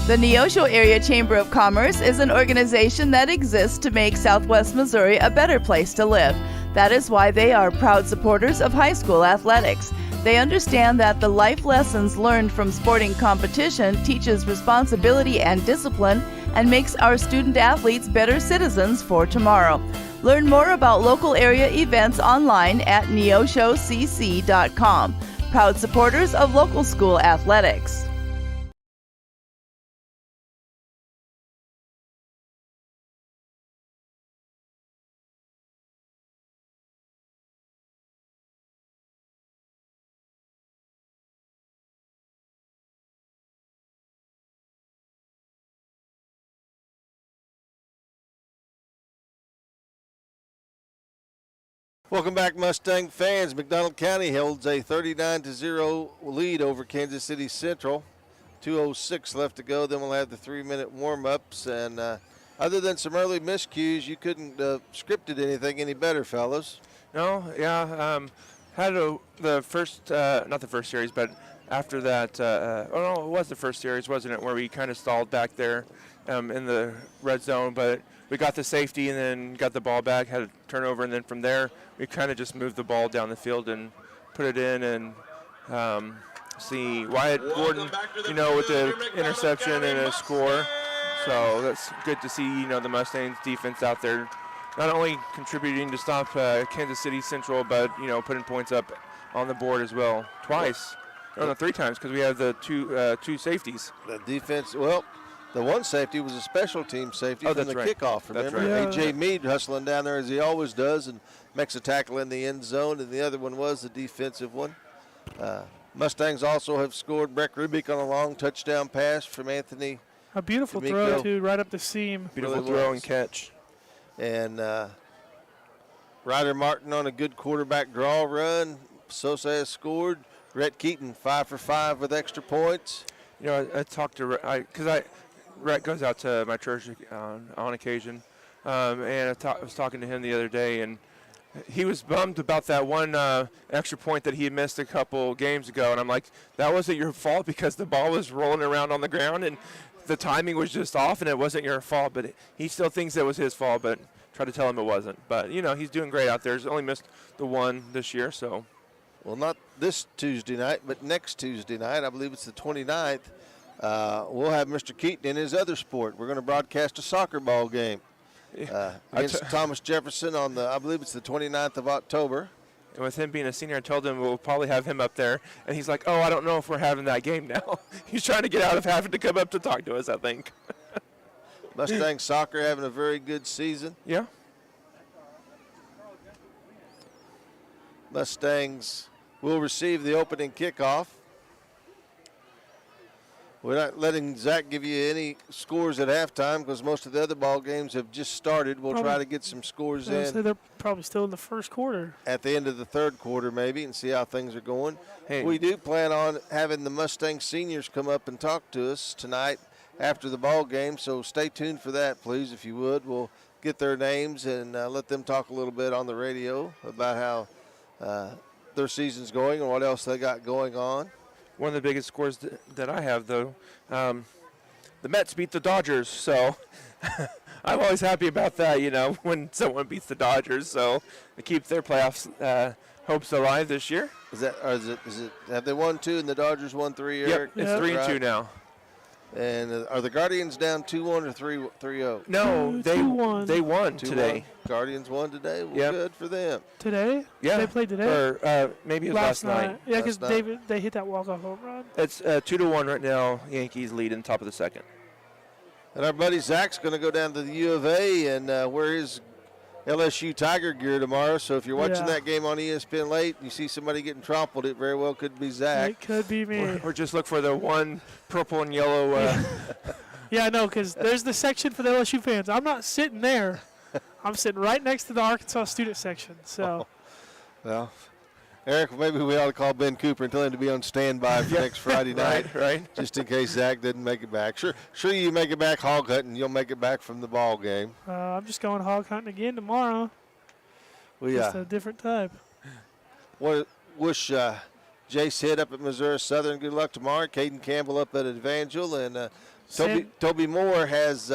The Neosho Area Chamber of Commerce is an organization that exists to make Southwest Missouri a better place to live. That is why they are proud supporters of high school athletics. They understand that the life lessons learned from sporting competition teaches responsibility and discipline and makes our student athletes better citizens for tomorrow. Learn more about local area events online at neoshocc.com. Proud supporters of local school athletics. Welcome back, Mustang fans. McDonald County holds a 39-0 lead over Kansas City Central. 2:06 left to go. Then we'll have the 3-minute warm-ups. And other than some early miscues, you couldn't scripted anything any better, fellas. No, yeah. Had the first, not the first series, but after that, oh no, it was the first series, wasn't it, where we kind of stalled back there in the red zone, but we got the safety and then got the ball back, had a turnover, and then from there we kind of just moved the ball down the field and put it in and see Wyatt Gordon, with the interception and a score. So that's good to see, the Mustangs defense out there not only contributing to stop Kansas City Central, but, putting points up on the board as well. Twice. No, 3 times, because we have the two safeties. The defense, the one safety was a special team safety from the kickoff. Remember, That's right. A.J. Mead hustling down there as he always does and makes a tackle in the end zone, and the other one was the defensive one. Mustangs also have scored. Breck Rubik on a long touchdown pass from Anthony. A beautiful throw, too, right up the seam. Beautiful throw and catch. And Ryder Martin on a good quarterback draw run. Sosa has scored. Rhett Keaton 5 for 5 with extra points. I talked to because Rhett goes out to my church on occasion, and I was talking to him the other day, and he was bummed about that one extra point that he had missed a couple games ago, and I'm like, that wasn't your fault because the ball was rolling around on the ground and the timing was just off, and it wasn't your fault, but he still thinks it was his fault, but try to tell him it wasn't. But, he's doing great out there. He's only missed the one this year, so. Well, not this Tuesday night, but next Tuesday night. I believe it's the 29th. We'll have Mr. Keaton in his other sport. We're going to broadcast a soccer ball game against Thomas Jefferson on I believe it's the 29th of October. And with him being a senior, I told him we'll probably have him up there. And he's like, oh, I don't know if we're having that game now. He's trying to get out of having to come up to talk to us, I think. Mustang soccer having a very good season. Yeah. Mustangs will receive the opening kickoff. We're not letting Zach give you any scores at halftime because most of the other ball games have just started. We'll try to get some scores in. So they're probably still in the first quarter. At the end of the third quarter maybe and see how things are going. Hey. We do plan on having the Mustang seniors come up and talk to us tonight after the ball game, so stay tuned for that, please, if you would. We'll get their names and let them talk a little bit on the radio about how their season's going and what else they got going on. One of the biggest scores that I have, though, the Mets beat the Dodgers, so I'm always happy about that, when someone beats the Dodgers. So they keep their playoffs hopes alive this year. Is it? Have they won 2 and the Dodgers won 3? Yep, Eric? it's 3-2 now. And are the Guardians down 2-1 or 3-0? No, they won today. Guardians won today? Well, Yep. Good for them. Today? Yeah. They played today? Or maybe it was last night. Yeah, because they hit that walk-off home run. It's 2-1 right now. Yankees lead in top of the second. And our buddy Zach's going to go down to the U of A and wear his LSU Tiger gear tomorrow. So if you're watching that game on ESPN late and you see somebody getting trampled, it very well could be Zach. It could be me. Or just look for the one purple and yellow. Yeah, I know, because there's the section for the LSU fans. I'm not sitting there. I'm sitting right next to the Arkansas student section. So, Well, Eric, maybe we ought to call Ben Cooper and tell him to be on standby for next Friday night, right? Just in case Zach doesn't make it back. Sure, you make it back hog hunting. You'll make it back from the ball game. I'm just going hog hunting again tomorrow. Well, just a different type. Wish Jace Head up at Missouri Southern good luck tomorrow. Caden Campbell up at Evangel and Toby Moore has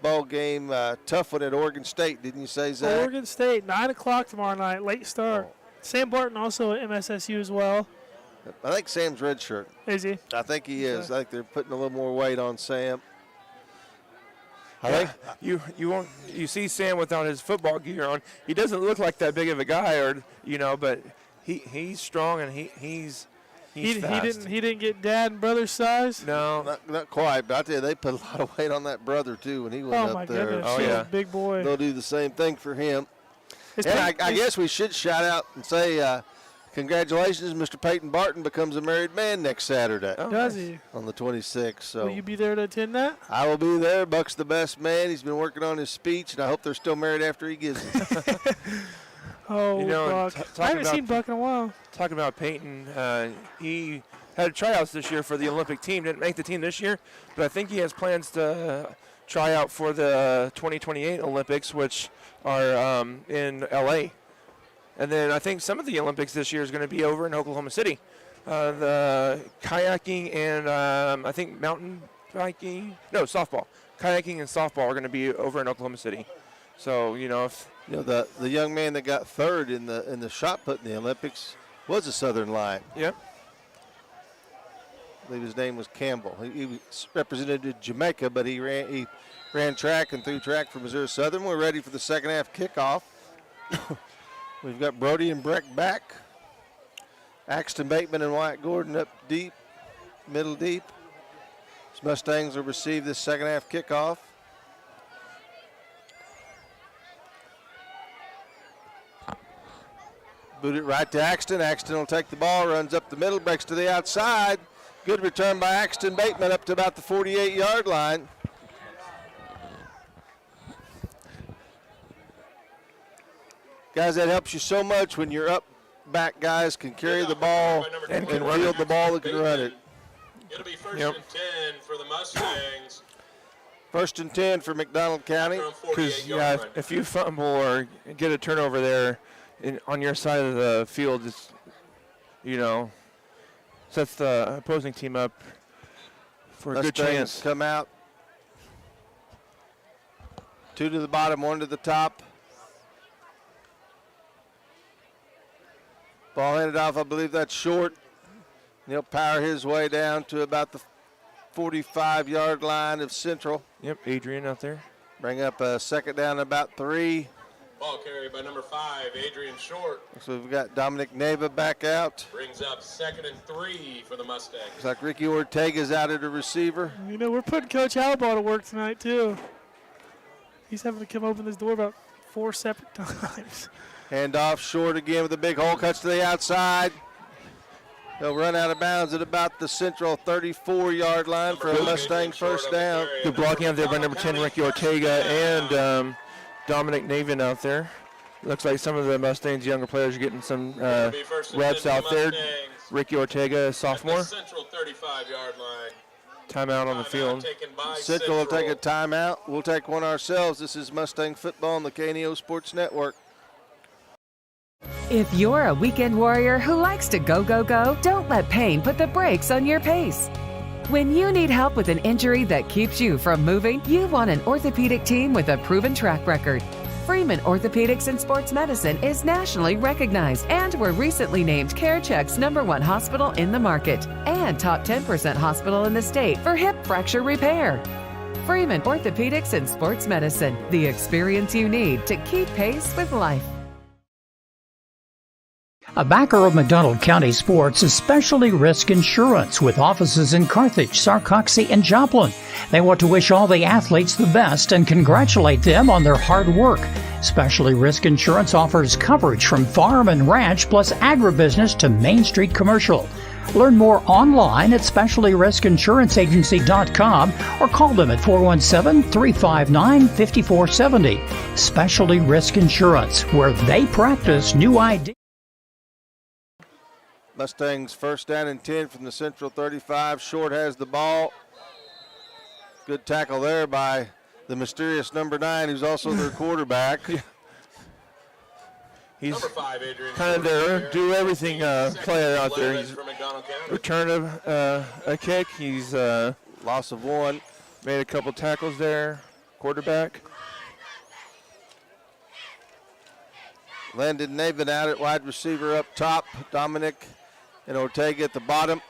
ball game tough one at Oregon State, didn't you say, Zach? Oregon State, 9 o'clock tomorrow night, late start. Sam Barton also at MSSU as well. I think Sam's redshirt. Is he? I think he is. I think they're putting a little more weight on Sam. I think you see Sam without his football gear on. He doesn't look like that big of a guy, but he's strong and he's fast. He didn't get dad and brother size. No, not quite. But I tell you, they put a lot of weight on that brother too when he went Oh up my there. goodness! Yeah, big boy. They'll do the same thing for him. It's And I guess we should shout out and say congratulations, Mr. Peyton Barton becomes a married man next Saturday. Does he? On the 26th. So Will you be there to attend that? I will be there. Buck's the best man. He's been working on his speech, and I hope they're still married after he gives it. Oh, Buck. I haven't seen Buck in a while. Talking about Peyton, he had tryouts this year for the Olympic team. Didn't make the team this year, but I think he has plans to try out for the 2028 Olympics, which are in L.A. And then I think some of the Olympics this year is going to be over in Oklahoma City. The kayaking and I think mountain biking, softball. Kayaking and softball are going to be over in Oklahoma City. So, the young man that got third in the shot put in the Olympics was a Southern Lion. Yep. I believe his name was Campbell. He was represented Jamaica, but he ran track and threw track for Missouri Southern. We're ready for the second half kickoff. We've got Brody and Breck back. Axton Bateman and Wyatt Gordon up deep, middle deep. As Mustangs will receive this second half kickoff. Boot it right to Axton. Axton will take the ball, runs up the middle, breaks to the outside. Good return by Axton Bateman up to about the 48-yard line. Guys, that helps you so much when your up back guys can carry the ball and can field the ball and can run it. It'll be first and 10 for the Mustangs. First and 10 for McDonald County. Because, if you fumble or get a turnover there on your side of the field, it's, sets the opposing team up for a good chance. Come out. 2 to the bottom, 1 to the top. Ball handed off, I believe that's short. And he'll power his way down to about the 45-yard line of Central. Yep, Adrian out there. Bring up a second down about 3. Ball carried by number 5, Adrian Short. So we've got Dominic Neva back out. Brings up 2nd and 3 for the Mustangs. Looks like Ricky Ortega's out at a receiver. We're putting Coach Albaugh to work tonight, too. He's having to come open this door about 4 separate times. Hand off Short again with a big hole, cuts to the outside. He'll run out of bounds at about the Central 34-yard line for a Mustang first down. Good blocking out there by number 10, Ricky Ortega, and Dominic Navin out there. Looks like some of the Mustangs' younger players are getting some reps out there. Ricky Ortega, sophomore. Central 35-yard line. Timeout on the field. Central will take a timeout. We'll take one ourselves. This is Mustang Football on the KNEO Sports Network. If you're a weekend warrior who likes to go, go, go, don't let pain put the brakes on your pace. When you need help with an injury that keeps you from moving, you want an orthopedic team with a proven track record. Freeman Orthopedics and Sports Medicine is nationally recognized and were recently named CareCheck's #1 hospital in the market and top 10% hospital in the state for hip fracture repair. Freeman Orthopedics and Sports Medicine, the experience you need to keep pace with life. A backer of McDonald County Sports is Specialty Risk Insurance with offices in Carthage, Sarcoxie, and Joplin. They want to wish all the athletes the best and congratulate them on their hard work. Specialty Risk Insurance offers coverage from farm and ranch plus agribusiness to Main Street commercial. Learn more online at specialtyriskinsuranceagency.com or call them at 417-359-5470. Specialty Risk Insurance, where they practice new ideas. Mustangs first down and 10 from the Central 35. Short has the ball. Good tackle there by the mysterious number 9, who's also their quarterback. He's kind of their do-everything player out there. He's returned a kick. He's loss of 1. Made a couple tackles there. Quarterback. Landon Navin out at wide receiver up top. Dominic and Ortega at the bottom.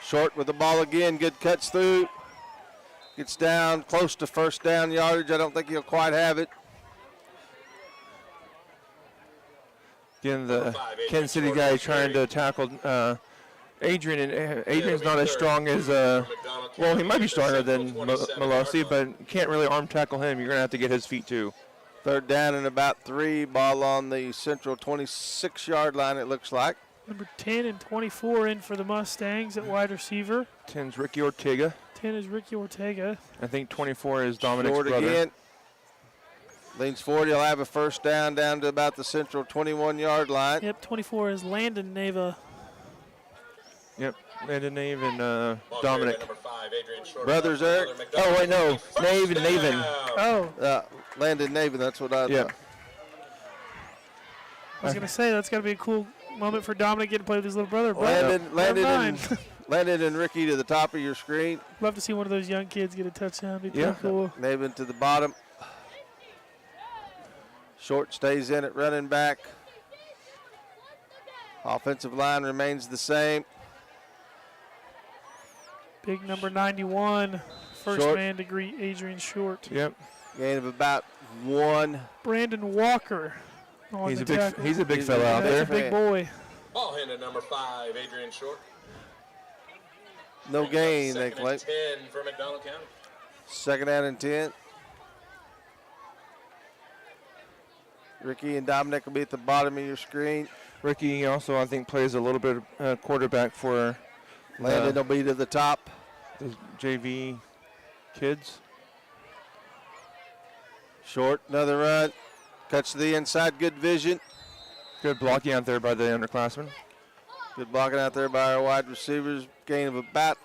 Short with the ball again. Good cuts through. Gets down close to first down yardage. I don't think he'll quite have it. Again, the Kansas City guy trying to tackle Adrian. And Adrian's not as strong as, well, he might be stronger than Melosi, but can't really arm tackle him. You're going to have to get his feet too. Third down and about 3. Ball on the central 26-yard line, it looks like. Number 10 and 24 in for the Mustangs at wide receiver. 10's Ricky Ortega. 10 is Ricky Ortega. I think 24 is Dominic's Short brother. again. Leans forward. He'll have a first down to about the central 21-yard line. Yep, 24 is Landon Neva. Yep, Landon Nave and Dominic. Brothers, Eric? Oh, wait, no. Nave and Navin. Oh. Landon Navin, that's what I thought. I was going to say, that's got to be a cool moment for Dominic getting to play with his little brother. Landon and Ricky to the top of your screen. Love to see one of those young kids get a touchdown. Be pretty cool. Navin to the bottom. Short stays in at running back. Offensive line remains the same. Big number 91, first Short. man to greet Adrian Short. Yep. Gain of about 1. Brandon Walker. He's a big fella out there. That's a big boy. Ball handed number 5, Adrian Short. No gain, they Second claim. and 10 for McDonald County. Second down and 10. Ricky and Dominic will be at the bottom of your screen. Ricky also, I think, plays a little bit of quarterback for Landon will be to the top. The JV kids. Short, another run. Cuts to the inside, good vision. Good blocking out there by the underclassmen. Good blocking out there by our wide receivers. Gain of about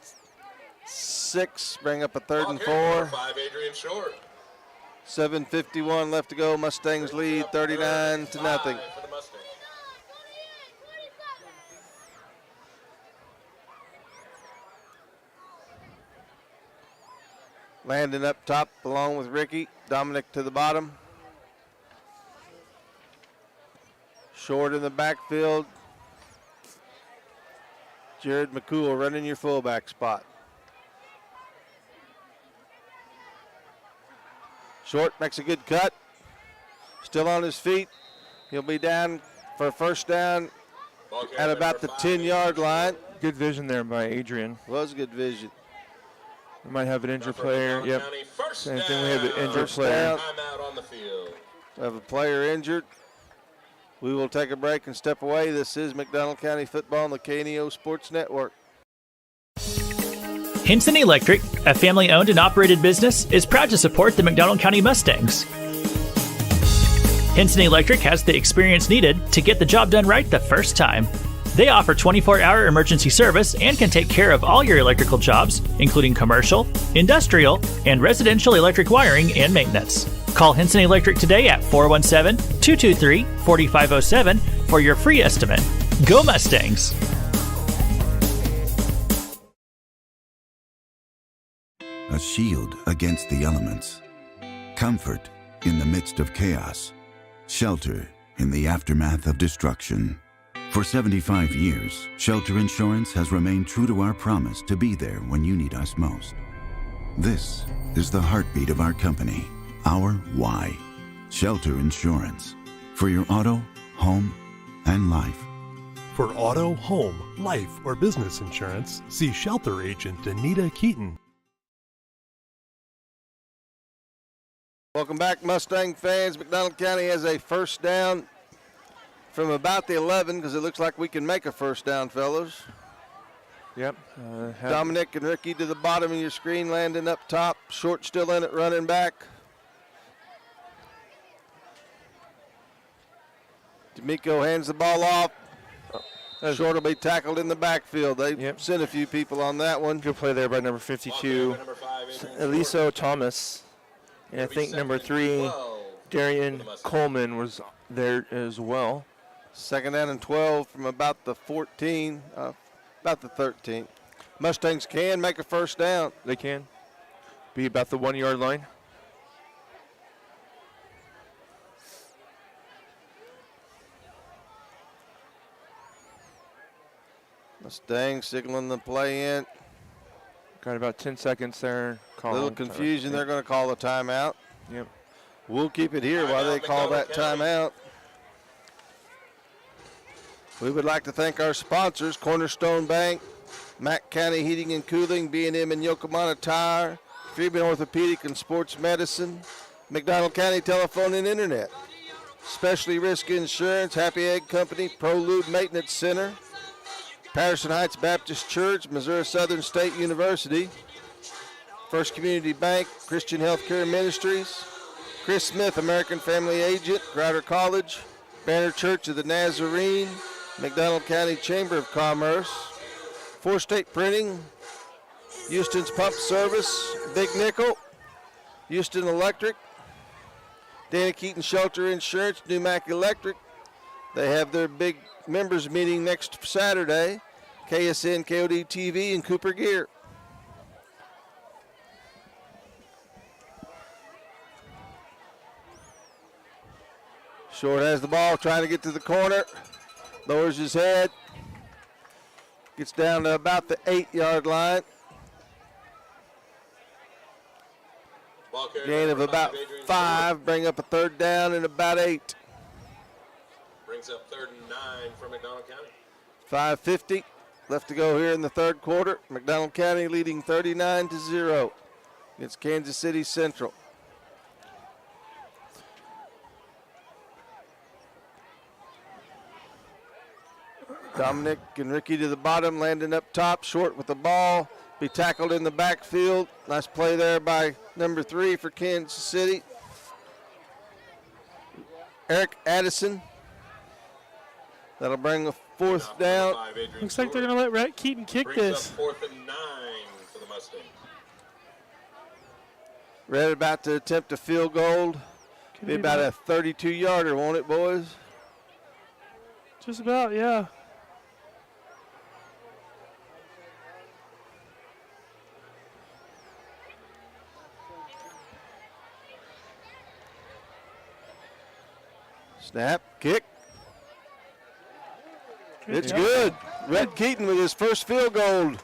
6. Bring up a 3rd and 4. 5, Adrian Short. 7:51 left to go. Mustangs lead 39-0. For the Mustangs. Landon up top along with Ricky. Dominic to the bottom. Short in the backfield. Jared McCool running your fullback spot. Short makes a good cut. Still on his feet. He'll be down for a first down at about the 10-yard line. Good vision there by Adrian. Was good vision. We might have an injured player. Yep. Same thing. We have an injured First player. down. We have a player injured. We will take a break and step away. This is McDonald County Football on the KNEO Sports Network. Hinson Electric, a family-owned and operated business, is proud to support the McDonald County Mustangs. Hinson Electric has the experience needed to get the job done right the first time. They offer 24-hour emergency service and can take care of all your electrical jobs, including commercial, industrial, and residential electric wiring and maintenance. Call Hinson Electric today at 417-223-4507 for your free estimate. Go Mustangs! A shield against the elements. Comfort in the midst of chaos. Shelter in the aftermath of destruction. For 75 years, Shelter Insurance has remained true to our promise to be there when you need us most. This is the heartbeat of our company, our why. Shelter Insurance. For your auto, home, and life. For auto, home, life, or business insurance, see Shelter Agent Anita Keaton. Welcome back, Mustang fans. McDonald County has a first down from about the 11 because it looks like we can make a first down, fellas. Yep. Dominic and Ricky to the bottom of your screen, Landon up top. Short still in it, running back. D'Amico hands the ball off. Short will be tackled in the backfield. They sent a few people on that one. Good play there by number 52, Eliso Thomas. And I think number 3, Darian Coleman was there as well. Second down and 12 from about the 14, about the 13. Mustangs can make a first down. They can. be about the 1 yard line. Mustangs signaling the play in. Got about 10 seconds there. Little confusion. They're going to call the timeout. Yep. We'll keep it here while they call that timeout. We would like to thank our sponsors, Cornerstone Bank, Mack County Heating and Cooling, B&M and Yokohama Tire, Freeman Orthopedic and Sports Medicine, McDonald County Telephone and Internet, Specialty Risk Insurance, Happy Egg Company, Pro Lube Maintenance Center, Patterson Heights Baptist Church, Missouri Southern State University, First Community Bank, Christian Healthcare Ministries, Chris Smith, American Family Agent, Crowder College, Banner Church of the Nazarene, McDonald County Chamber of Commerce, Four State Printing, Houston's Pump Service, Big Nickel, Houston Electric, Dana Keaton Shelter Insurance, New Mac Electric. They have their big members meeting next Saturday, KSN, KOD TV, and Cooper Gear. Short has the ball, trying to get to the corner. Lowers his head. Gets down to about the 8-yard line. Gain of about 5. Bring up a third down and about 8. Brings up 3rd and 9 for McDonald County. 5:50 left to go here in the third quarter. McDonald County leading 39-0 against Kansas City Central. Dominic and Ricky to the bottom, landing up top, short with the ball. Be tackled in the backfield. Nice play there by number 3 for Kansas City. Eric Addison. That'll bring a 4th down. Looks like they're going to let Rhett Keaton kick this. 4th and 9 for the Mustangs. Red about to attempt a field goal. Be about a 32-yarder, won't it, boys? Just about, yeah. Snap, kick. It's good. Red Keaton with his first field goal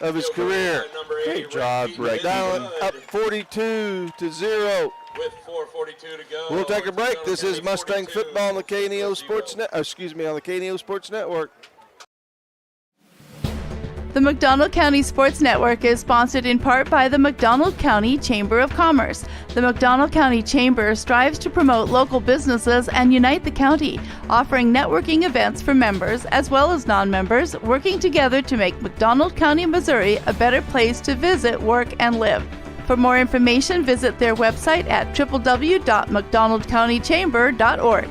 of his career. Great job, Red Keaton. Up 42-0. With 4:42 to go. We'll take a break. This is Mustang football on the KNEO Sports on the KNEO Sports Network. The McDonald County Sports Network is sponsored in part by the McDonald County Chamber of Commerce. The McDonald County Chamber strives to promote local businesses and unite the county, offering networking events for members as well as non-members, working together to make McDonald County, Missouri a better place to visit, work, and live. For more information, visit their website at www.mcdonaldcountychamber.org.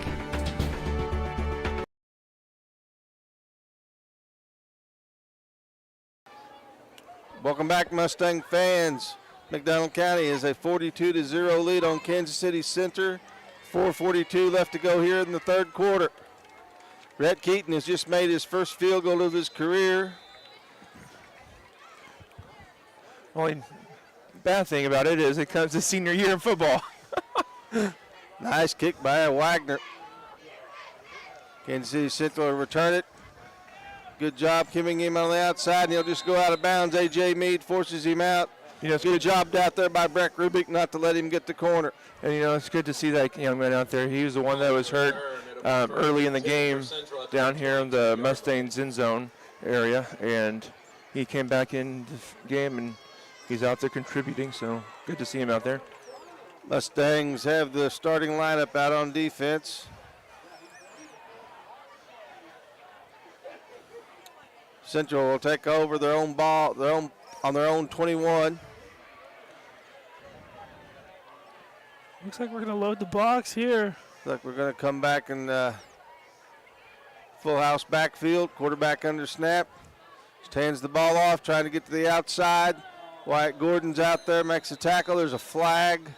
Welcome back, Mustang fans. McDonald County is a 42-0 lead on Kansas City Center. 4:42 left to go here in the third quarter. Rhett Keaton has just made his first field goal of his career. Only bad thing about it is it comes to senior year in football. Nice kick by Wagner. Kansas City Central will return it. Good job keeping him on the outside, and he'll just go out of bounds. A.J. Meade forces him out. You know, it's good job out there by Breck Rubik not to let him get the corner. And, you know, it's good to see that young man out there. He was the one that was hurt early in the game down here in the Mustangs end zone area, and he came back in the game, and he's out there contributing, so good to see him out there. Mustangs have the starting lineup out on defense. Central will take over their own ball, on their own 21. Looks like we're going to load the box here. Look, we're going to come back in full house backfield. Quarterback under snap. Just hands the ball off, trying to get to the outside. Wyatt Gordon's out there, makes a tackle. There's a flag.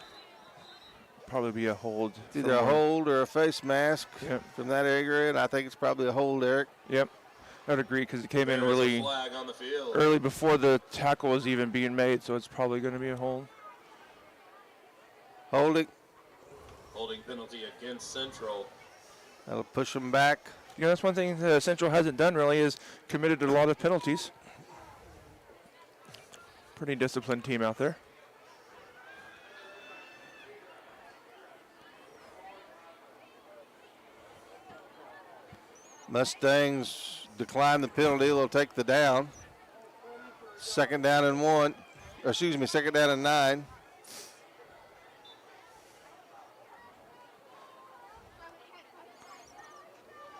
Probably be a hold. Either a hold or a face mask from that area, and I think it's probably a hold, Eric. Yep. I would agree because it came in really early before the tackle was even being made, so it's probably going to be a hold. Holding. Holding penalty against Central. That'll push them back. You know, that's one thing Central hasn't done really is committed a lot of penalties. Pretty disciplined team out there. Mustangs decline the penalty. They'll take the down. Second down and 1. Excuse me, second down and 9.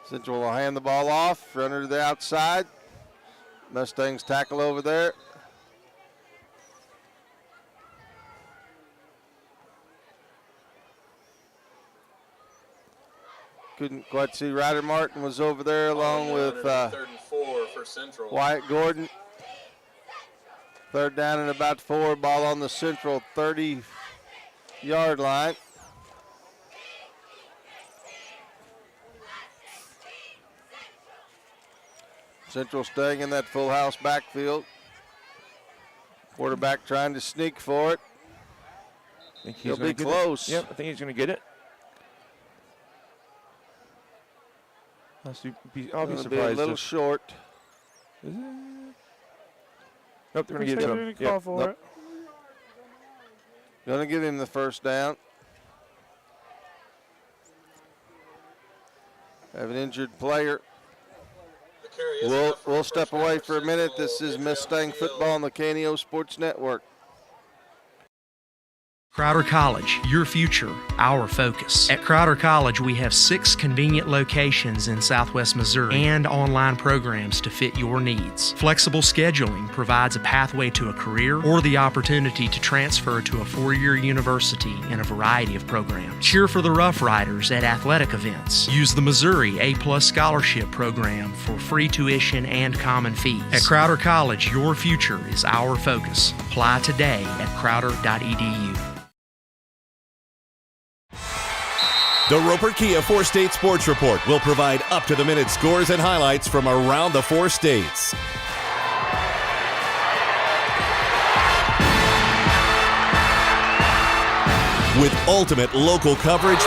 Central will hand the ball off, runner to the outside. Mustangs tackle over there. Couldn't quite see. Ryder Martin was over there along with 3rd and 4 for Central. Wyatt Gordon. Third down and about 4. Ball on the Central 30-yard line. Central staying in that full house backfield. Quarterback trying to sneak for it. He'll be close. Yep, I think he's going to get it. I'll be surprised. Be a little short. Is it? Nope, they're going to give it to him. Nope. Going to give him the first down. Have an injured player. We'll step away for a minute. This is Mustang Football on the KNEO Sports Network. Crowder College, your future, our focus. At Crowder College, we have 6 convenient locations in Southwest Missouri and online programs to fit your needs. Flexible scheduling provides a pathway to a career or the opportunity to transfer to a 4-year university in a variety of programs. Cheer for the Rough Riders at athletic events. Use the Missouri A+ Scholarship Program for free tuition and common fees. At Crowder College, your future is our focus. Apply today at crowder.edu. The Roper Kia 4-State Sports Report will provide up-to-the-minute scores and highlights from around the 4 states. With ultimate local coverage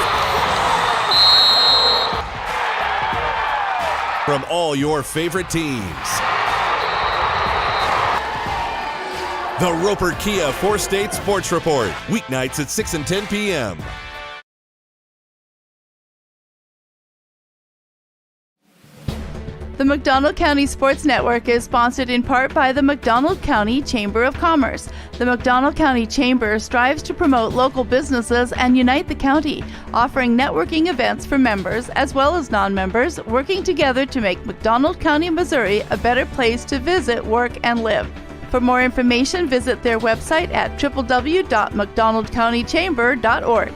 from all your favorite teams. The Roper Kia 4-State Sports Report, weeknights at 6 and 10 p.m. The McDonald County Sports Network is sponsored in part by the McDonald County Chamber of Commerce. The McDonald County Chamber strives to promote local businesses and unite the county, offering networking events for members as well as non-members, working together to make McDonald County, Missouri a better place to visit, work, and live. For more information, visit their website at www.mcdonaldcountychamber.org.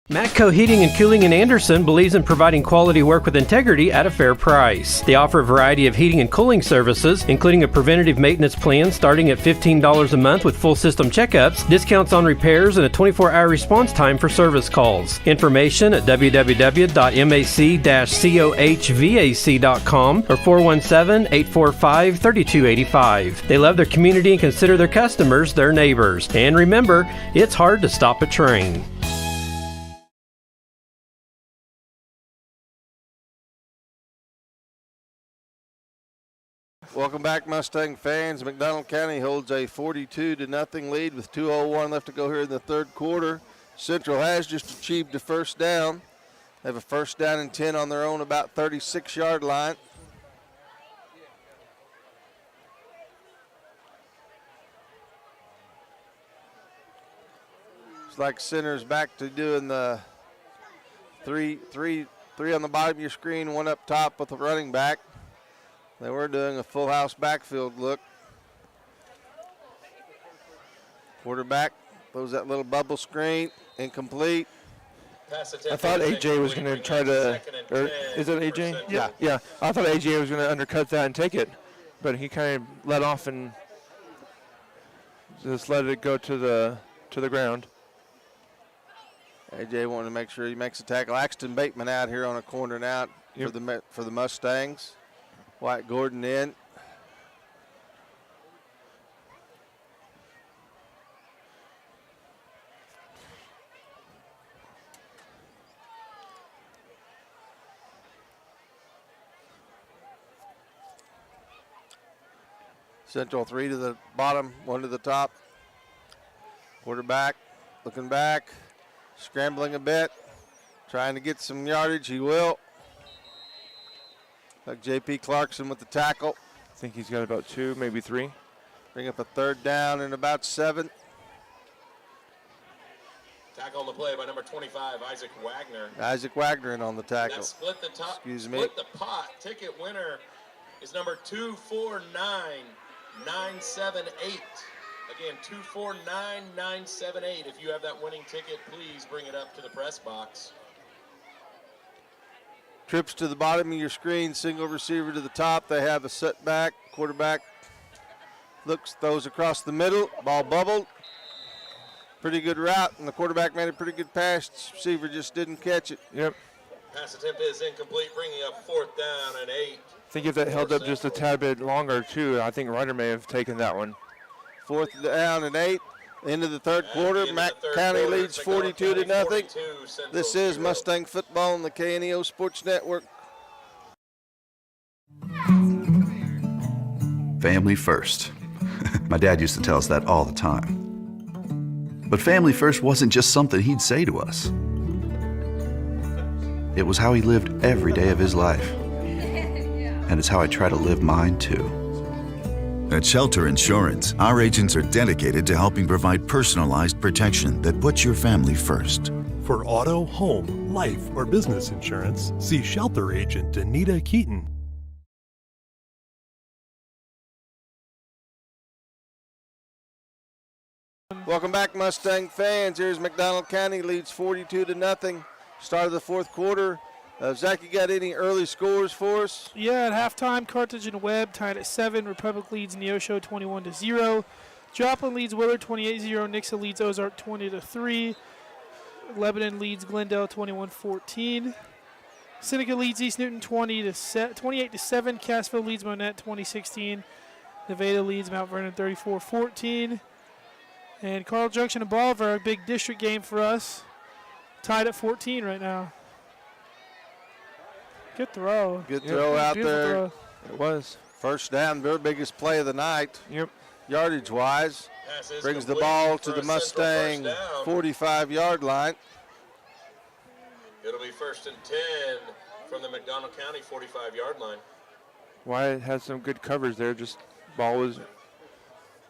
Matco Heating and Cooling in Anderson believes in providing quality work with integrity at a fair price. They offer a variety of heating and cooling services, including a preventative maintenance plan starting at $15 a month with full system checkups, discounts on repairs, and a 24-hour response time for service calls. Information at www.mac-cohvac.com or 417-845-3285. They love their community and consider their customers their neighbors. And remember, it's hard to stop a train. Welcome back, Mustang fans. McDonald County holds a 42-0 lead with 2:01 left to go here in the third quarter. Central has just achieved a first down. They have a first down and 10 on their own about 36-yard line. It's like center's back to doing the three on the bottom of your screen, 1 up top with a running back. They were doing a full house backfield look. Quarterback throws that little bubble screen, incomplete. I thought AJ was going to try to, or is it AJ? Yeah. Yeah, I thought AJ was going to undercut that and take it, but he kind of let off and just let it go to the ground. AJ wanted to make sure he makes a tackle. Axton Bateman out here on a corner and out for the Mustangs. Wyatt Gordon in. Central 3 to the bottom, 1 to the top. Quarterback looking back, scrambling a bit, trying to get some yardage. He will. Like J.P. Clarkson with the tackle. I think he's got about 2, maybe 3. Bring up a 3rd down and about 7. Tackle on the play by number 25, Isaac Wagner. Isaac Wagner in on the tackle. That split the top. Excuse me. Split the pot. Ticket winner is number 249978. Again, 249978. If you have that winning ticket, please bring it up to the press box. Trips to the bottom of your screen, single receiver to the top. They have a setback. Quarterback looks, throws across the middle. Ball bubbled. Pretty good route, and the quarterback made a pretty good pass. Receiver just didn't catch it. Yep. Pass attempt is incomplete, bringing up 4th down and 8. I think if that held up just a tad bit longer, too, I think Ryder may have taken that one. 4th down and 8. Into the 3rd quarter. Mack County leads 42-0. This is Mustang Football on the KNEO Sports Network. Family first. My dad used to tell us that all the time. But family first wasn't just something he'd say to us. It was how he lived every day of his life. And it's how I try to live mine too. At Shelter Insurance, our agents are dedicated to helping provide personalized protection that puts your family first. For auto, home, life, or business insurance, see Shelter Agent Anita Keaton. Welcome back, Mustang fans. Here's McDonald County leads 42-0. Start of the 4th quarter. Zach, you got any early scores for us? Yeah, at halftime, Carthage and Webb tied at 7. Republic leads Neosho 21-0. Joplin leads Willard 28-0. Nixa leads Ozark 20-3. Lebanon leads Glendale 21-14. Seneca leads East Newton 28-7. Cassville leads Monette 20-16. Nevada leads Mount Vernon 34-14. And Carl Junction and Bolivar, a big district game for us, tied at 14 right now. Good throw. Good throw out there. Throw. It was. 1st down, their biggest play of the night. Yep. Yardage-wise. Brings the ball to the Mustang 45-yard line. It'll be 1st and 10 from the McDonald County 45-yard line. Wyatt had some good coverage there. Just ball was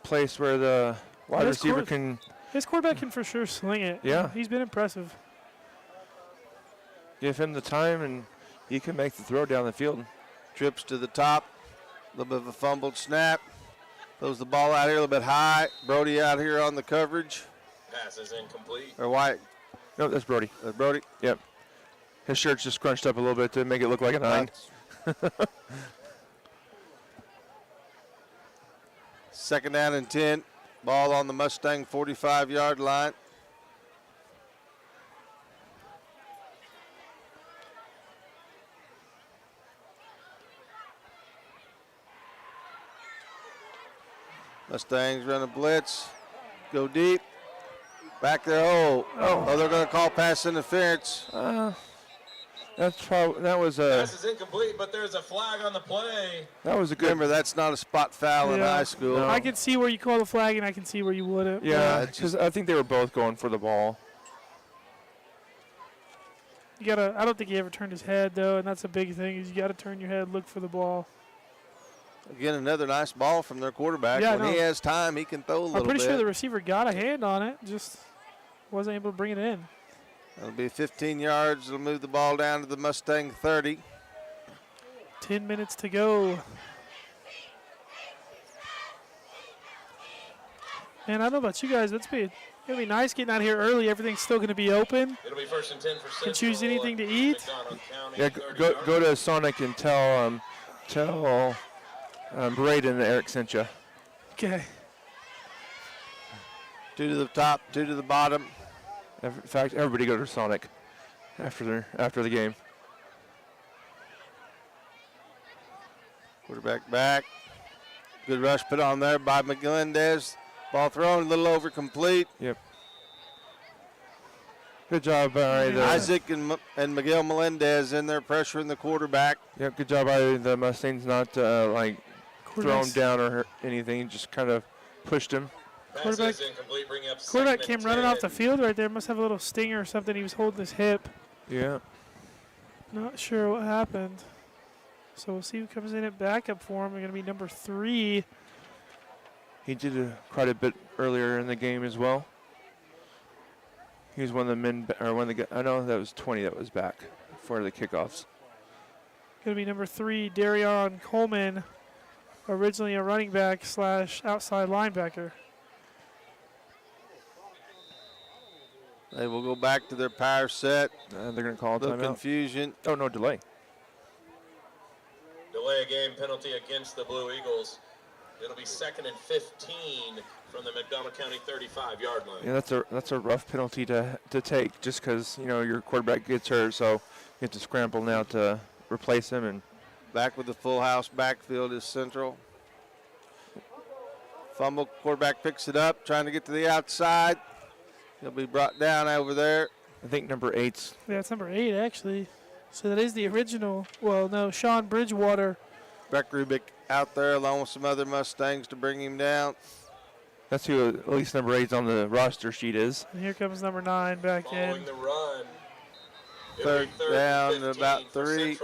placed where the wide receiver can. His quarterback can for sure sling it. Yeah. He's been impressive. Give him the time, and he can make the throw down the field. Trips to the top. A little bit of a fumbled snap. Throws the ball out here a little bit high. Brody out here on the coverage. Pass is incomplete. Or Wyatt. No, that's Brody. That's Brody? Yep. His shirt's just scrunched up a little bit to make it look like a 9. 2nd down and 10. Ball on the Mustang 45-yard line. Mustangs run a blitz. Go deep. Back there. Oh, they're going to call pass interference. That's probably that was a. Pass is incomplete, but there's a flag on the play. That was a good. Remember, that's not a spot foul in high school. No. I can see where you call the flag, and I can see where you wouldn't. Yeah, because I think they were both going for the ball. You gotta. I don't think he ever turned his head though, and that's a big thing. Is you gotta turn your head, look for the ball. Again, another nice ball from their quarterback. Yeah, when he has time, he can throw a little bit. I'm pretty sure the receiver got a hand on it, just wasn't able to bring it in. It'll be 15 yards. It'll move the ball down to the Mustang 30. 10 minutes to go. Man, I don't know about you guys. It's going to be nice getting out here early. Everything's still going to be open. It'll be 1st and 10 for Central. Can choose anything to eat. Yeah, go to Sonic and tell Braden that Eric sent you. Okay. 2 to the top, 2 to the bottom. In fact, everybody go to Sonic after the game. Quarterback back. Good rush put on there by McGlendez. Ball thrown, a little over complete. Yep. Good job by Isaac and Miguel Melendez in there pressuring the quarterback. Yep, good job by the Mustangs not throw him down or anything. He just kind of pushed him. Quarterback came running off the field right there. Must have a little stinger or something. He was holding his hip. Yeah. Not sure what happened. So we'll see who comes in at backup for him. They're going to be number 3. He did quite a bit earlier in the game as well. He was one of the men, or one of the. I know that was 20 that was back for the kickoffs. Going to be number 3, Darion Coleman, originally a running back / outside linebacker. They will go back to their power set. They're going to call a timeout. Confusion. Oh, no delay. Delay a game penalty against the Blue Eagles. It'll be 2nd and 15 from the McDonald County 35-yard line. Yeah, that's a rough penalty to take, just because your quarterback gets hurt, so you have to scramble now to replace him. And back with the full house backfield is Central. Fumble, quarterback picks it up, trying to get to the outside. He'll be brought down over there. I think number 8's. Yeah, it's number 8 actually. So that is the original. Well, no, Sean Bridgewater. Breck Rubik out there along with some other Mustangs to bring him down. That's who at least number 8's on the roster sheet is. And here comes number 9 back Following in. the run. Third down and about 3.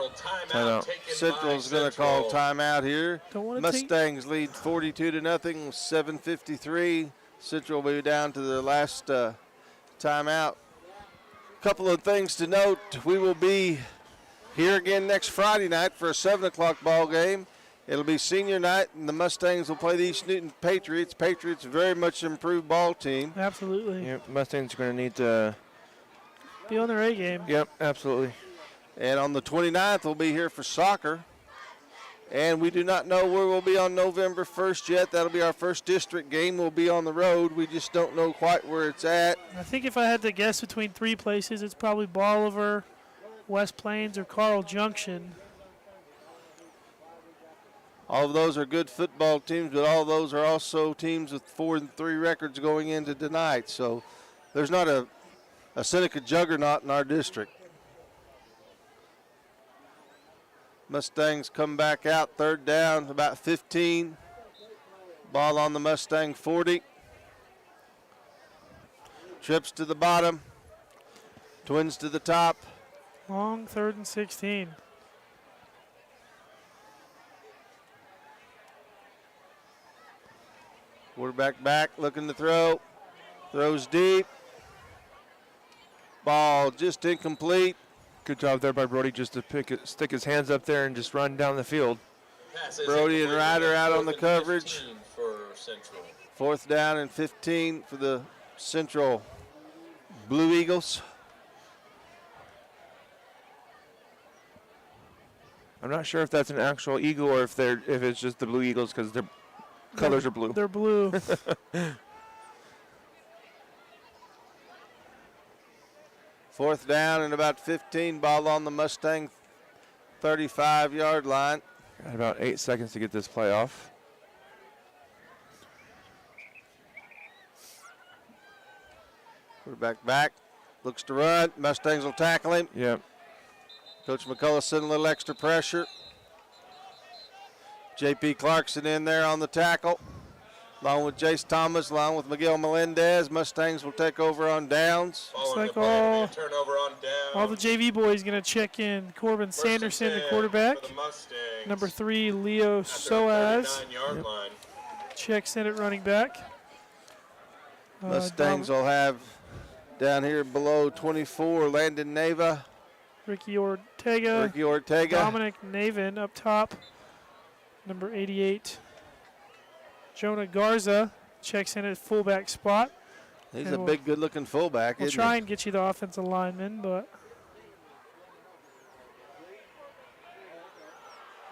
Central's going to call timeout here. Mustangs lead 42-0, 7:53. Central will be down to the last timeout. Couple of things to note. We will be here again next Friday night for a 7 o'clock ball game. It'll be senior night, and the Mustangs will play the East Newton Patriots. Patriots, very much improved ball team. Absolutely. Yep, Mustangs are going to need to be on their A game. Yep, absolutely. And on the 29th, we'll be here for soccer. And we do not know where we'll be on November 1st yet. That'll be our first district game. We'll be on the road. We just don't know quite where it's at. I think if I had to guess between 3 places, it's probably Bolivar, West Plains, or Carl Junction. All of those are good football teams, but all of those are also teams with 4-3 records going into tonight. So there's not a Seneca juggernaut in our district. Mustangs come back out, 3rd down, about 15. Ball on the Mustang 40. Trips to the bottom. Twins to the top. Long 3rd and 16. Quarterback back, looking to throw. Throws deep. Ball just incomplete. Good job there by Brody just to stick his hands up there and just run down the field. Brody and Ryder out on the coverage. For Central. 4th down and 15 for the Central Blue Eagles. I'm not sure if that's an actual eagle or if it's just the Blue Eagles because their colors are blue. They're blue. 4th down and about 15. Ball on the Mustang 35-yard line. Got about 8 seconds to get this play off. Quarterback back. Looks to run. Mustangs will tackle him. Yep. Coach McCullough sending a little extra pressure. J.P. Clarkson in there on the tackle, along with Jace Thomas, along with Miguel Melendez. Mustangs will take over on downs. Looks like all the JV boys going to check in. Corbin Sanderson, the quarterback. Number 3, Leo Soaz. Checks in at running back. Mustangs will have down here below 24, Landon Neva. Ricky Ortega. Dominic Navin up top. Number 88, Jonah Garza checks in at fullback spot. He's a big, good-looking fullback. We'll try and get you the offensive lineman, but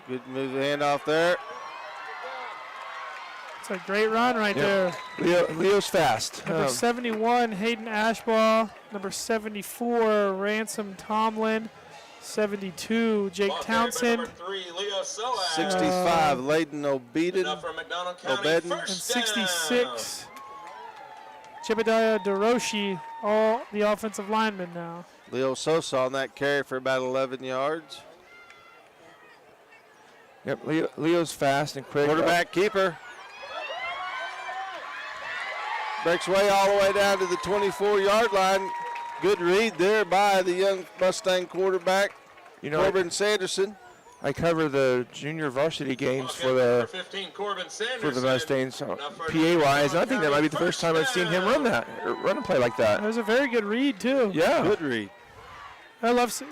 good move, handoff there. It's a great run right there. Leo's fast. Number 71, Hayden Ashbaugh. Number 74, Ransom Tomlin. 72, Jake Townsend. 65, Layden Obedin. And 66, Chibadiah DeRoshi, all the offensive linemen now. Leo Sosa on that carry for about 11 yards. Yep, Leo's fast and quick. Quarterback keeper. Breaks way all the way down to the 24-yard line. Good read there by the young Mustang quarterback, Corbin Sanderson. I cover the junior varsity games for the 15, Corbin for the Mustangs, PA-wise. I think that might be the first time I've seen him run a play like that. That was a very good read too. Yeah, good read.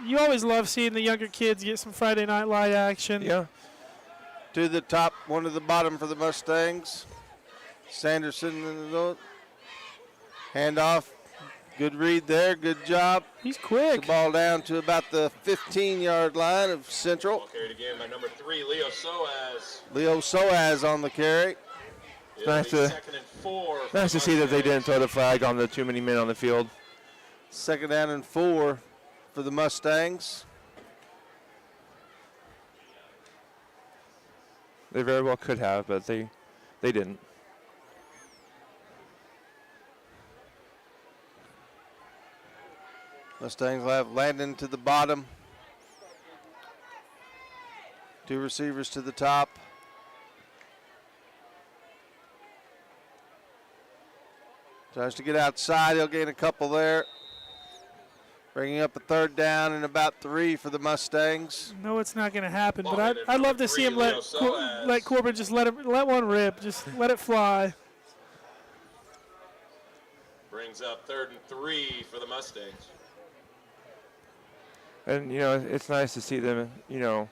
You always love seeing the younger kids get some Friday Night Light action. Yeah. To the top, one to the bottom for the Mustangs. Sanderson, handoff. Good read there. Good job. He's quick. The ball down to about the 15-yard line of Central. Ball carried again by number 3, Leo Soaz. Leo Soaz on the carry. It's nice to see that they didn't throw the flag on the too many men on the field. 2nd down and 4 for the Mustangs. They very well could have, but they didn't. Mustangs will have Landon to the bottom. 2 receivers to the top. Tries to get outside. He'll gain a couple there. Bringing up a 3rd down and about 3 for the Mustangs. No, it's not going to happen, but I'd love to see him let Corbin just let one rip. Just let it fly. Brings up 3rd and 3 for the Mustangs. And, it's nice to see them, doing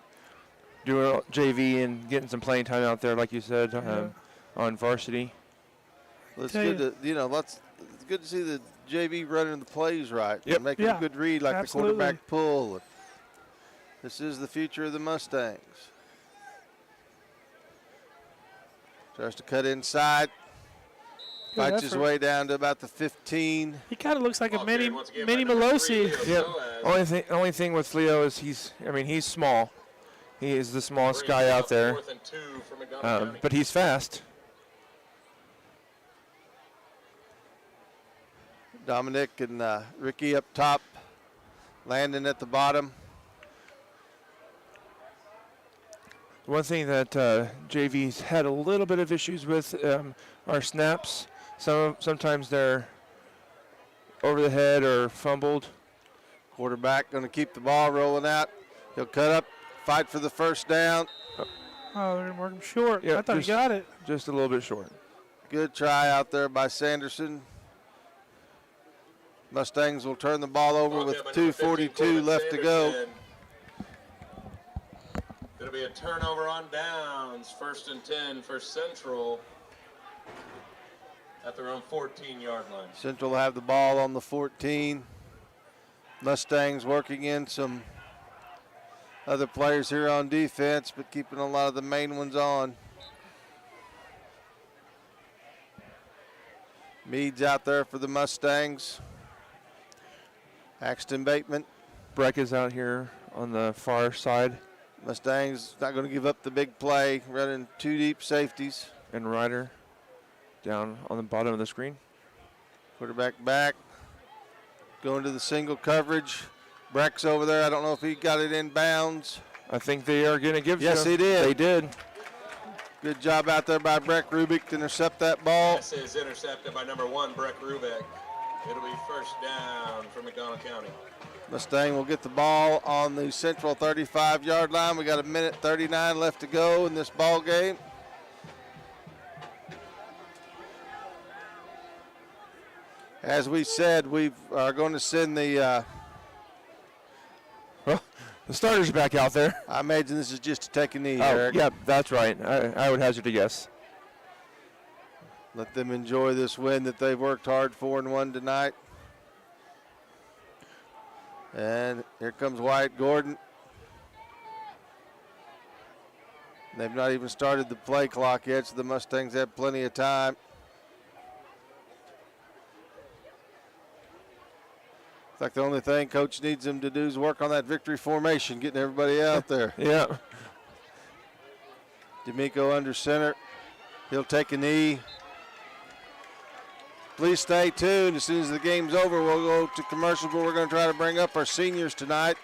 JV and getting some playing time out there, like you said, on varsity. Well, it's good to, it's good to see the JV running the plays right. Yep. Making a good read like absolutely. the quarterback pull. This is the future of the Mustangs. Tries to cut inside. Fights his way down to about the 15. He kind of looks like a mini Melosi. Yep. Only thing with Leo is he's small. He is the smallest guy out there. But he's fast. Dominic and Ricky up top. Landon at the bottom. One thing that JV's had a little bit of issues with are snaps. Sometimes they're over the head or fumbled. Quarterback going to keep the ball rolling out. He'll cut up, fight for the 1st down. Oh, they're going to work him short. Yep, I thought he got it. Just a little bit short. Good try out there by Sanderson. Mustangs will turn the ball over with 2:42 left to go. Going to be a turnover on downs. 1st and 10 for Central at their own 14-yard line. Central will have the ball on the 14. Mustangs working in some other players here on defense, but keeping a lot of the main ones on. Meads out there for the Mustangs. Axton Bateman. Breck is out here on the far side. Mustangs not going to give up the big play, running 2 deep safeties. And Ryder down on the bottom of the screen. Quarterback back, going to the single coverage. Breck's over there. I don't know if he got it in bounds. I think they are going to give Yes, he did. They did. Good job out there by Breck Rubik to intercept that ball. This is intercepted by number 1, Breck Rubek. It'll be 1st down for McDonald County. Mustang will get the ball on the Central 35-yard line. We got 1:39 left to go in this ball game. As we said, we are going to send the the starters back out there. I imagine this is just to take a knee, Oh, Eric. yeah, that's right. I would hazard a guess. Let them enjoy this win that they've worked hard for and won tonight. And here comes Wyatt Gordon. They've not even started the play clock yet, so the Mustangs have plenty of time. It's like the only thing Coach needs them to do is work on that victory formation, getting everybody out there. Yeah. D'Amico under center. He'll take a knee. Please stay tuned. As soon as the game's over, we'll go to commercials, but we're going to try to bring up our seniors tonight.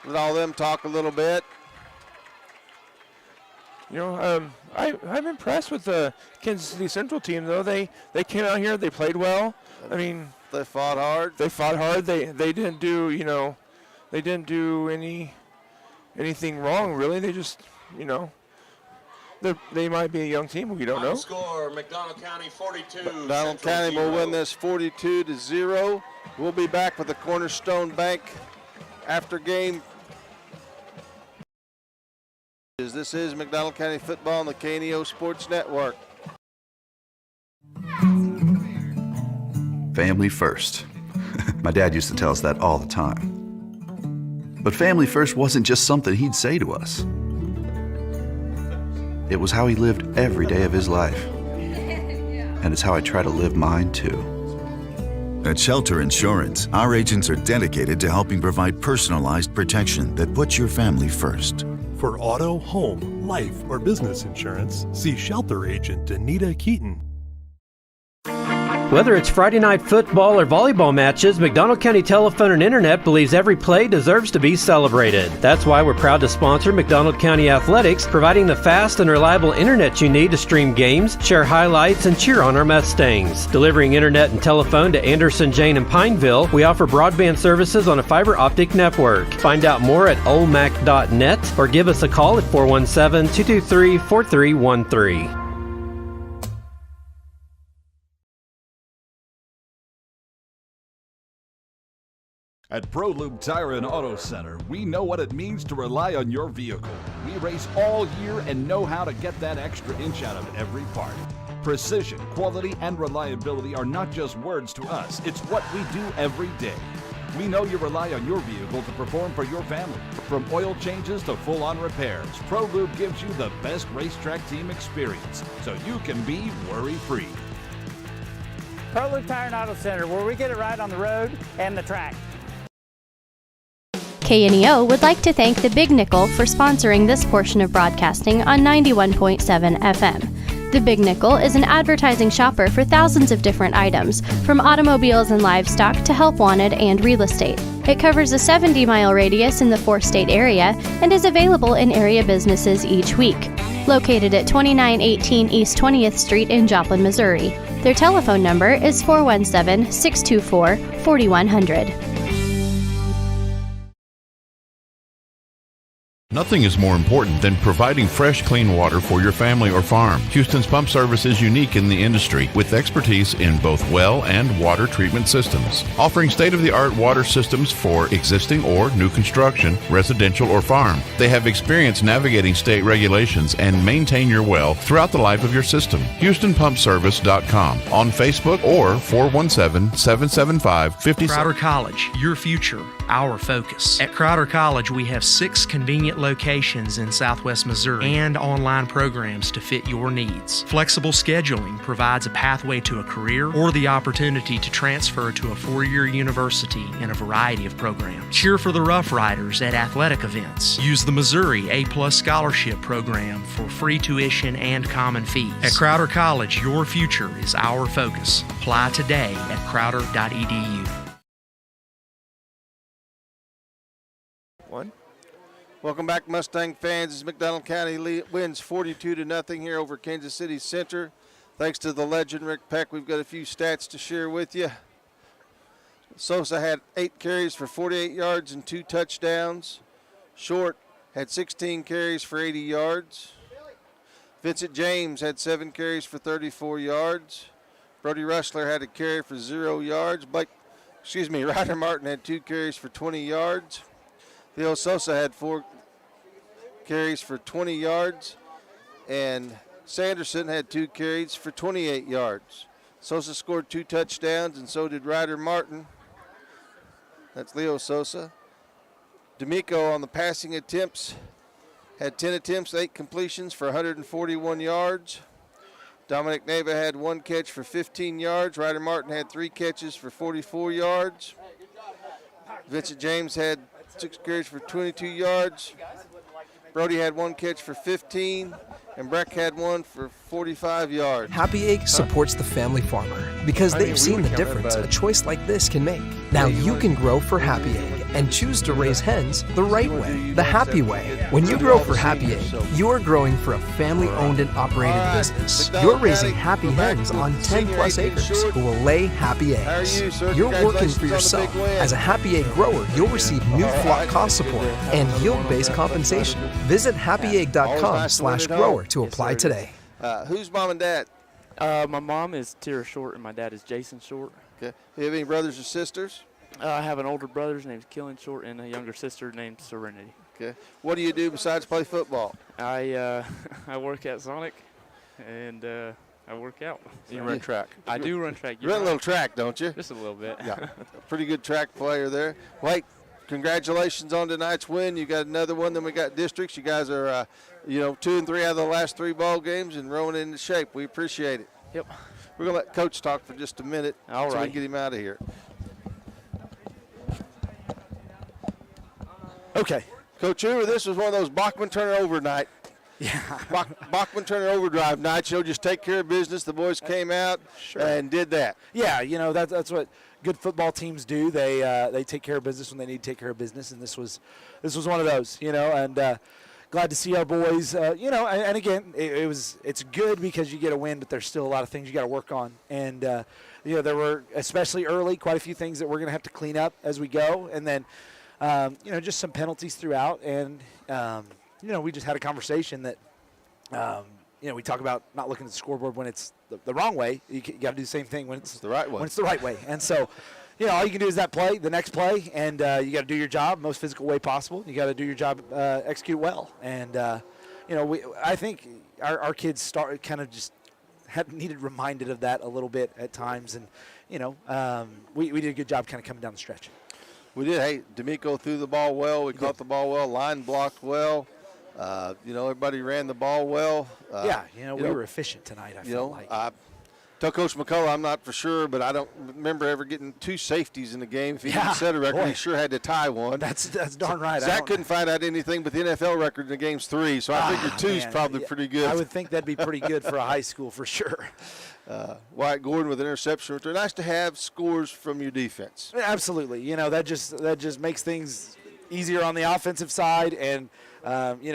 Let all them talk a little bit. I'm impressed with the Kansas City Central team, though. They came out here, they played well. I mean, they fought hard. They didn't do, they didn't do anything wrong, really. They just, they might be a young team. We don't know. Score, McDonald County 42. McDonald Central County will 0. win this 42-0. We'll be back with the Cornerstone Bank after game. This is McDonald County football on the KNEO Sports Network. Family first. My dad used to tell us that all the time. But family first wasn't just something he'd say to us. It was how he lived every day of his life. And it's how I try to live mine too. At Shelter Insurance, our agents are dedicated to helping provide personalized protection that puts your family first. For auto, home, life, or business insurance, see Shelter Agent Anita Keaton. Whether it's Friday night football or volleyball matches, McDonald County Telephone and Internet believes every play deserves to be celebrated. That's why we're proud to sponsor McDonald County Athletics, providing the fast and reliable internet you need to stream games, share highlights, and cheer on our Mustangs. Delivering internet and telephone to Anderson, Jane, and Pineville, we offer broadband services on a fiber optic network. Find out more at olmac.net or give us a call at 417-223-4313. At ProLube Tire and Auto Center, we know what it means to rely on your vehicle. We race all year and know how to get that extra inch out of every part. Precision, quality, and reliability are not just words to us. It's what we do every day. We know you rely on your vehicle to perform for your family. From oil changes to full-on repairs, ProLube gives you the best racetrack team experience, so you can be worry-free. ProLube Tire and Auto Center, where we get it right on the road and the track. KNEO would like to thank the Big Nickel for sponsoring this portion of broadcasting on 91.7 FM. The Big Nickel is an advertising shopper for thousands of different items, from automobiles and livestock to help wanted and real estate. It covers a 70-mile radius in the 4-state area and is available in area businesses each week. Located at 2918 East 20th Street in Joplin, Missouri. Their telephone number is 417-624-4100. Nothing is more important than providing fresh, clean water for your family or farm. Houston's Pump Service is unique in the industry with expertise in both well and water treatment systems, offering state-of-the-art water systems for existing or new construction, residential or farm. They have experience navigating state regulations and maintain your well throughout the life of your system. HoustonPumpService.com on Facebook or 417-775-50. Crowder College, your future, our focus. At Crowder College, we have 6 convenient locations in Southwest Missouri and online programs to fit your needs. Flexible scheduling provides a pathway to a career or the opportunity to transfer to a 4-year university in a variety of programs. Cheer for the Rough Riders at athletic events. Use the Missouri A+ Scholarship Program for free tuition and common fees. At Crowder College, your future is our focus. Apply today at crowder.edu. Welcome back, Mustang fans. As McDonald County wins 42-0 here over Kansas City Center. Thanks to the legend Rick Peck, we've got a few stats to share with you. Sosa had 8 carries for 48 yards and 2 touchdowns. Short had 16 carries for 80 yards. Vincent James had 7 carries for 34 yards. Brody Rushler had a carry for 0 yards. Ryder Martin had 2 carries for 20 yards. Theo Sosa had 4 carries for 20 yards, and Sanderson had 2 carries for 28 yards. Sosa scored 2 touchdowns, and so did Ryder Martin. That's Leo Sosa. D'Amico on the passing attempts had 10 attempts, 8 completions for 141 yards. Dominic Neva had 1 catch for 15 yards. Ryder Martin had 3 catches for 44 yards. Vincent James had 6 carries for 22 yards. Brody had 1 catch for 15, and Breck had 1 for 45 yards. Happy Egg supports the family farmer because they've seen the difference a choice like this can make. Now you can grow for Happy Egg and choose to raise hens the right way, the happy way. When you grow for Happy Egg, you're growing for a family-owned and operated business. You're raising happy hens on 10-plus acres who will lay happy eggs. You're working for yourself. As a Happy Egg grower, you'll receive new flock cost support and yield-based compensation. Visit happyegg.com/grower to apply today. Who's mom and dad? My mom is Tara Short and my dad is Jason Short. Okay. Do you have any brothers or sisters? I have an older brother, his name's Killen Short, and a younger sister named Serenity. Okay. What do you do besides play football? I work at Sonic, and I work out. You run track? I do run track. You run a little track, don't you? Just a little bit. Yeah. Pretty good track player there. Wait. Congratulations on tonight's win. You got another one. Then we got districts. You guys are, 2 and 3 out of the last 3 ball games and rolling into shape. We appreciate it. Yep. We're gonna let Coach talk for just a minute. All so we right. can get him out of here. Okay. Coach Hoover, this was one of those Bachman turnover night. Yeah. Bachman turner overdrive night. Just take care of business. The boys came out and did that. Yeah, that's what good football teams do. They take care of business when they need to take care of business, and this was one of those. And glad to see our boys. And again, it's good because you get a win, but there's still a lot of things you got to work on. And there were, especially early, quite a few things that we're going to have to clean up as we go, and then just some penalties throughout. And we just had a conversation that, we talk about not looking at the scoreboard when it's the wrong way. You got to do the same thing when it's the right way. When it's the right way. And so, all you can do is the next play, and you got to do your job most physical way possible. You got to do your job, execute well. And, I think our kids just needed reminded of that a little bit at times. And, we did a good job kind of coming down the stretch. We did. Hey, D'Amico threw the ball well. We caught the ball well. Line blocked well. Everybody ran the ball well. We were efficient tonight, I felt like. I told Coach McCullough, I'm not for sure, but I don't remember ever getting 2 safeties in the game. If he didn't set a record, he sure had to tie one. That's darn right. Zach couldn't find out anything but the NFL record in the game's 3, so I figure 2 is probably pretty good. I would think that'd be pretty good for a high school for sure. Wyatt Gordon with an interception. It's nice to have scores from your defense. Absolutely. That just makes things easier on the offensive side, and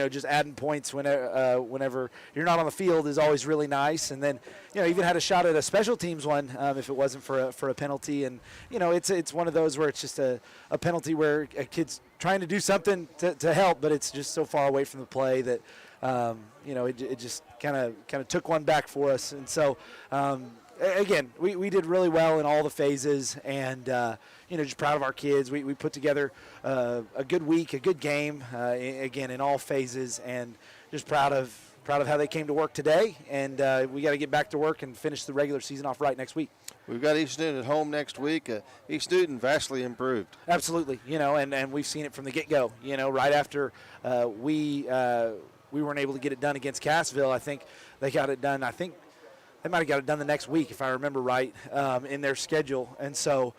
just adding points whenever you're not on the field is always really nice. And then even had a shot at a special teams one if it wasn't for a penalty. And it's one of those where it's just a penalty where a kid's trying to do something to help, but it's just so far away from the play that it just kind of took one back for us. And so again, we did really well in all the phases, and just proud of our kids. We put together a good week, a good game, again in all phases, and just proud of how they came to work today. And we got to get back to work and finish the regular season off right next week. We've got East Newton at home next week. East Newton vastly improved. Absolutely, and we've seen it from the get-go. Right after we weren't able to get it done against Cassville, I think they got it done. I think they might have got it done the next week, if I remember right, in their schedule. And so,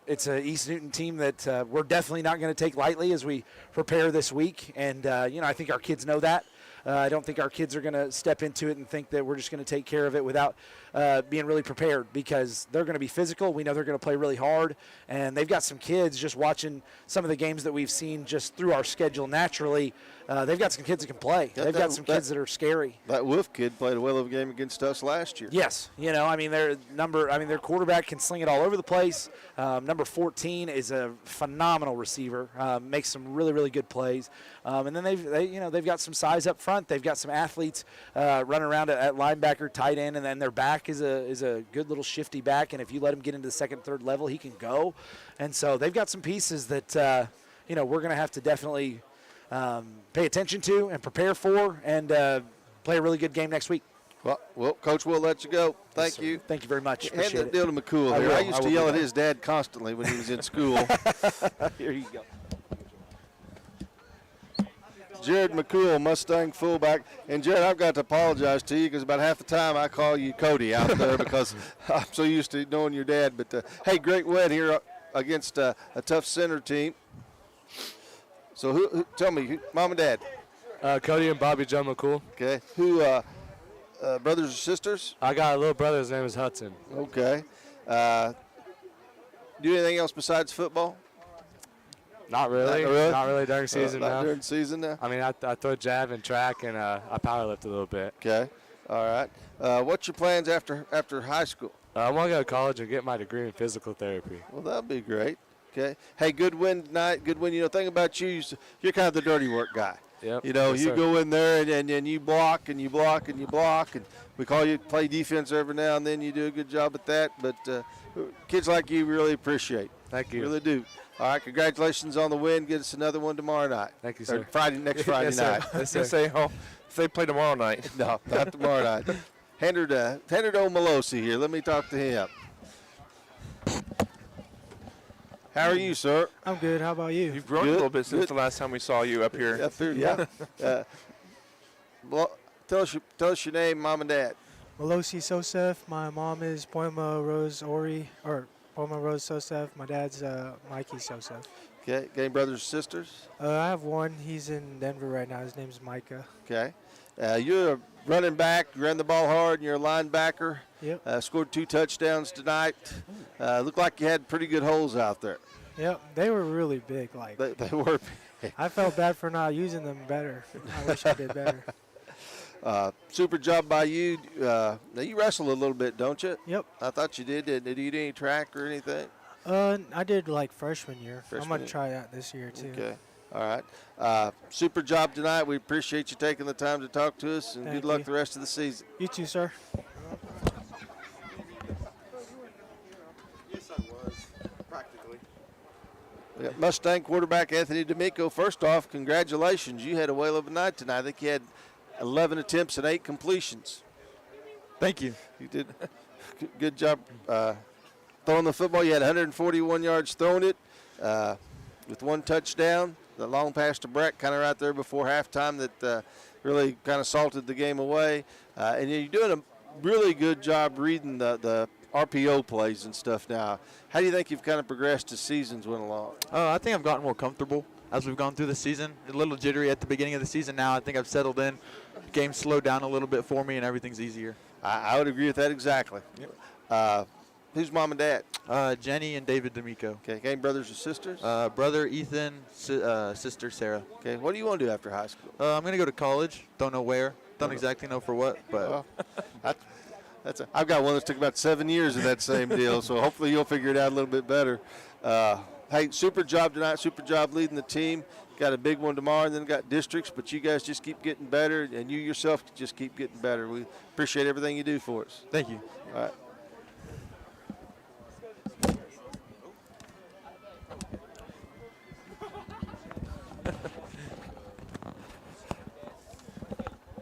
it's a East Newton team that we're definitely not going to take lightly as we prepare this week. And, I think our kids know that. I don't think our kids are going to step into it and think that we're just going to take care of it without being really prepared, because they're going to be physical. We know they're going to play really hard, and they've got some kids just watching some of the games that we've seen just through our schedule naturally. They've got some kids that can play. They've got some kids that are scary. That Wolf kid played a well of a game against us last year. Yes. Their quarterback can sling it all over the place. Number 14 is a phenomenal receiver, makes some really, really good plays. And then they've got some size up front. They've got some athletes running around at linebacker, tight end, and then their back is a good little shifty back. And if you let him get into the second, third level, he can go. And so they've got some pieces that we're going to have to definitely pay attention to and prepare for, and play a really good game next week. Well, Coach, we'll let you go. Thank you. Thank you very much. Hand Appreciate that deal to McCool here. I used to yell at his dad constantly when he was in school. Here you go. Jared McCool, Mustang fullback. And, Jared, I've got to apologize to you because about half the time I call you Cody out there because I'm so used to knowing your dad. But, hey, great win here against a tough center team. So tell me, Mom and Dad. Cody and Bobby John McCool. Okay. Who, brothers or sisters? I got a little brother. His name is Hudson. Okay. Do anything else besides football? Not really. Not really? Not really during season Not now. during season now? I mean, I throw jab and track, and I power lift a little bit. Okay. All right. What's your plans after high school? I want to go to college and get my degree in physical therapy. Well, that'd be great. Okay. Hey, good win tonight. Good win. You know, thing about you, you're kind of the dirty work guy. Yep. You know, Yes, you sir. go in there and you block and you block and you block, and we call you play defense every now and then. You do a good job at that. But kids like you really appreciate. Thank you. Really do. All right, congratulations on the win. Get us another one tomorrow night. Thank you, Or sir. next Friday Yes, sir. night. I was gonna say, if they play tomorrow night. No, not tomorrow night. Hand her to old Melosi here. Let me talk to him. How are you, sir? I'm good. How about you? You've grown a little bit since the last time we saw you up here. Up here, yeah. Well, tell us your name, mom and dad. Melosi Sosef. My mom is Poima Rose Ori, or Poima Rose Sosef. My dad's Mikey Sosef. Okay, game brothers and sisters. I have one. He's in Denver right now. His name's Micah. Okay. You're a running back. You ran the ball hard, and you're a linebacker. Yep. Scored 2 touchdowns tonight. Looked like you had pretty good holes out there. Yep. They were really big. Like They were big. I felt bad for not using them better. I wish I did better. Super job by you. Now you wrestle a little bit, don't you? Yep. I thought you did. Did you do any track or anything? I did like freshman year. I'm Freshman gonna year. try that this year too. Okay. All right. Super job tonight. We appreciate you taking the time to talk to us, and Thank good luck you. the rest of the season. You too, sir. Yes, I was, practically. We got Mustang quarterback Anthony D'Amico. First off, congratulations. You had a whale of a night tonight. I think you had 11 attempts and 8 completions. Thank you. You did good job throwing the football. You had 141 yards throwing it with 1 touchdown. The long pass to Breck kind of right there before halftime that really kind of salted the game away. And you're doing a really good job reading the RPO plays and stuff now. How do you think you've kind of progressed as seasons went along? I think I've gotten more comfortable as we've gone through the season. A little jittery at the beginning of the season. Now I think I've settled in. Game slowed down a little bit for me, and everything's easier. I would agree with that exactly. Who's mom and dad? Jenny and David D'Amico. Okay, game brothers or sisters? Brother Ethan, sister Sarah. Okay, what do you want to do after high school? I'm going to go to college. Don't know where. Don't exactly know for what, but I've got one that took about 7 years of that same deal, so hopefully you'll figure it out a little bit better. Hey, super job tonight, super job leading the team. Got a big one tomorrow, and then got districts, but you guys just keep getting better, and you yourself just keep getting better. We appreciate everything you do for us. Thank you. All right.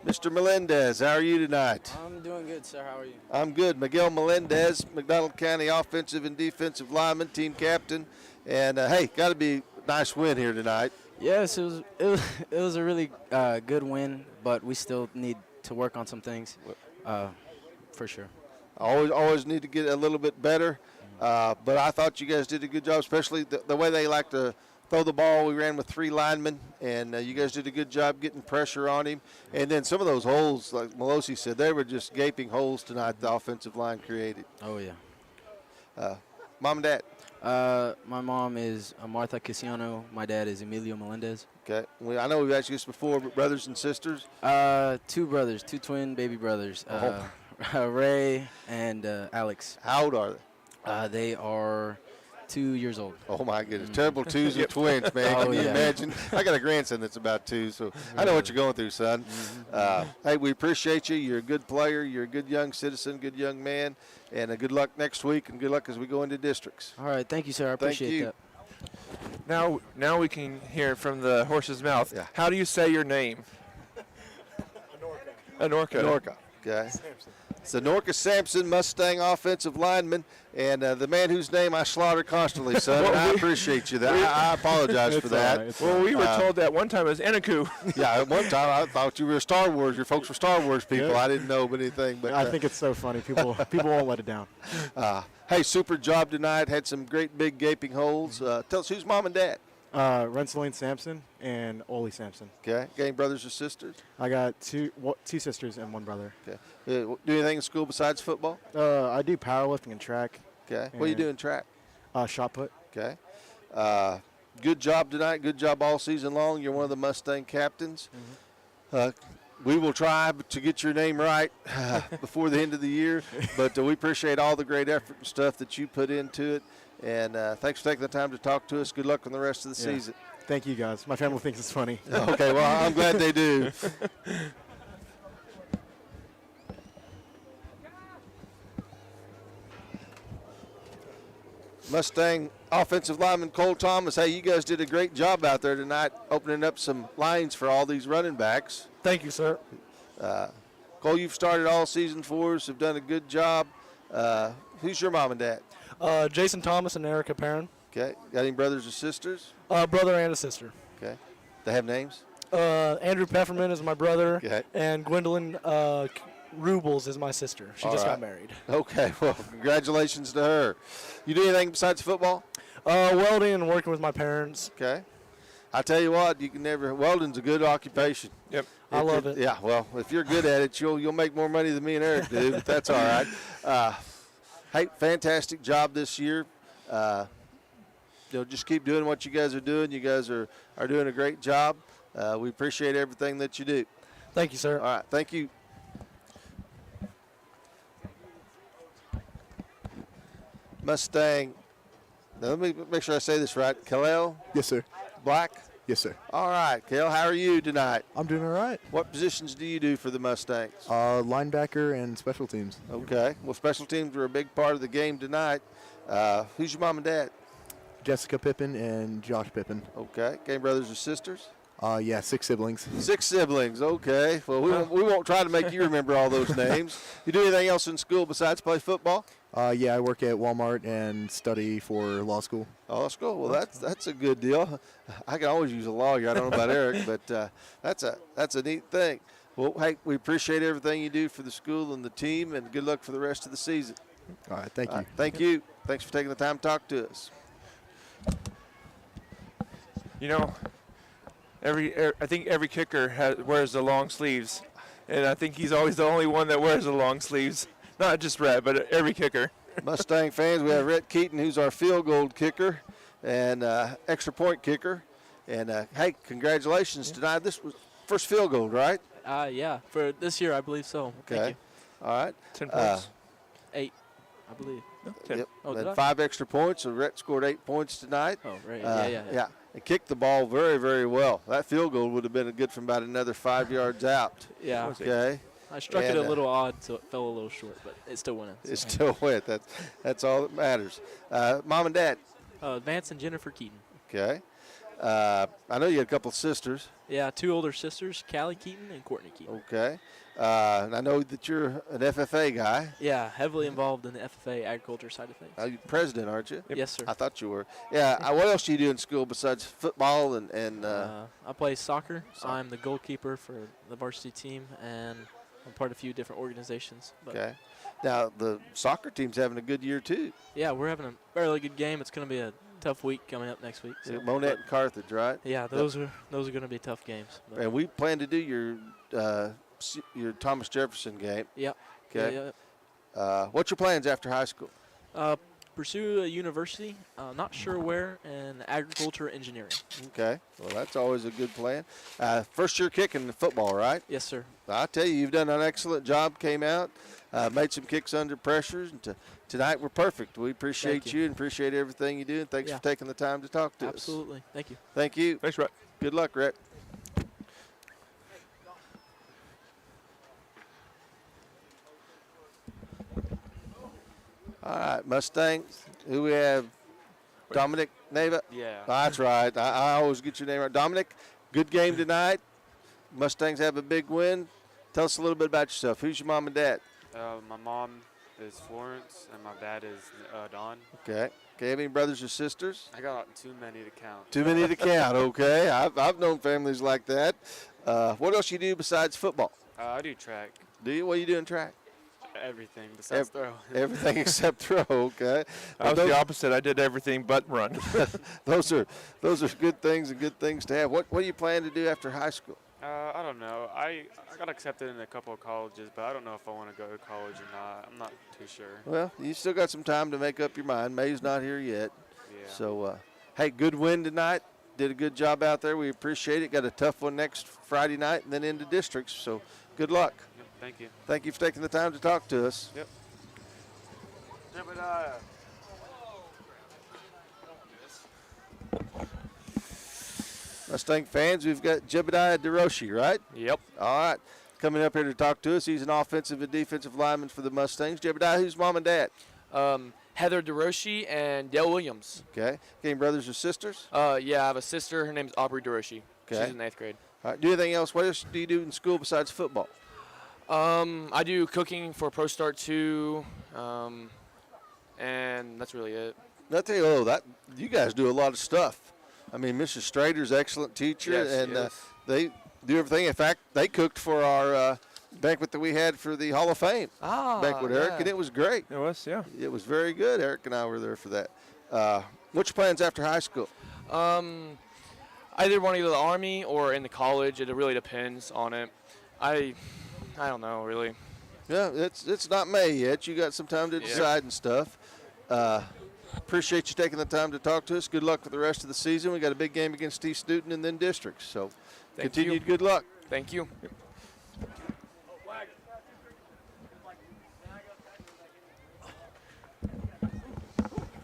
Mr. Melendez, how are you tonight? I'm doing good, sir. How are you? I'm good. Miguel Melendez, McDonald County offensive and defensive lineman, team captain. And, hey, got to be a nice win here tonight. Yes, it was a really good win, but we still need to work on some things, for sure. Always need to get a little bit better. But I thought you guys did a good job, especially the way they like to throw the ball. We ran with 3 linemen, and you guys did a good job getting pressure on him. And then some of those holes, like Melosi said, they were just gaping holes tonight the offensive line created. Oh, yeah. Mom and dad? My mom is Martha Casiano. My dad is Emilio Melendez. Okay. I know we've asked you this before, but brothers and sisters? 2 brothers, 2 twin baby brothers. Ray and Alex. How old are they? They are 2 years old. Oh, my goodness. Terrible twos of twins, man. Can you imagine? I got a grandson that's about 2, so I know what you're going through, son. Hey, we appreciate you. You're a good player. You're a good young citizen, good young man. And good luck next week, and good luck as we go into districts. All right. Thank you, sir. I appreciate that. Now we can hear from the horse's mouth. Yeah. How do you say your name? Anorka. Anorka. Okay. It's Anorka Sampson, Mustang offensive lineman, and the man whose name I slaughter constantly, son. Well, I appreciate you. I apologize for that. Well, we were told that one time as Anaku. Yeah, at one time I thought you were Star Wars. Your folks were Star Wars people. Yeah. I didn't know anything. But I think it's so funny. People won't let it down. Hey, super job tonight. Had some great big gaping holes. Tell us, who's mom and dad? Rensselaer Sampson and Oli Sampson. Okay. Got any brothers or sisters? I got two sisters and one brother. Okay. Do anything in school besides football? I do powerlifting and track. Okay. What do you do in track? Shot put. Okay. Good job tonight. Good job all season long. You're one of the Mustang captains. We will try to get your name right before the end of the year, but we appreciate all the great effort and stuff that you put into it. And thanks for taking the time to talk to us. Good luck on the rest of the season. Thank you, guys. My family thinks it's funny. Okay, well, I'm glad they do. Mustang offensive lineman Cole Thomas, hey, you guys did a great job out there tonight opening up some lines for all these running backs. Thank you, sir. Cole, you've started all season for us, have done a good job. Who's your mom and dad? Jason Thomas and Erica Perrin. Okay. Got any brothers or sisters? Brother and a sister. Okay. They have names? Andrew Pepperman is my brother, Okay. and Gwendolyn Rubles is my sister. She All just right. got married. Okay, well, congratulations to her. You do anything besides football? Welding and working with my parents. Okay. I tell you what, welding's a good occupation. Yep. I love it. Yeah, well, if you're good at it, you'll make more money than me and Eric do, but that's all right. Hey, fantastic job this year. Just keep doing what you guys are doing. You guys are doing a great job. We appreciate everything that you do. Thank you, sir. All right, thank you. Mustang. Now, let me make sure I say this right. Kalel? Yes, sir. Black? Yes, sir. All right, Kale, how are you tonight? I'm doing all right. What positions do you do for the Mustangs? Linebacker and special teams. Okay. Well, special teams were a big part of the game tonight. Who's your mom and dad? Jessica Pippin and Josh Pippin. Okay. Game brothers or sisters? 6 siblings. 6 siblings. Okay. Well, we won't try to make you remember all those names. You do anything else in school besides play football? I work at Walmart and study for law school. Oh, school. Well, that's a good deal. I can always use a lawyer. I don't know about Eric, but that's a neat thing. Well, hey, we appreciate everything you do for the school and the team, and good luck for the rest of the season. All right. Thank you. Thank you. Thanks for taking the time to talk to us. You know, I think every kicker wears the long sleeves, and I think he's always the only one that wears the long sleeves. Not just Rhett, but every kicker. Mustang fans, we have Rhett Keaton, who's our field goal kicker and extra point kicker. And, hey, congratulations tonight. This was first field goal, right? Yeah, for this year, I believe so. Okay. Thank you. All right. 10 points. 8, I believe. No, 10. Yep. Oh, did Had I? 5 extra points, so Rhett scored 8 points tonight. Oh, right. Yeah. And kicked the ball very, very well. That field goal would have been good from about another 5 yards out. Yeah. Okay. I struck it a little odd, so it fell a little short, but it still went in. It still went. That's all that matters. Mom and Dad. Vance and Jennifer Keaton. Okay. I know you had a couple of sisters. Yeah, 2 older sisters, Callie Keaton and Courtney Keaton. Okay. And I know that you're an FFA guy. Yeah, heavily involved in the FFA agriculture side of things. You're president, aren't you? Yes, sir. I thought you were. Yeah. What else do you do in school besides football and I play soccer. I'm the goalkeeper for the varsity team, and I'm part of a few different organizations. But okay. Now, the soccer team's having a good year, too. yeah, we're having a fairly good game. It's going to be a tough week coming up next week. So. Yeah, Monette and Carthage, right? Yeah, those are going to be tough games. But. And we plan to do your Thomas Jefferson game. Yep. Okay. Yeah. What's your plans after high school? Pursue a university, not sure where, in agriculture engineering. Okay. Well, that's always a good plan. First year kicking in football, right? Yes, sir. I tell you, you've done an excellent job, came out, made some kicks under pressure, and tonight we're perfect. We appreciate you and appreciate everything you do, and thanks for taking the time to talk to us. Absolutely. Thank you. Thank you. Thanks, Rhett. Good luck, Rhett. All right, Mustangs. Who we have? Dominic Neva? Yeah. That's right. I always get your name right. Dominic, good game tonight. Mustangs have a big win. Tell us a little bit about yourself. Who's your mom and dad? My mom is Florence, and my dad is Don. Okay. Okay, have any brothers or sisters? I got too many to count. Too many to count, okay. I've known families like that. What else you do besides football? I do track. Do you? What do you do in track? Everything besides throw. Everything except throw. Okay. I was the opposite. I did everything but run. those are good things and good things to have. What do you plan to do after high school? I don't know. I got accepted in a couple of colleges, but I don't know if I want to go to college or not. I'm not too sure. Well, you still got some time to make up your mind. May's not here yet. Yeah. So, hey, good win tonight. Did a good job out there. We appreciate it. Got a tough one next Friday night and then into districts. So, good luck. Yep, thank you. Thank you for taking the time to talk to us. Yep. Mustang fans, we've got Jebediah DeRoshi, right? Yep. All right. Coming up here to talk to us. He's an offensive and defensive lineman for the Mustangs. Jebediah, who's mom and dad? Heather DeRoshi and Dale Williams. Okay. Game brothers or sisters? Yeah, I have a sister. Her name's Aubrey DeRoshi. Okay. She's in 8th grade. All right. Do anything else? What else do you do in school besides football? I do cooking for Pro Start 2, and that's really it. I tell you, that you guys do a lot of stuff. I mean, Mrs. Strader's an excellent teacher, Yes, and yes. they do everything. In fact, they cooked for our banquet that we had for the Hall of Fame banquet, Eric, and it was great. It was, yeah. It was very good. Eric and I were there for that. What's your plans after high school? I either want to go to the Army or in the college. It really depends on it. I don't know, really. Yeah, it's not May yet. You got some time to decide and stuff. Appreciate you taking the time to talk to us. Good luck with the rest of the season. We got a big game against East Newton and then districts. So continued good luck. Thank you.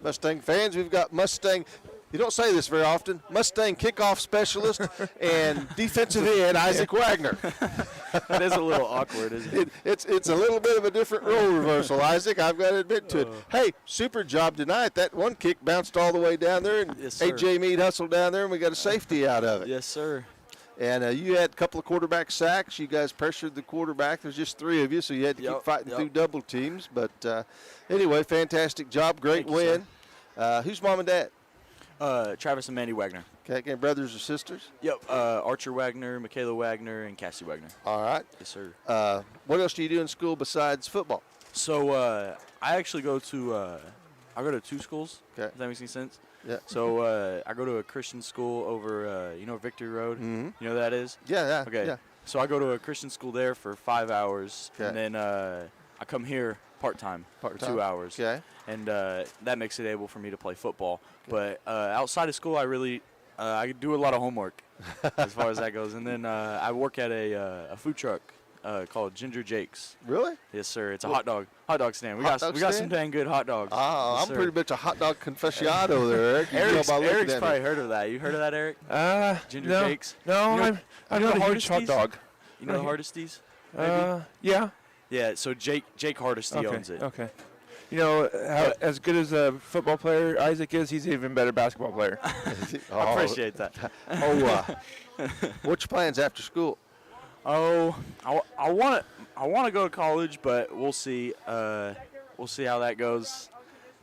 Mustang fans, we've got Mustang. You don't say this very often. Mustang kickoff specialist and defensive end Isaac Wagner. That is a little awkward, isn't it? It's a little bit of a different role reversal, Isaac. I've got to admit to it. Hey, super job tonight. That one kick bounced all the way down there, and Yes, sir. A.J. Meade hustled down there, and we got a safety out of it. Yes, sir. And you had a couple of quarterback sacks. You guys pressured the quarterback. There's just 3 of you, so you had to keep fighting through double teams. But anyway, fantastic job. Great win. Who's mom and dad? Travis and Mandy Wagner. Okay, game brothers or sisters? Yep. Archer Wagner, Michaela Wagner, and Cassie Wagner. All right. Yes, sir. What else do you do in school besides football? So I actually go to I go to 2 schools. Okay. If that makes any sense. Yeah. So I go to a Christian school over Victory Road. Mhm. You know who that is? Yeah. Okay. Yeah. So I go to a Christian school there for 5 hours, Okay. and then I come here part-time for 2 hours. Okay. And that makes it able for me to play football. But outside of school, I really I do a lot of homework as far as that goes. And then I work at a food truck called Ginger Jake's. Really? Yes, sir. It's a What? hot dog stand. We Hot got dog some stand? dang good hot dogs. Oh, Yes, I'm sir. pretty much a hot dog conficionado there, Eric. You can tell by looking Eric's at me. probably heard of that. You heard of that, Eric? Ginger no. Jake's? No, You know- I'm you know not a the huge hot Hardesties? dog. You know the Right. Hardesties? Yeah. Yeah, so Jake Hardesty Okay. owns it. Okay. You know, as good as a football player Isaac is, he's an even better basketball player. I appreciate that. What's your plans after school? Oh, I want to go to college, but we'll see. We'll see how that goes.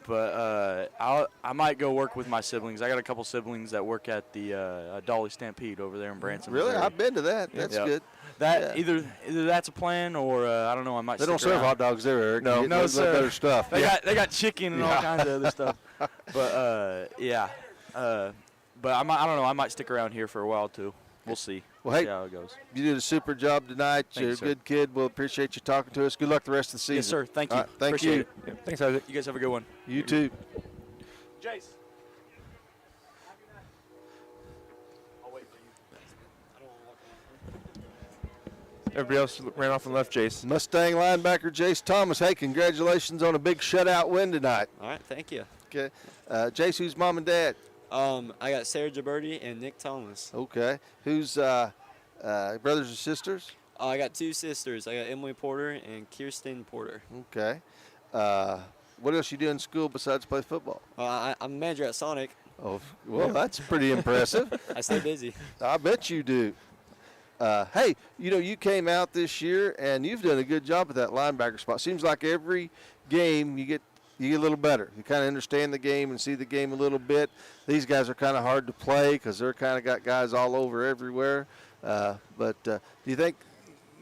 But I might go work with my siblings. I got a couple siblings that work at the Dolly Stampede over there in Branson. Really? Missouri. I've been to that. That's Yep. good. That Yeah. either that's a plan or I don't know. I might. They don't stick serve around. hot dogs there, Eric. No, You no, get sir. better stuff. They got chicken and all Yeah. kinds of other stuff. But yeah. But I don't know. I might stick around here for a while too. We'll see. Well, hey, see how it goes. You did a super job tonight. Thank You're you, a sir. good kid. We'll appreciate you talking to us. Good luck the rest of the season. Yes, sir. Thank you. All right, thank Appreciate you. it. Yeah, thanks, Isaac. You guys have a good one. You too. Jace. Everybody else ran off and left Jace. Mustang linebacker Jace Thomas. Hey, congratulations on a big shutout win tonight. All right, thank you. Okay. Jace, who's mom and dad? I got Sarah Gibberti and Nick Thomas. Okay. Who's brothers or sisters? I got 2 sisters. I got Emily Porter and Kirsten Porter. Okay. What else you do in school besides play football? I'm a manager at Sonic. Oh, well, that's pretty impressive. I stay busy. I bet you do. Hey, you came out this year, and you've done a good job at that linebacker spot. Seems like every game you get a little better. You kind of understand the game and see the game a little bit. These guys are kind of hard to play because they're kind of got guys all over everywhere. But do you think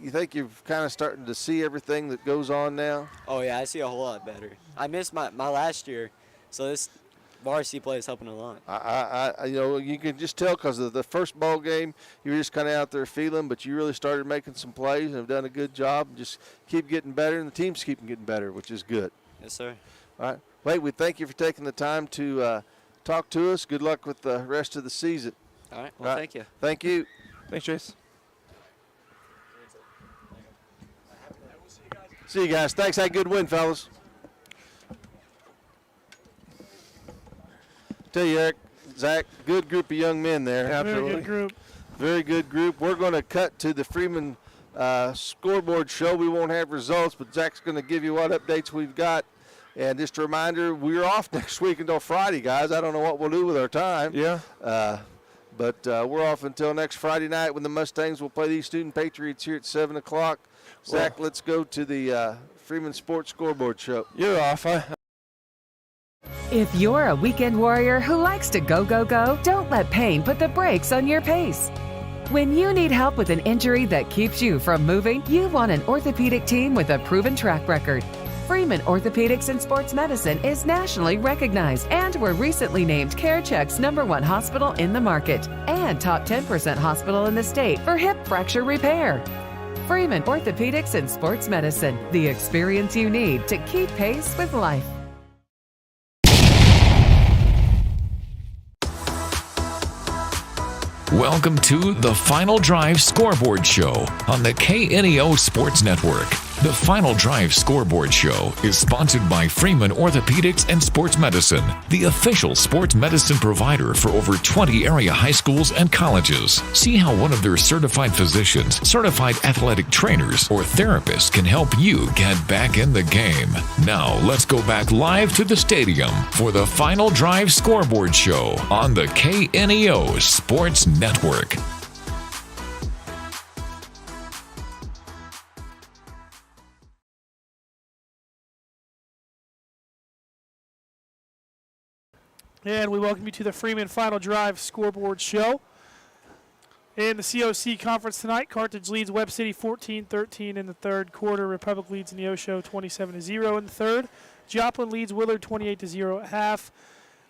you think you've kind of starting to see everything that goes on now? Oh yeah, I see a whole lot better. I missed my last year, so this varsity play is helping a lot. You can just tell because of the first ball game, you were just kind of out there feeling, but you really started making some plays and have done a good job. Just keep getting better, and the team's keeping getting better, which is good. Yes, sir. All right. Wade, we thank you for taking the time to talk to us. Good luck with the rest of the season. All right. Well, thank you. Thank you. Thanks, Chase. See you guys. Thanks. Had a good win, fellas. Tell you, Eric, Zach, good group of young men there. Very good group. Very good group. We're going to cut to the Freeman scoreboard show. We won't have results, but Zach's going to give you what updates we've got. And just a reminder, we're off next week until Friday, guys. I don't know what we'll do with our time. Yeah. But we're off until next Friday night when the Mustangs will play these Student Patriots here at 7 o'clock. Zach, let's go to the Freeman Sports Scoreboard show. You're off. If you're a weekend warrior who likes to go, go, go, don't let pain put the brakes on your pace. When you need help with an injury that keeps you from moving, you want an orthopedic team with a proven track record. Freeman Orthopedics and Sports Medicine is nationally recognized and were recently named CareCheck's #1 hospital in the market and top 10% hospital in the state for hip fracture repair. Freeman Orthopedics and Sports Medicine, the experience you need to keep pace with life. Welcome to the Final Drive Scoreboard Show on the KNEO Sports Network. The Final Drive Scoreboard Show is sponsored by Freeman Orthopedics and Sports Medicine, the official sports medicine provider for over 20 area high schools and colleges. See how one of their certified physicians, certified athletic trainers, or therapists can help you get back in the game. Now, let's go back live to the stadium for the Final Drive Scoreboard Show on the KNEO Sports Network. And we welcome you to the Freeman Final Drive Scoreboard Show. In the COC Conference tonight, Carthage leads Webb City 14-13 in the third quarter. Republic leads Neosho 27-0 in the third. Joplin leads Willard 28-0 at half.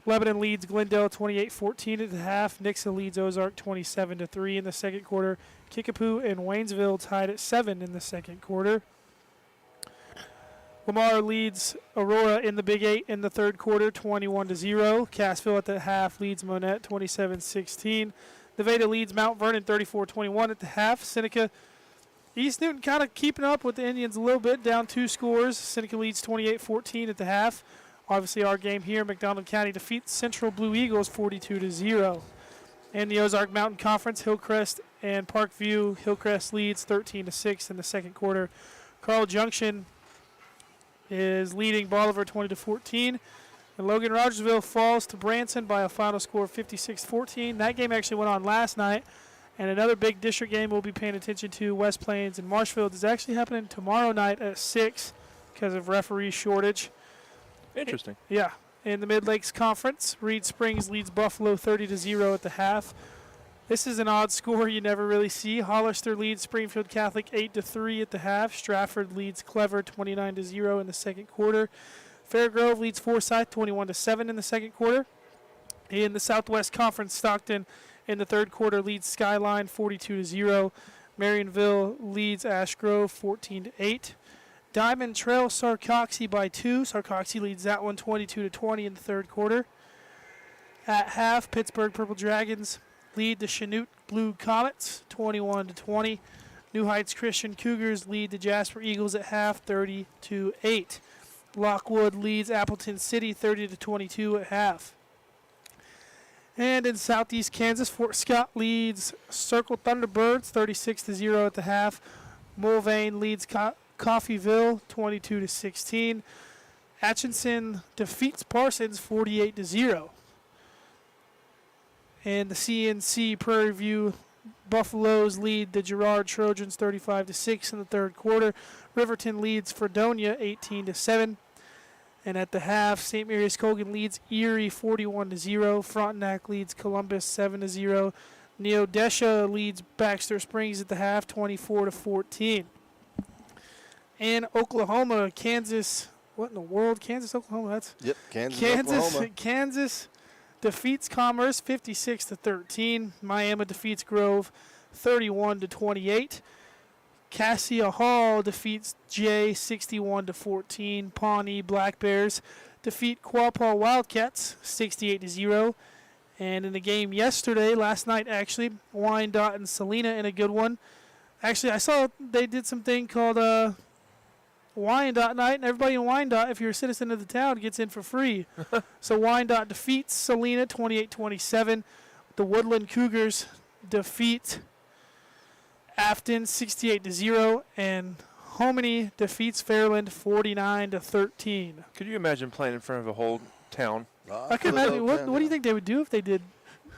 Lebanon leads Glendale 28-14 at the half. Nixa leads Ozark 27-3 in the second quarter. Kickapoo and Waynesville tied at 7 in the second quarter. Lamar leads Aurora in the Big 8 in the third quarter, 21-0. Cassville at the half leads Monette, 27-16. Nevada leads Mount Vernon, 34-21 at the half. Seneca, East Newton kind of keeping up with the Indians a little bit, down 2 scores. Seneca leads 28-14 at the half. Obviously, our game here, McDonald County defeats Central Blue Eagles 42-0. In the Ozark Mountain Conference, Hillcrest and Parkview, Hillcrest leads 13-6 in the second quarter. Carl Junction is leading Bolivar 20-14. And Logan Rogersville falls to Branson by a final score of 56-14. That game actually went on last night. And another big district game we'll be paying attention to, West Plains and Marshfield, is actually happening tomorrow night at 6 because of referee shortage. Interesting. Yeah. In the Mid-Lakes Conference, Reed Springs leads Buffalo 30-0 at the half. This is an odd score you never really see. Hollister leads Springfield Catholic 8-3 at the half. Stratford leads Clever 29-0 in the second quarter. Fairgrove leads Forsyth 21-7 in the second quarter. In the Southwest Conference, Stockton in the third quarter leads Skyline 42-0. Marionville leads Ash Grove 14-8. Diamond Trail Sarcoxy by 2. Sarcoxy leads that one 22-20 in the third quarter. At half, Pittsburgh Purple Dragons lead the Chanute Blue Comets 21-20. New Heights Christian Cougars lead the Jasper Eagles at half 30-8. Lockwood leads Appleton City 30-22 at half. And in Southeast Kansas, Fort Scott leads Circle Thunderbirds 36-0 at the half. Mulvane leads Coffeyville 22-16. Atchison defeats Parsons 48-0. And the CNC Prairie View Buffaloes lead the Girard Trojans 35-6 in the third quarter. Riverton leads Fredonia 18-7. And at the half, St. Mary's Colgan leads Erie 41-0. Frontenac leads Columbus 7-0. Neodesha leads Baxter Springs at the half, 24-14. And Oklahoma, Kansas. What in the world? Kansas, Oklahoma. That's Oklahoma. Kansas defeats Commerce 56-13. Miami defeats Grove 31-28. Cassia Hall defeats Jay 61-14. Pawnee Black Bears defeat Quapaw Wildcats 68-0. And in the game last night actually, Wyandotte and Salina in a good one. Actually, I saw they did something called Wyandotte night, and everybody in Wyandotte, if you're a citizen of the town, gets in for free. So Wyandotte defeats Salina 28-27. The Woodland Cougars defeat Afton 68-0, and Hominy defeats Fairland 49-13. Could you imagine playing in front of a whole town? I can imagine. What do you think they would do if they did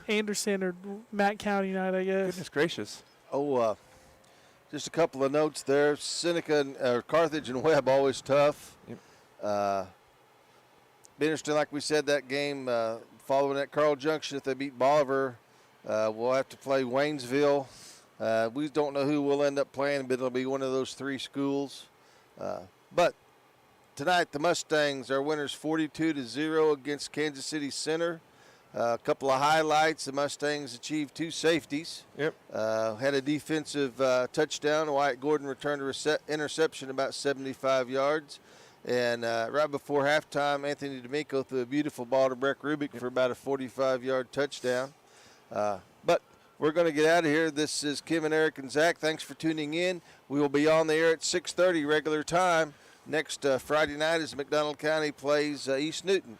Anderson or Matt County night, I guess? Goodness gracious. Just a couple of notes there. Seneca, Carthage and Webb always tough. Yep. Be interesting, like we said, that game following at Carl Junction. If they beat Bolivar, we'll have to play Waynesville. We don't know who we'll end up playing, but it'll be one of those three schools. But tonight, the Mustangs are winners 42-0 against Kansas City Center. A couple of highlights. The Mustangs achieved 2 safeties. Yep. Had a defensive touchdown. Wyatt Gordon returned a interception about 75 yards. And right before halftime, Anthony D'Amico threw a beautiful ball to Breck Rubik for about a 45-yard touchdown. But we're going to get out of here. This is Kim and Eric and Zach. Thanks for tuning in. We will be on the air at 6:30 regular time next Friday night as McDonald County plays East Newton.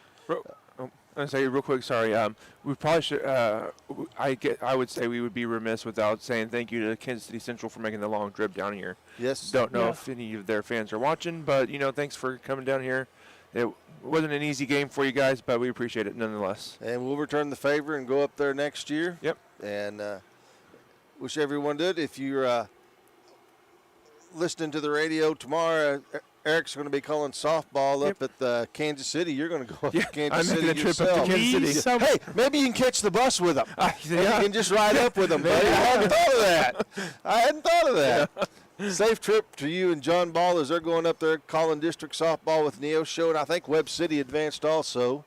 I'll say real quick, sorry. We probably should. I would say we would be remiss without saying thank you to Kansas City Central for making the long trip down here. Yes. Don't know if any of their fans are watching, but thanks for coming down here. It wasn't an easy game for you guys, but we appreciate it nonetheless. And we'll return the favor and go up there next year. Yep. And wish everyone did. If you're listening to the radio tomorrow, Eric's going to be calling softball up at Kansas City. You're going to go up to Kansas City making a trip yourself. up to Kansas City. Hey, maybe you can catch the bus with them. You can just ride up with them, buddy. I hadn't thought of that. I hadn't thought of that. Safe trip to you and John Ball as they're going up there calling district softball with Neosho, and I think Webb City advanced also.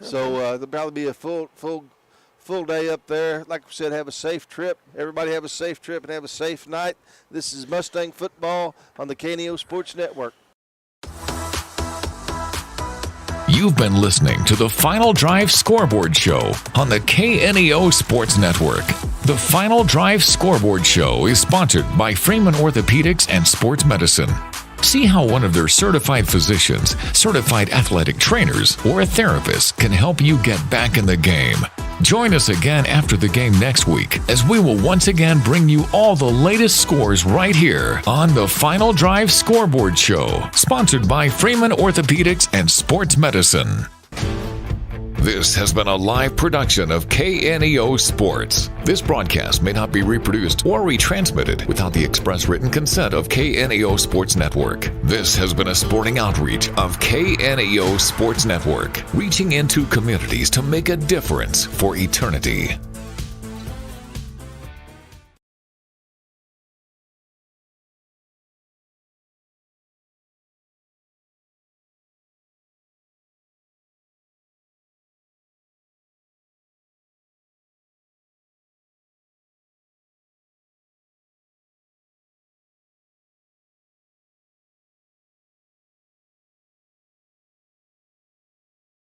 So there'll probably be a full day up there. Like we said, have a safe trip. Everybody have a safe trip and have a safe night. This is Mustang Football on the KNEO Sports Network. You've been listening to the Final Drive Scoreboard Show on the KNEO Sports Network. The Final Drive Scoreboard Show is sponsored by Freeman Orthopedics and Sports Medicine. See how one of their certified physicians, certified athletic trainers, or a therapist can help you get back in the game. Join us again after the game next week as we will once again bring you all the latest scores right here on the Final Drive Scoreboard Show, sponsored by Freeman Orthopedics and Sports Medicine. This has been a live production of KNEO Sports. This broadcast may not be reproduced or retransmitted without the express written consent of KNEO Sports Network. This has been a sporting outreach of KNEO Sports Network, reaching into communities to make a difference for eternity.